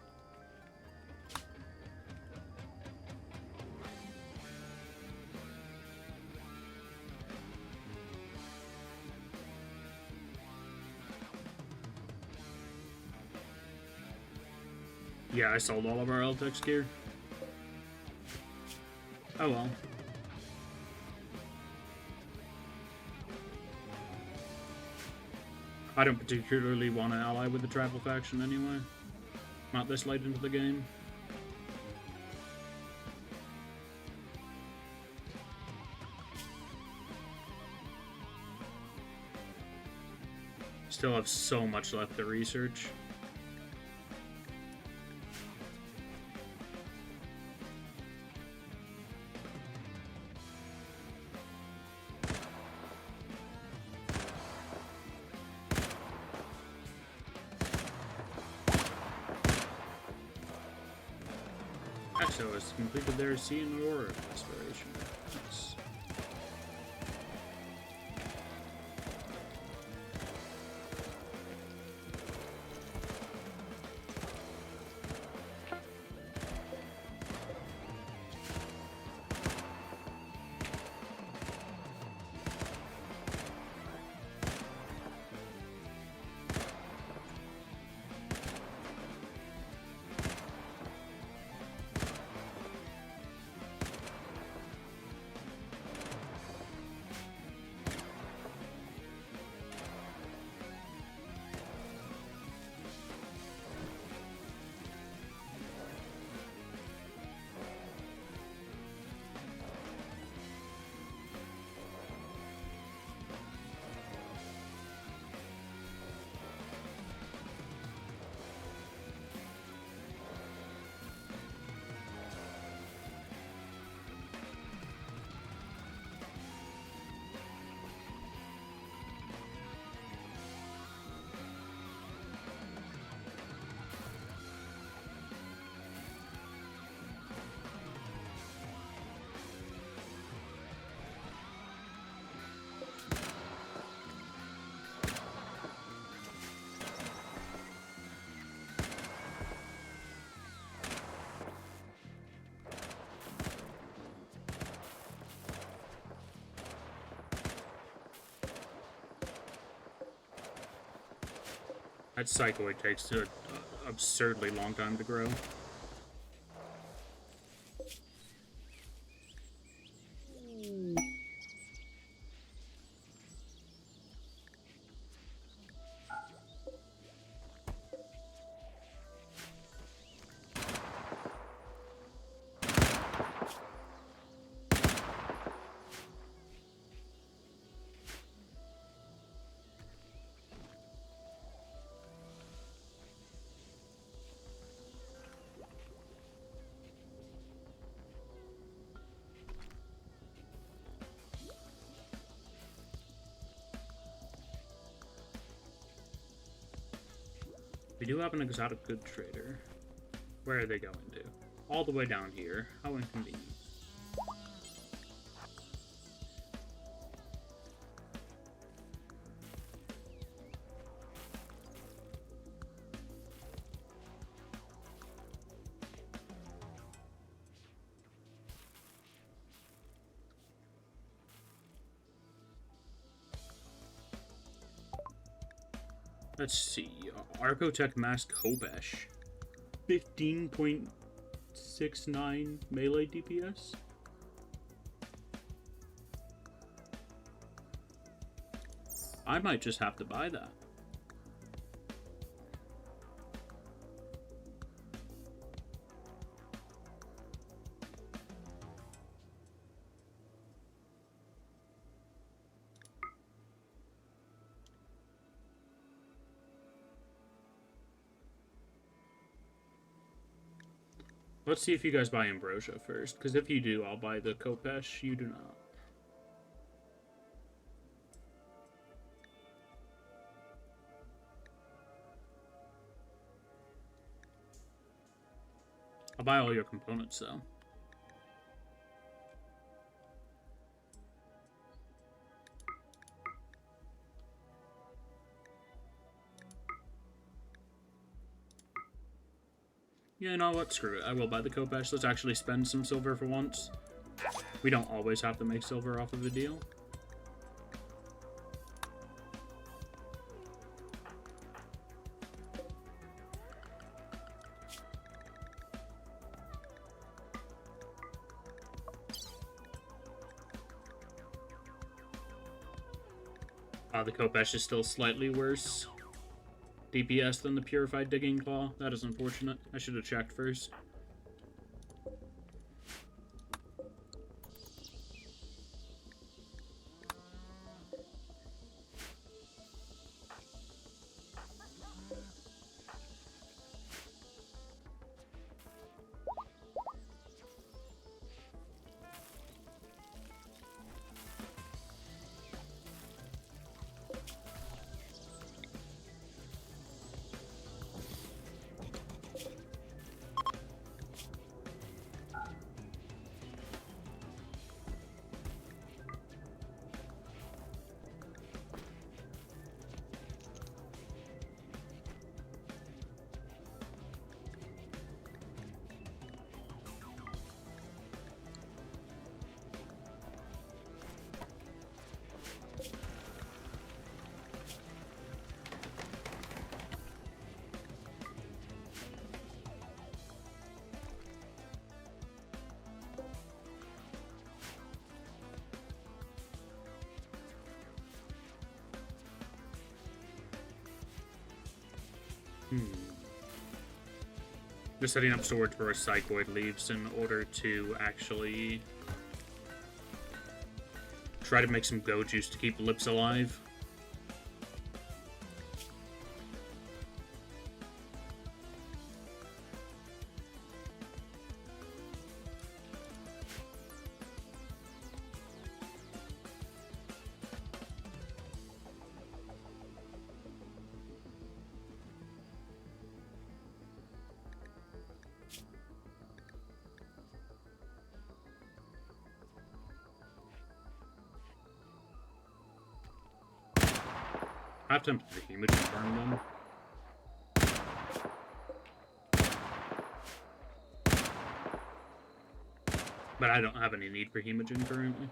Yeah, I sold all of our Eltex gear. Oh well. I don't particularly want to ally with the tribal faction anyway. Not this late into the game. Still have so much left to research. Exo has completed their Sea and Aurora exploration. Nice. That Psychoid takes an absurdly long time to grow. We do have an exotic goods trader. Where are they going to? All the way down here. How inconvenient. Let's see. Arcotech Mask Kobesh. 15.69 melee DPS. I might just have to buy that. Let's see if you guys buy Ambrosia first, because if you do, I'll buy the Kopesh. You do not. I'll buy all your components, though. Yeah, you know what? Screw it. I will buy the Kopesh. Let's actually spend some silver for once. We don't always have to make silver off of a deal. The Kopesh is still slightly worse DPS than the Purified Digging Claw. That is unfortunate. I should have checked first. Just setting up storage for a Psychoid leaves in order to actually try to make some go juice to keep Lips alive. I have to the Hemogen burn them. But I don't have any need for Hemogen currently.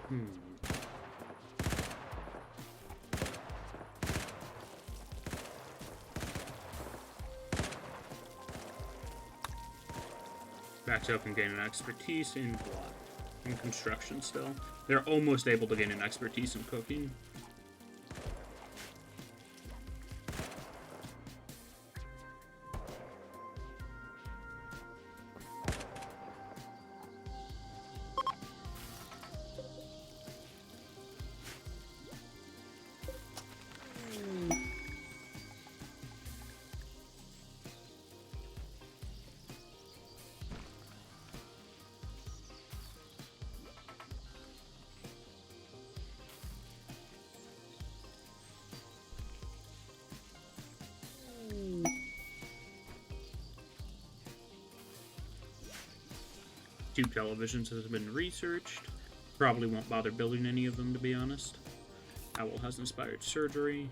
Hmm. Baxo can gain an expertise in what? In construction still. They're almost able to gain an expertise in cooking. Two televisions has been researched. Probably won't bother building any of them, to be honest. Owl has inspired surgery.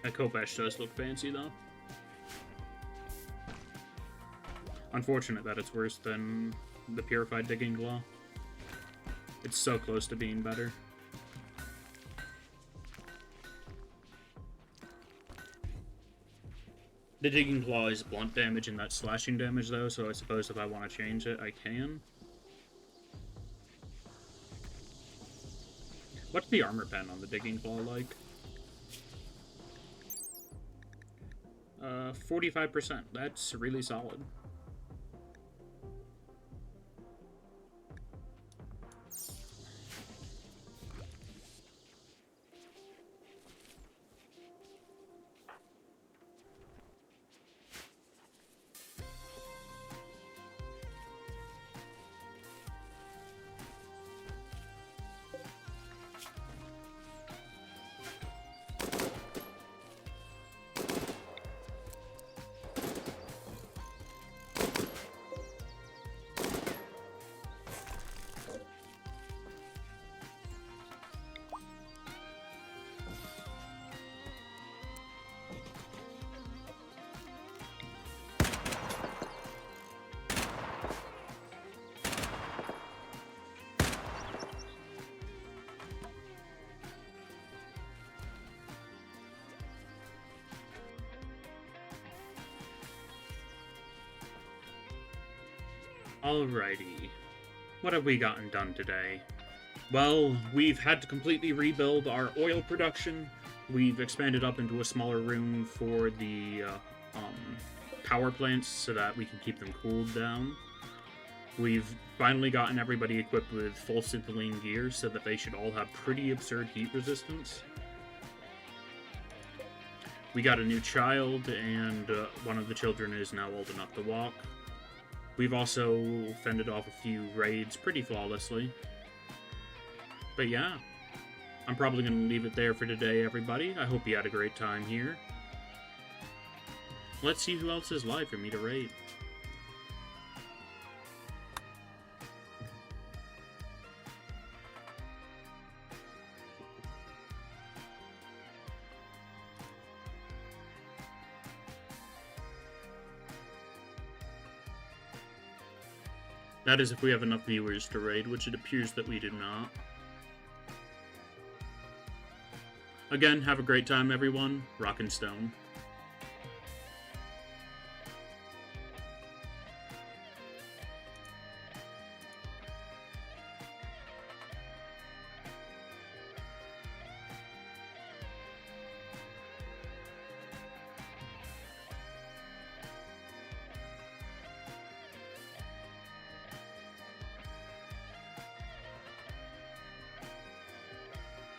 That Khopesh does look fancy, though. Unfortunate that it's worse than the Purified Digging Claw. It's so close to being better. The Digging Claw is blunt damage and that's slashing damage, though, so I suppose if I want to change it, I can. What's the armor pen on the Digging Claw like? 45%. That's really solid. Alrighty. What have we gotten done today? Well, we've had to completely rebuild our oil production. We've expanded up into a smaller room for the power plants so that we can keep them cooled down. We've finally gotten everybody equipped with full Syntholine gear so that they should all have pretty absurd heat resistance. We got a new child, and one of the children is now old enough to walk. We've also fended off a few raids pretty flawlessly. But yeah, I'm probably going to leave it there for today, everybody. I hope you had a great time here. Let's see who else is live for me to raid. That is if we have enough viewers to raid, which it appears that we do not. Again, have a great time, everyone. Rock and Stone.